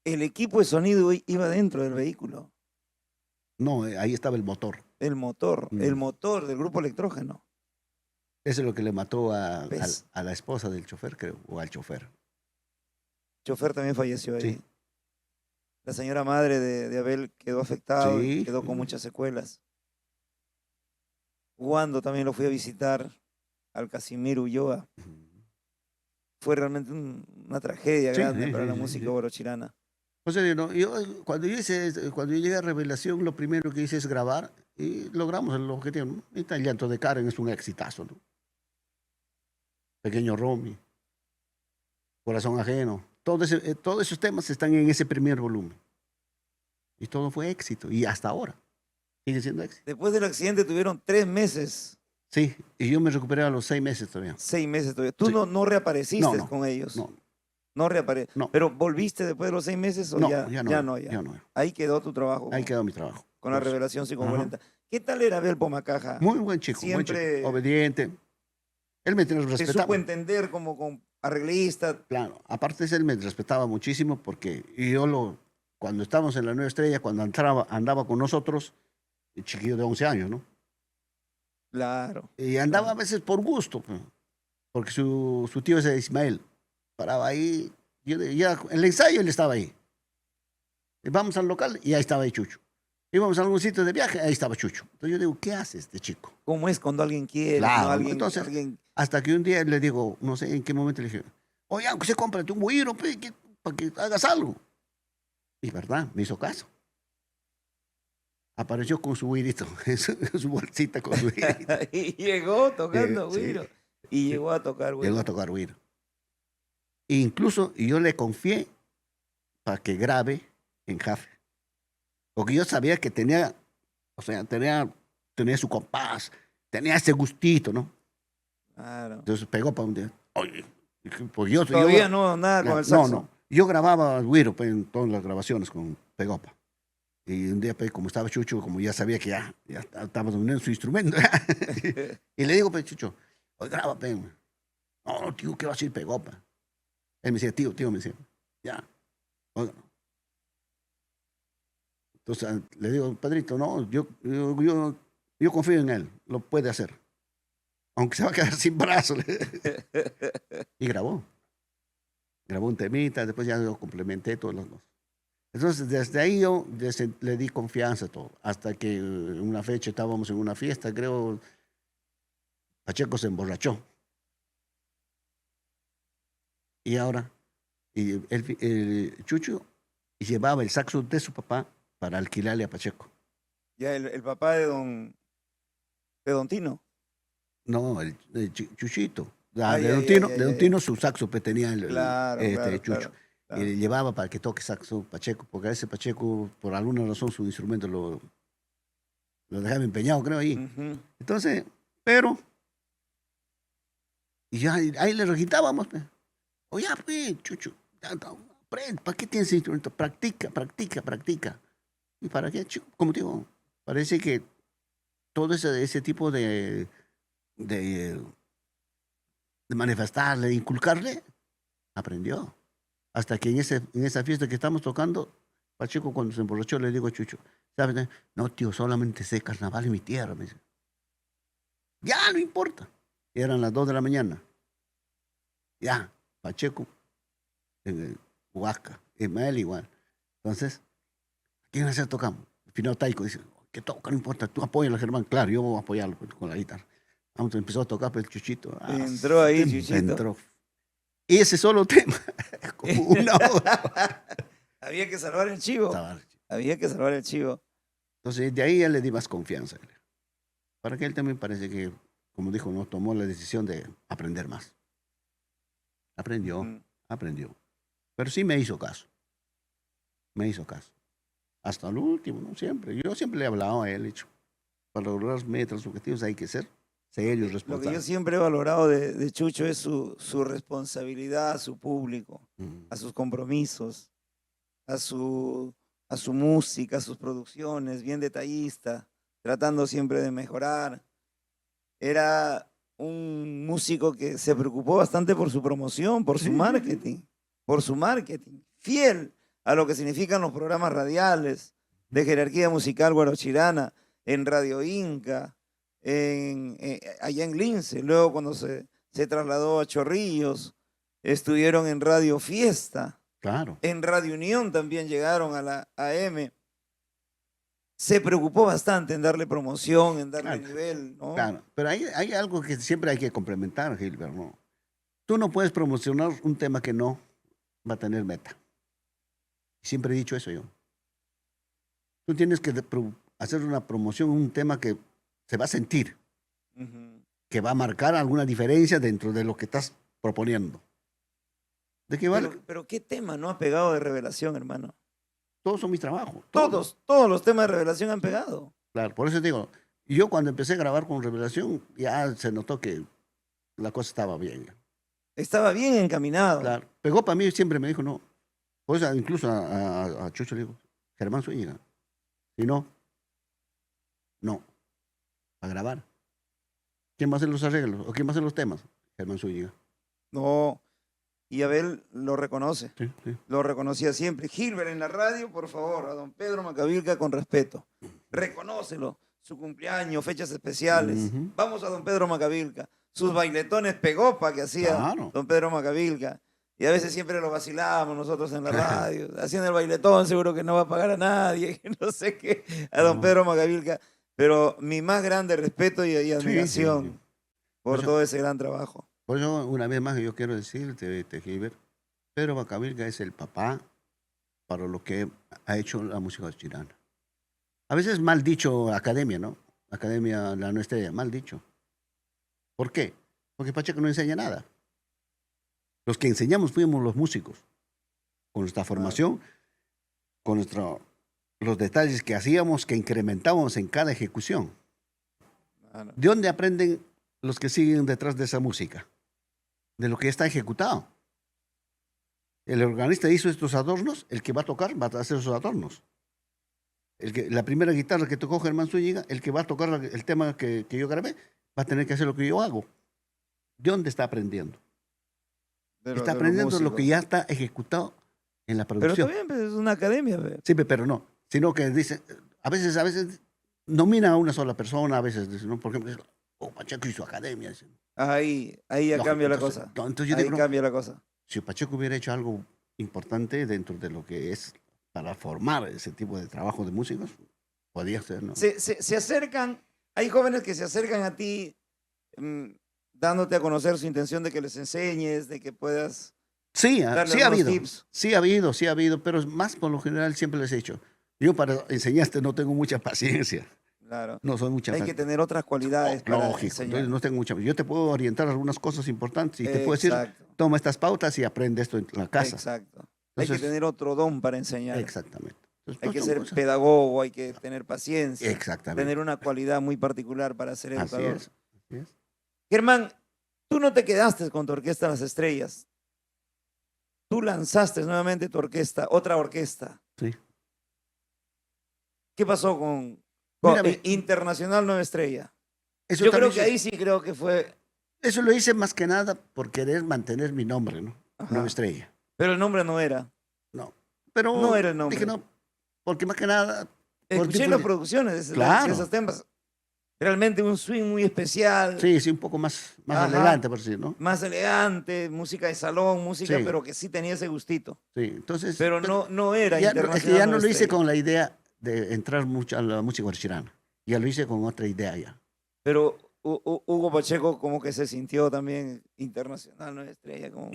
El equipo de sonido iba dentro del vehículo. No, ahí estaba el motor. El motor del grupo electrógeno. Eso es lo que le mató a ¿Ves? la esposa del chofer, creo, o al chofer. El chofer también falleció ahí. Sí. La señora madre de Abel quedó afectada y Sí. quedó con muchas secuelas. Cuando también lo fui a visitar al Casimiro Ulloa. Fue realmente una tragedia Sí, grande sí, para sí, la sí, música sí. borochilana. O sea, cuando yo llegué a Revelación, lo primero que hice es grabar y logramos el objetivo. ¿No? Y el llanto de Karen es un exitazo. ¿No? Pequeño Romy, Corazón Ajeno. Todos esos temas están en ese primer volumen. Y todo fue éxito. Y hasta ahora sigue siendo éxito. Después del accidente tuvieron 3 meses, Sí, y yo me recuperé a los 6 meses todavía. 6 meses todavía. Tú Sí. no reapareciste No. con ellos. No, No reapareciste. no. Pero ¿volviste después de los 6 meses o No, ya? ya no. Ya no. Ya no. Ahí quedó tu trabajo Ahí quedó mi trabajo. con la Pues, Revelación 540. ¿Qué tal era Abel Pomacaja? Muy buen chico, Siempre obediente. Él me te respetaba. supo entender como con arreglista. Claro, aparte de eso, él me respetaba muchísimo porque cuando estábamos en la Nueva Estrella, cuando andaba con nosotros, el chiquillo de 11 años, ¿no? Claro. Y andaba a veces por gusto, pues, porque su tío es de Ismael. Paraba ahí, ya en el ensayo él estaba ahí. Y vamos al local y ahí estaba ahí Chucho. Íbamos a algún sitio de viaje, ahí estaba Chucho. Entonces yo digo, ¿qué hace este chico? ¿Cómo es cuando alguien quiere? Claro, ¿no? Alguien, entonces, alguien- hasta que un día le digo, no sé en qué momento le dije, oye, aunque se cómprate un güiro, pues, para que hagas algo. Y verdad, me hizo caso. Apareció con su güirito, su bolsita con su güirito. y llegó tocando Sí. güiro. Y llegó a tocar güiro. Llegó a tocar güiro. E incluso yo le confié para que grabe en Jafre. Porque yo sabía que tenía su compás, tenía ese gustito, ¿no? Claro. Entonces Pegopa un día, oye, pues yo... Todavía no, nada con el saxo. No. Yo grababa güiro pues, en todas las grabaciones con Pegopa. Y un día, pues, como estaba Chucho, como ya sabía que ya estaba dominando su instrumento, y le digo, pues, Chucho, oye, graba, pues. No, tío, ¿qué va a decir Pegopa? Él me decía, tío, me decía, ya, oiga. Entonces le digo, padrito, no, yo confío en él, lo puede hacer. Aunque se va a quedar sin brazos. Y grabó. Grabó un temita, después ya lo complementé todos los dos. Entonces, desde ahí yo le di confianza a todo. Hasta que en una fecha estábamos en una fiesta, creo, Pacheco se emborrachó. Y ahora, el Chucho llevaba el saxo de su papá para alquilarle a Pacheco. Ya el papá de don Tino. No, el Chuchito. Ay, De Don ay, Tino, ay, de Don ay. Tino su saxo pues, tenía Claro, claro, Chucho. claro. Y le llevaba para que toque saxo Pacheco, porque a ese Pacheco, por alguna razón, su instrumento lo dejaba empeñado, creo, ahí. Ujú. Entonces, pero, y ya ahí le regitábamos. Pues. Oye, pues, Chucho, aprende, ¿para qué tienes ese instrumento? Practica. ¿Y para qué, chico? Como te digo, parece que todo ese tipo de manifestarle, de inculcarle, aprendió. Hasta que en esa fiesta que estamos tocando, Pacheco cuando se emborrachó le digo a Chucho, ¿sabes? No, tío, solamente sé carnaval en mi tierra. Me dice. Ya, no importa. Y eran las 2 de la mañana. Ya, Pacheco, en Huasca, Ismael igual. Entonces, ¿quién hacer tocamos? Al final Taico dice, que toca, no importa, tú apóyalo, Germán. Claro, yo voy a apoyarlo con la guitarra. Vamos, empezó a tocar pues, el Chuchito. Entró ahí, Chuchito. Entró. Y ese solo tema, como una hora. Había que salvar el chivo. Había que salvar el chivo. Entonces, de ahí ya le di más confianza. Para que él también parece que, como dijo, no tomó la decisión de aprender más. Aprendió. Pero sí me hizo caso. Hasta el último, ¿no? Siempre. Yo siempre le he hablado a él, hecho. Para lograr los metas, objetivos, hay que ser serios, Lo responsables. que yo siempre he valorado de Chucho es su responsabilidad a su público, a sus compromisos, a su música, a sus producciones, bien detallista, tratando siempre de mejorar. Era un músico que se preocupó bastante por su promoción, por su marketing, fiel a lo que significan los programas radiales de jerarquía musical guarochirana en Radio Inca, allá en Lince. Luego cuando se trasladó a Chorrillos, estuvieron en Radio Fiesta. Claro. En Radio Unión también llegaron a la AM. Se preocupó bastante en darle promoción, en darle nivel, ¿no? Claro, pero hay algo que siempre hay que complementar, Gilbert, ¿no? Tú no puedes promocionar un tema que no va a tener meta. Siempre he dicho eso yo. Tú tienes que hacer una promoción, un tema que se va a sentir, que va a marcar alguna diferencia dentro de lo que estás proponiendo. ¿De qué vale? Pero ¿qué tema no ha pegado de Revelación, hermano? Todos son mis trabajos. Todos los temas de Revelación han pegado. Claro, por eso te digo, yo cuando empecé a grabar con Revelación, ya se notó que la cosa estaba bien. Estaba bien encaminado. Claro. Pegó para mí, siempre me dijo, no. Pues incluso a Chucho le digo, Germán Zúñiga. Si no, a grabar. ¿Quién va a hacer los arreglos? ¿O quién va a hacer los temas? Germán Zúñiga. No, y Abel lo reconoce. Sí. Lo reconocía siempre. Gilbert, en la radio, por favor, a don Pedro Macavilca con respeto. Reconócelo. Su cumpleaños, fechas especiales. Vamos a don Pedro Macavilca. Sus bailetones Pegopa que hacía don Pedro Macavilca. Y a veces siempre lo vacilábamos nosotros en la radio. Haciendo el bailetón, seguro que no va a pagar a nadie, no sé qué, a don Pedro Macavilca. Pero mi más grande respeto y admiración por todo ese gran trabajo. Por eso, una vez más, yo quiero decirte, Gilbert, Pedro Macavilca es el papá para lo que ha hecho la música chilena. A veces mal dicho academia, ¿no? Academia, la nuestra, mal dicho. ¿Por qué? Porque Pacheco no enseña nada. Los que enseñamos fuimos los músicos, con nuestra formación, con los detalles que hacíamos, que incrementábamos en cada ejecución. ¿De dónde aprenden los que siguen detrás de esa música, de lo que ya está ejecutado. El organista hizo estos adornos, el que va a tocar va a hacer esos adornos. La primera guitarra que tocó Germán Zúñiga, el que va a tocar el tema que yo grabé, va a tener que hacer lo que yo hago. ¿De dónde está aprendiendo? Está aprendiendo lo que ya está ejecutado en la Pero producción. también pues, es una academia. Ve. Sí, pero no. Sino que dice, a veces nomina a una sola persona, a veces dicen, ¿no? Por ejemplo, Pacheco y su academia. Dicen. Ahí ya Lógico, cambia la entonces, cosa. no, entonces yo Ahí digo, no, cambia la cosa. si Pacheco hubiera hecho algo importante dentro de lo que es para formar ese tipo de trabajo de músicos, podía ser, ¿no? Se acercan, hay jóvenes que se acercan a ti dándote a conocer su intención de que les enseñes, de que puedas Sí, darle sí ha algunos habido. tips. Sí ha habido, pero más por lo general siempre les he dicho. Yo para enseñarte no tengo mucha paciencia. Claro. No soy mucha Hay que tener otras cualidades para Lógico, enseñar. entonces no tengo mucha. Yo te puedo orientar algunas cosas importantes y te puedo decir, Exacto. toma estas pautas y aprende esto en la casa. Exacto. Hay que Entonces, tener otro don para enseñar. exactamente. Entonces, Hay no que son ser cosas- pedagogo, hay que tener paciencia. Exactamente. Tener una cualidad muy particular para ser Así educador. es. Así es. Germán, tú no te quedaste con tu orquesta Las Estrellas. Tú lanzaste nuevamente tu orquesta, otra orquesta. Sí. ¿Qué pasó con Mírame. Internacional Nueva Estrella? Eso Yo creo también que ahí sí creo que fue. eso lo hice más que nada por querer mantener mi nombre, ¿no? Ajá. Nueva Estrella. Pero el nombre no era. No. Pero No era el nombre. dije no, porque más que nada. por Escuché tipo las de- producciones de Claro. esos temas. Realmente un swing muy especial. Sí, sí, un poco más Ajá. elegante, por decir, ¿no? Más elegante, música de salón, música, Sí. pero que sí tenía ese gustito. Sí, entonces. Pero no era ya, internacional. es que ya no Nueva lo hice Estrella. con la idea de entrar mucho a la música guarachirana. Ya lo hice con otra idea ya. Pero Hugo Pacheco como que se sintió también internacional, Nueva Estrella. Como...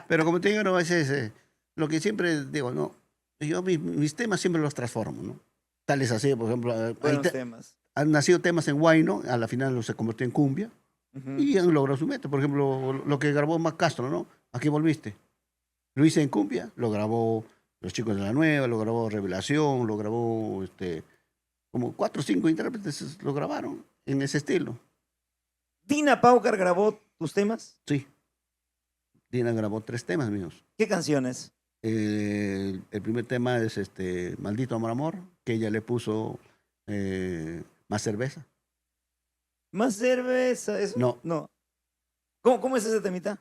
Pero como te digo, no, lo que siempre digo, no, yo mis temas siempre los transformo, ¿no? Tales así, por ejemplo, Buenos temas. han nacido temas en Huayno, a la final se convirtió en cumbia Ujú. y han logrado su meta. Por ejemplo, lo que grabó Mac Castro, ¿no? Aquí volviste. Lo hice en cumbia, lo grabó Los Chicos de la Nueva, lo grabó Revelación, lo grabó como 4 o 5 intérpretes lo grabaron en ese estilo. Dina Paucar grabó tus temas. Sí. Dina grabó 3 temas míos. ¿Qué canciones? El primer tema es Maldito Amor Amor, que ella le puso Más Cerveza. ¿Más cerveza? ¿Eso? No. No. ¿Cómo es ese temita?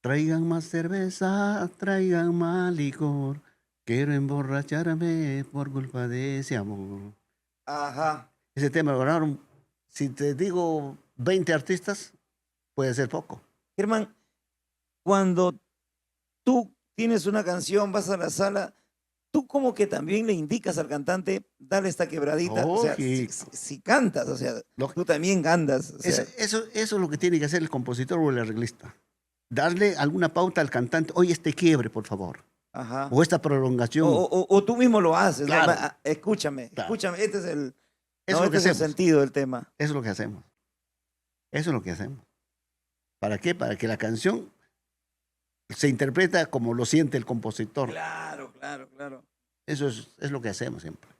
Traigan más cerveza, traigan más licor. Quiero emborracharme por culpa de ese amor. Ajá. Ese tema lo grabaron, si te digo 20 artistas, puede ser poco. Germán, cuando tú tienes una canción, vas a la sala, tú como que también le indicas al cantante, dale esta quebradita. O sea, Lógico. si cantas, o sea, Lógico. tú también andas. O sea, Eso es lo que tiene que hacer el compositor o el arreglista. Darle alguna pauta al cantante, oye, quiebre, por favor. ajá. O esta prolongación. O tú mismo lo haces. ¿no? Claro. Escúchame, Claro. escúchame. Este es el, Eso no, es lo que este es el hacemos. sentido del tema. Eso es lo que hacemos. Eso es lo que hacemos. ¿Para qué? Para que la canción se interpreta como lo siente el compositor. Claro, claro, claro. Eso es lo que hacemos siempre.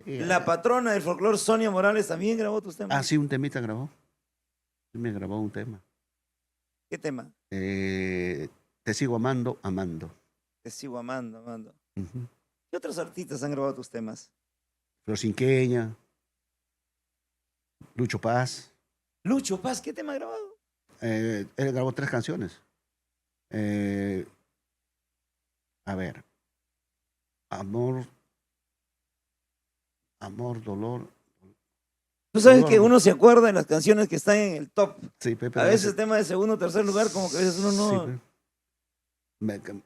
Y, La patrona del folclore, Sonia Morales, también grabó tus temas. sí, un temita grabó. Sí, me grabó un tema. ¿Qué tema? Te sigo amando, amando. Te sigo amando, amando. Ujú. ¿Qué otros artistas han grabado tus temas? Flor Cinqueña, Lucho Paz. Lucho Paz, ¿qué tema ha grabado? Él grabó 3 canciones. A ver. Amor, dolor. Tú sabes Dolor. que uno se acuerda de las canciones que están en el top. Sí, Pepe. A veces tema de segundo o tercer lugar, como que a veces uno no... Sí,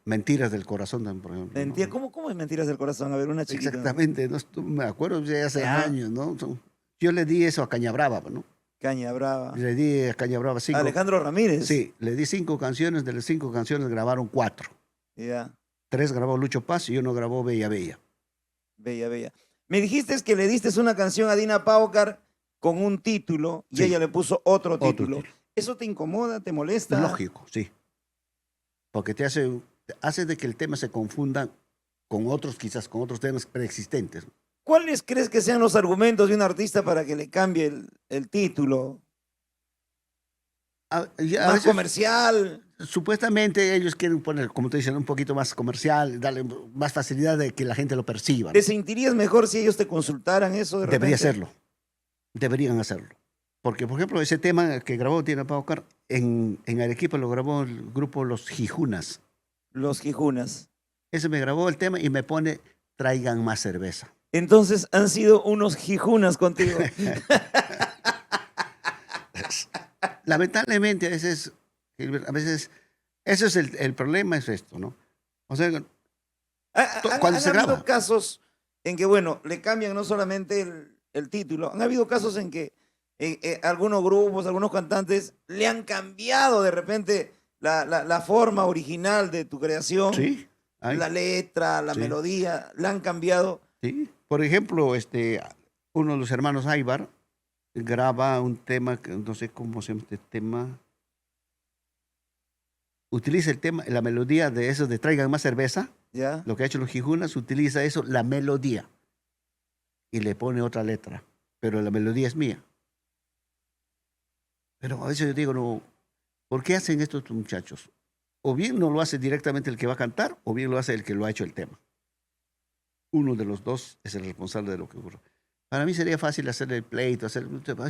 Mentiras del corazón, también, por ejemplo. Mentira. ¿no? ¿Cómo es Mentiras del Corazón? A ver, una chiquita. Exactamente, no me acuerdo ya hace Ajá. años, ¿no? Yo le di eso a Cañabrava, ¿no? Caña Brava. Le di a Cañabrava 5. Alejandro Ramírez. Sí, le di 5 canciones, de las 5 canciones grabaron 4. Ya, 3 grabó Lucho Paz y 1 grabó Bella Bella. bella, bella. Me dijiste que le diste una canción a Dina Paucar con un título y Sí. ella le puso otro título. título. ¿Eso te incomoda, te molesta? Lógico, sí. Porque te hace de que el tema se confunda con otros, quizás con otros temas preexistentes. ¿Cuáles crees que sean los argumentos de un artista para que le cambie el título? A Más veces, comercial. supuestamente ellos quieren poner, como te dicen, un poquito más comercial, darle más facilidad de que la gente lo perciba, ¿no? ¿Te sentirías mejor si ellos te consultaran eso de repente? Debería hacerlo. Deberían hacerlo. Porque, por ejemplo, ese tema que grabó Tina Paucar, en Arequipa lo grabó el grupo Los Jijunas. Los Jijunas. Ese me grabó el tema y me pone, traigan más cerveza. Entonces han sido unos Jijunas contigo. Lamentablemente, ese es el problema, es esto, ¿no? O sea, cuando se Han habido graba. casos en que, bueno, le cambian no solamente el título, han habido casos en que algunos grupos, algunos cantantes le han cambiado de repente la forma original de tu creación, Sí, hay, la letra, la sí. melodía, la han cambiado. Sí. Por ejemplo, uno de los hermanos Aybar graba un tema, que no sé cómo se llama este tema. Utiliza el tema, la melodía de eso de traigan más cerveza. ¿Ya? Lo que ha hecho los Jijunas, utiliza eso, la melodía. Y le pone otra letra. Pero la melodía es mía. Pero a veces yo digo, no, ¿por qué hacen estos muchachos? O bien no lo hace directamente el que va a cantar, o bien lo hace el que lo ha hecho el tema. Uno de los dos es el responsable de lo que ocurre. Para mí sería fácil hacer el pleito, hacer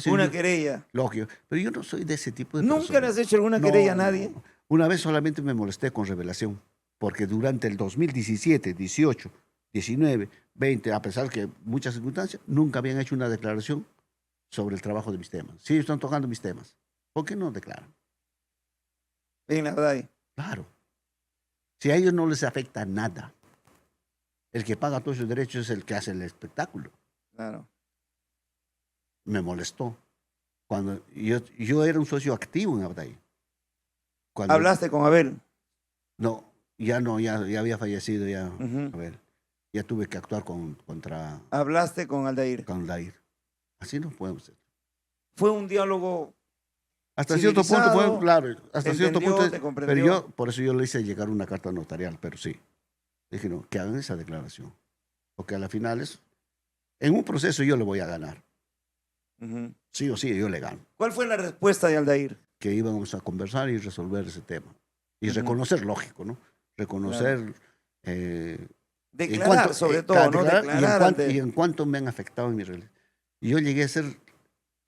Una querella. lógico, pero yo no soy de ese tipo de ¿Nunca persona. le has hecho alguna No, querella a no, nadie? no. Una vez solamente me molesté con Revelación, porque durante el 2017, 18, 19, 20, a pesar que muchas circunstancias, nunca habían hecho una declaración sobre el trabajo de mis temas. Sí, están tocando mis temas. ¿Por qué no declaran? En la verdad. Claro. Si a ellos no les afecta nada, el que paga todos sus derechos es el que hace el espectáculo. Claro. Me molestó. Cuando yo era un socio activo en Abday. Cuando, ¿Hablaste con Abel? No, ya había fallecido ya, Ujú. Abel. Ya tuve que actuar contra ¿Hablaste con Aldair? Dair. Así no podemos ser. Fue un diálogo Hasta cierto punto civilizado, fue, claro, hasta cierto entendió, punto. te Pero comprendió. por eso yo le hice llegar una carta notarial, pero sí. Dije, no, que hagan esa declaración. Porque a la final en un proceso yo le voy a ganar. Ujú. Sí o sí, yo le gano. ¿Cuál fue la respuesta de Aldair? Que íbamos a conversar y resolver ese tema. Y Ujú. reconocer, lógico, ¿no? Reconocer Declarar, sobre todo, ¿no? Declarar ante... y en cuánto me han afectado en mi realidad. Y yo llegué a ser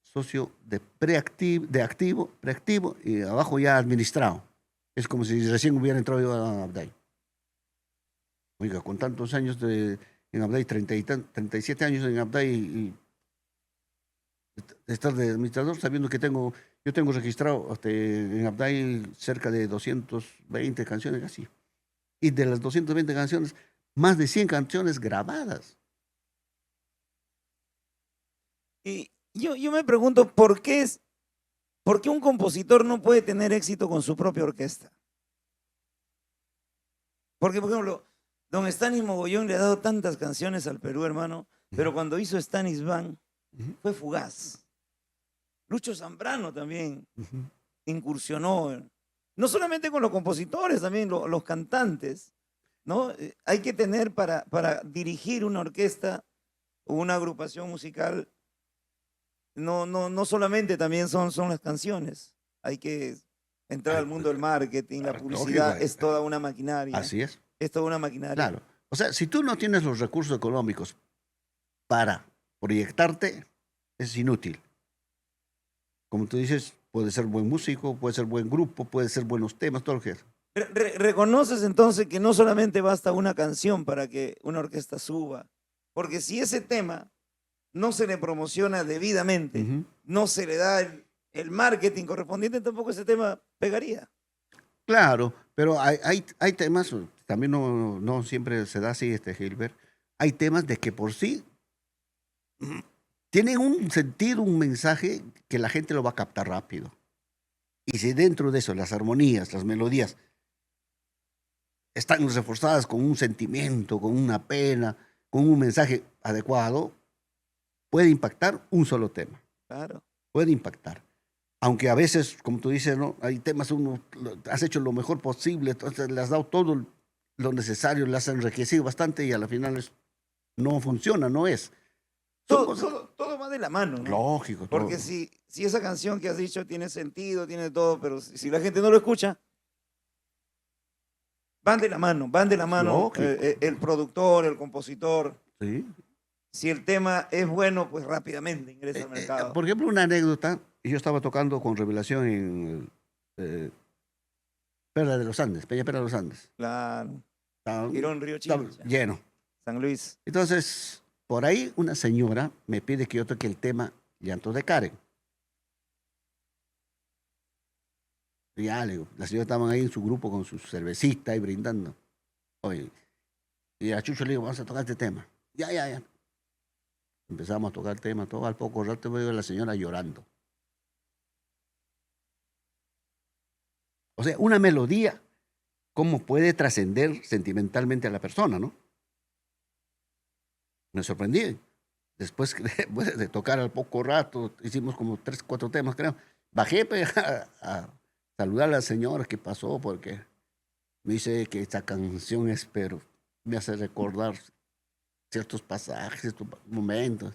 socio de preactivo, y abajo ya administrado. Es como si recién hubiera entrado yo a Abday. Oiga, con tantos años en Abday, 37 años en Abday y estar de administrador, sabiendo que yo tengo registrado en Abday cerca de 220 canciones así. Y de las 220 canciones, más de 100 canciones grabadas. Y yo me pregunto, ¿por qué un compositor no puede tener éxito con su propia orquesta? Porque, por ejemplo, don Stanis Mogollón le ha dado tantas canciones al Perú, hermano, pero cuando hizo Stanis Band fue fugaz. Lucho Zambrano también incursionó, no solamente con los compositores, también los cantantes, ¿no? Hay que tener para dirigir una orquesta o una agrupación musical, no solamente también son las canciones, hay que entrar al mundo del marketing, la publicidad, lógico, es toda una maquinaria. Así es. Es toda una maquinaria. Claro. O sea, si tú no tienes los recursos económicos para proyectarte, es inútil. Como tú dices, puede ser buen músico, puede ser buen grupo, puede ser buenos temas, todo lo que es. ¿Reconoces entonces que no solamente basta una canción para que una orquesta suba? Porque si ese tema no se le promociona debidamente, no se le da el marketing correspondiente, tampoco ese tema pegaría. Claro, pero hay temas, también no siempre se da así, Gilbert. Hay temas de que por sí tienen un sentido, un mensaje que la gente lo va a captar rápido. Y si dentro de eso las armonías, las melodías están reforzadas con un sentimiento, con una pena, con un mensaje adecuado, puede impactar un solo tema. Claro. Puede impactar. Aunque a veces, como tú dices, ¿no? Hay temas, has hecho lo mejor posible, entonces le has dado todo lo necesario, le has enriquecido bastante y a la final no funciona, no es. Son cosas- Todo va de la mano, ¿no? Lógico. todo. Porque si esa canción que has dicho tiene sentido, tiene todo, pero si la gente no lo escucha, van de la mano Lógico. el productor, el compositor. Sí. Si el tema es bueno, pues rápidamente ingresa al mercado. Por ejemplo, una anécdota, yo estaba tocando con Revelación en Perla de los Andes, Peña Perla de los Andes. Claro. Estaba- Girón, Río estaba Chincha, lleno. San Luis. Entonces, por ahí una señora me pide que yo toque el tema Llanto de Karen. Y ya, le digo, la señora estaban ahí en su grupo con su cervecita y brindando. Oye, y a Chucho le digo, vamos a tocar este tema. Ya. Empezamos a tocar el tema, todo al poco rato veo a la señora llorando. O sea, una melodía, ¿cómo puede trascender sentimentalmente a la persona, no? Me sorprendí. Después de tocar al poco rato, hicimos como 3, 4 temas, creo. Bajé pues, a saludar a la señora que pasó porque me dice que esta canción es, pero me hace recordar ciertos pasajes, ciertos momentos.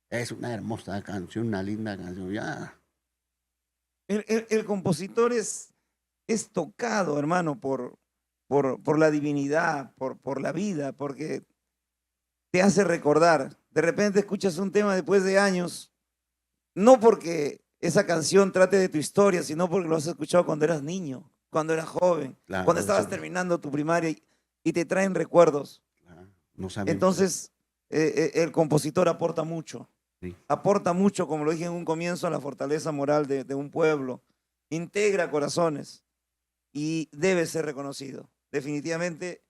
Es una hermosa canción, una linda canción. Ya. El compositor es tocado, hermano, por la divinidad, por la vida, porque te hace recordar. De repente escuchas un tema después de años, no porque esa canción trate de tu historia, sino porque lo has escuchado cuando eras niño, cuando eras joven, Claro, cuando estabas eso- terminando tu primaria y te traen recuerdos. No saben. Entonces, el compositor aporta mucho. Sí. Aporta mucho, como lo dije en un comienzo, a la fortaleza moral de un pueblo. Integra corazones y debe ser reconocido. Definitivamente,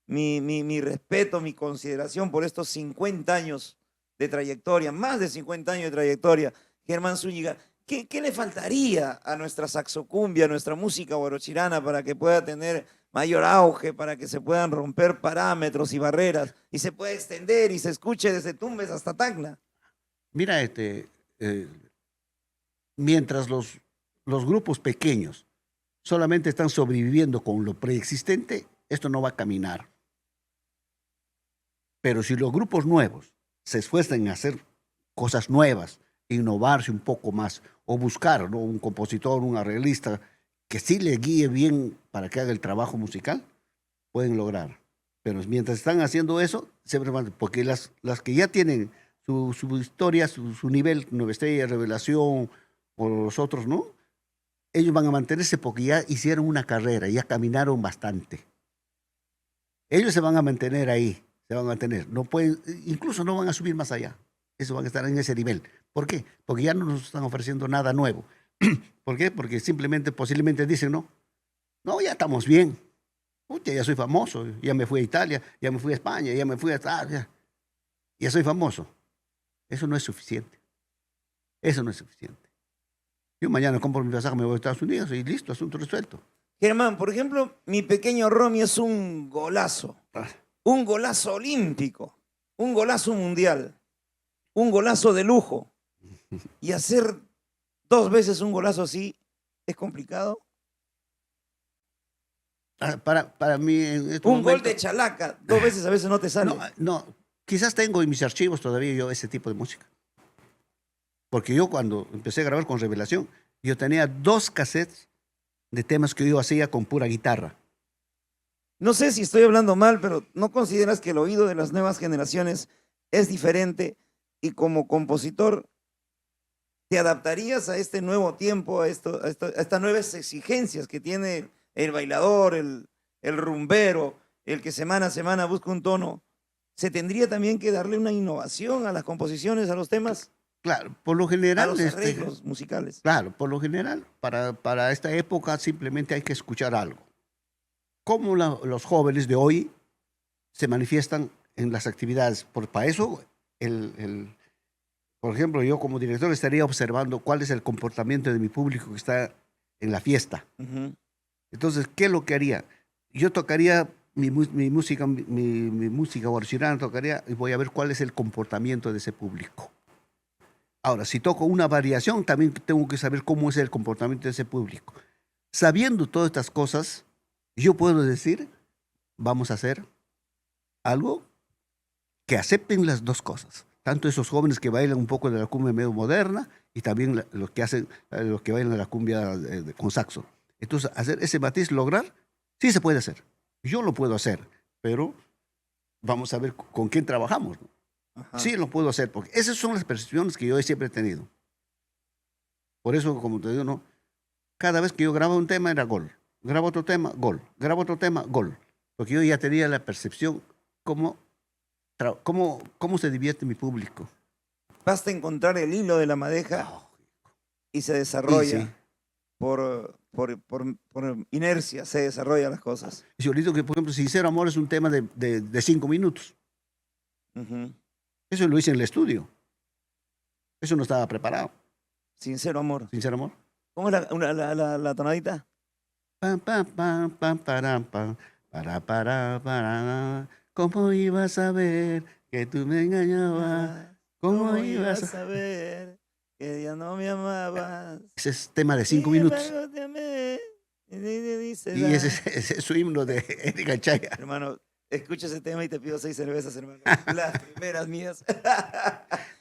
mi respeto, mi consideración por estos 50 años de trayectoria, más de 50 años de trayectoria, Germán Zúñiga. ¿Qué le faltaría a nuestra saxocumbia, a nuestra música guarochirana para que pueda tener mayor auge, para que se puedan romper parámetros y barreras y se pueda extender y se escuche desde Tumbes hasta Tacna? Mira, mientras los grupos pequeños solamente están sobreviviendo con lo preexistente, esto no va a caminar. Pero si los grupos nuevos se esfuerzan en hacer cosas nuevas, innovarse un poco más, o buscar, ¿no?, un compositor, un arreglista que sí le guíe bien para que haga el trabajo musical, pueden lograr. Pero mientras están haciendo eso, siempre van, porque las que ya tienen su historia, su nivel, Nueva Estrella, Revelación, o los otros, ¿no? Ellos van a mantenerse porque ya hicieron una carrera, ya caminaron bastante. Ellos se van a mantener ahí, se van a mantener. No pueden, incluso no van a subir más allá. Eso van a estar en ese nivel. ¿Por qué? Porque ya no nos están ofreciendo nada nuevo. ¿Por qué? Porque simplemente, posiblemente dicen, no, ya estamos bien. Pucha, ya soy famoso, ya me fui a Italia, ya me fui a España, ya me fui a... ya soy famoso. Eso no es suficiente. Eso no es suficiente. Yo mañana compro mi pasaje, me voy a Estados Unidos y listo, asunto resuelto. Germán, por ejemplo, mi pequeño Romy es un golazo olímpico, un golazo mundial, un golazo de lujo. Y hacer 2 veces un golazo así es complicado. Para mí, en este Un gol momento, de chalaca, 2 veces a veces no te sale. no, quizás tengo en mis archivos todavía yo ese tipo de música. Porque yo cuando empecé a grabar con Revelación, yo tenía 2 cassettes de temas que yo hacía con pura guitarra. No sé si estoy hablando mal, pero ¿no consideras que el oído de las nuevas generaciones es diferente y como compositor te adaptarías a este nuevo tiempo, a estas nuevas exigencias que tiene el bailador, el rumbero, el que semana a semana busca un tono? ¿Se tendría también que darle una innovación a las composiciones, a los temas, Claro, por lo a general, los arreglos musicales? claro, por lo general, para esta época simplemente hay que escuchar algo. Cómo los jóvenes de hoy se manifiestan en las actividades. Para eso, por ejemplo, yo como director estaría observando cuál es el comportamiento de mi público que está en la fiesta. Ujú. Entonces, ¿qué es lo que haría? Yo tocaría mi música guarachirana, tocaría y voy a ver cuál es el comportamiento de ese público. Ahora, si toco una variación, también tengo que saber cómo es el comportamiento de ese público. Sabiendo todas estas cosas, yo puedo decir, vamos a hacer algo que acepten las dos cosas. Tanto esos jóvenes que bailan un poco de la cumbia medio moderna y también los que hacen, los que bailan la cumbia con saxo. Entonces, hacer ese matiz, lograr, sí se puede hacer. Yo lo puedo hacer, pero vamos a ver con quién trabajamos, ¿no? Ajá. Sí lo puedo hacer, porque esas son las percepciones que yo siempre he tenido. Por eso, como te digo, ¿no? Cada vez que yo grabo un tema era gol. Grabo otro tema, gol. Grabo otro tema, gol. Porque yo ya tenía la percepción cómo se divierte mi público. Basta encontrar el hilo de la madeja y se desarrolla. Y sí. Por inercia se desarrollan las cosas. Y yo digo que, por ejemplo, Sincero Amor es un tema de 5 minutos. Ujú. Eso lo hice en el estudio. Eso no estaba preparado. Sincero amor. Sincero Amor. ¿Cómo es la tonadita? Pam, pam, pam, pam, param, pam, para. ¿Cómo ibas a ver que tú me engañabas? ¿Cómo ibas a saber que ya no me amabas? Ese es tema de 5 Sin minutos. embargo, te amé, dice Y la- ese es su himno de Erika Chaya. Hermano, escucha ese tema y te pido 6 cervezas, hermano. Las primeras mías.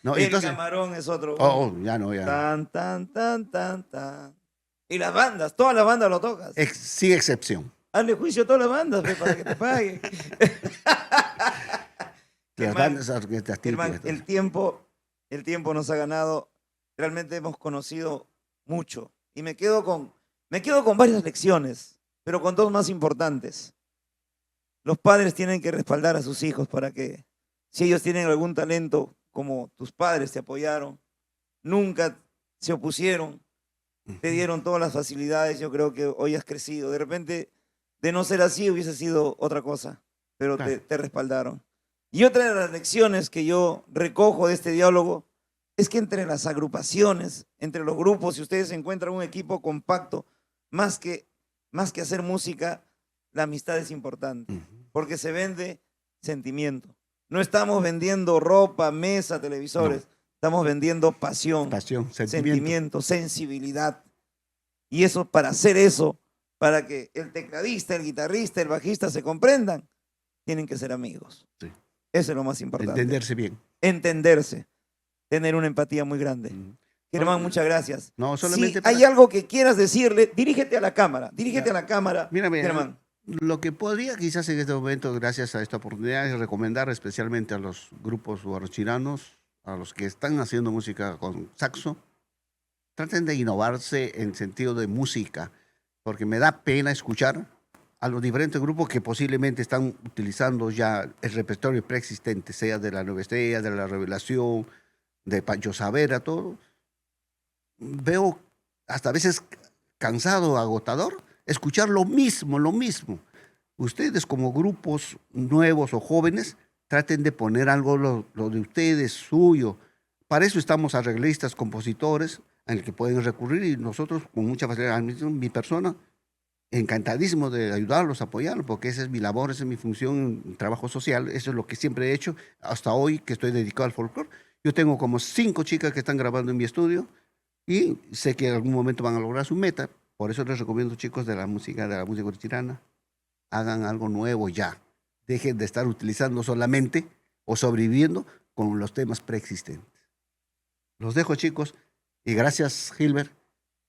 No, y El entonces, camarón es otro. ya no. Tan. Y las bandas, todas las bandas lo tocas. Sin excepción. Hazle juicio a todas las bandas, pe, para que te paguen. Las Germán, bandas orquestas Germán, típicas. el tiempo nos ha ganado. Realmente hemos conocido mucho. Y me quedo con varias lecciones, pero con dos más importantes. Los padres tienen que respaldar a sus hijos para que, si ellos tienen algún talento, como tus padres te apoyaron, nunca se opusieron, te dieron todas las facilidades, yo creo que hoy has crecido. De repente, de no ser así, hubiese sido otra cosa, pero Claro. te respaldaron. Y otra de las lecciones que yo recojo de este diálogo es que entre las agrupaciones, entre los grupos, si ustedes encuentran un equipo compacto, más que hacer música, la amistad es importante, Ujú. porque se vende sentimiento. No estamos vendiendo ropa, mesa, televisores, estamos vendiendo pasión, Pasión, sentimiento, sensibilidad. Y eso, para hacer eso, para que el tecladista, el guitarrista, el bajista se comprendan, tienen que ser amigos. Sí. Eso es lo más importante. Entenderse bien. Entenderse, tener una empatía muy grande. Ujú. Germán, muchas gracias. No, Si solamente hay algo que quieras decirle, dirígete a la cámara, Ya. a la cámara, Mira, Germán. lo que podría quizás en este momento, gracias a esta oportunidad, es recomendar especialmente a los grupos guarachiranos, a los que están haciendo música con saxo, traten de innovarse en sentido de música, porque me da pena escuchar a los diferentes grupos que posiblemente están utilizando ya el repertorio preexistente, sea de la Nueva Estrella, de la Revelación, de Pancho Savera, todo. Veo hasta a veces cansado, agotador, escuchar lo mismo. Ustedes como grupos nuevos o jóvenes, traten de poner algo lo de ustedes, suyo. Para eso estamos arreglistas, compositores, en el que pueden recurrir y nosotros con mucha facilidad, mi persona, encantadísimo de ayudarlos, apoyarlos, porque esa es mi labor, esa es mi función, mi trabajo social, eso es lo que siempre he hecho, hasta hoy que estoy dedicado al folclore. Yo tengo como 5 chicas que están grabando en mi estudio y sé que en algún momento van a lograr su meta, por eso les recomiendo, chicos, de la música guarachirana, hagan algo nuevo ya, dejen de estar utilizando solamente o sobreviviendo con los temas preexistentes. Los dejo, chicos, y gracias, Gilbert,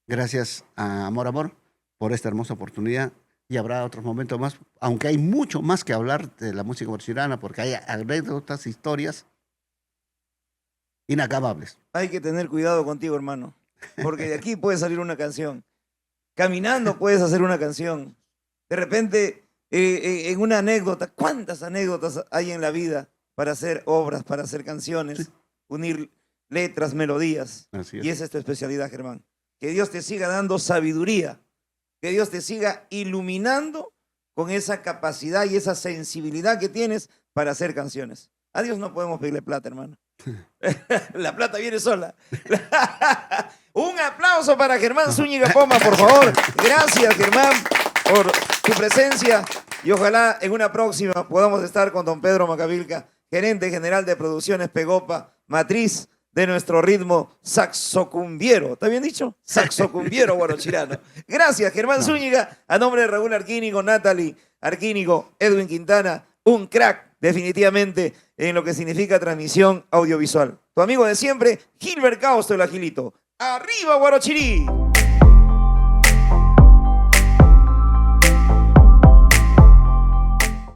gracias a Amor, por esta hermosa oportunidad, y habrá otros momentos más, aunque hay mucho más que hablar de la música guarachirana, porque hay anécdotas, historias inacabables. Hay que tener cuidado contigo, hermano, porque de aquí puede salir una canción. Caminando puedes hacer una canción. De repente, en una anécdota, ¿cuántas anécdotas hay en la vida para hacer obras, para hacer canciones, Sí. unir letras, melodías? Así es. Y esa es tu especialidad, Germán. Que Dios te siga dando sabiduría, que Dios te siga iluminando con esa capacidad y esa sensibilidad que tienes para hacer canciones. A Dios no podemos pedirle plata, hermano. La plata viene sola. Un aplauso para Germán Zúñiga Poma, por favor. Gracias, Germán, por tu presencia. Y ojalá en una próxima podamos estar con don Pedro Macavilca, gerente general de Producciones Pegopa, matriz de nuestro ritmo saxocumbiero. ¿Está bien dicho? Saxocumbiero guarachirano. Gracias, Germán Zúñiga. A nombre de Raúl Arquínigo, Natalie Arquínigo, Edwin Quintana, un crack definitivamente en lo que significa transmisión audiovisual. Tu amigo de siempre, Gilbert Causto, el Agilito. ¡Arriba, Guarochirí!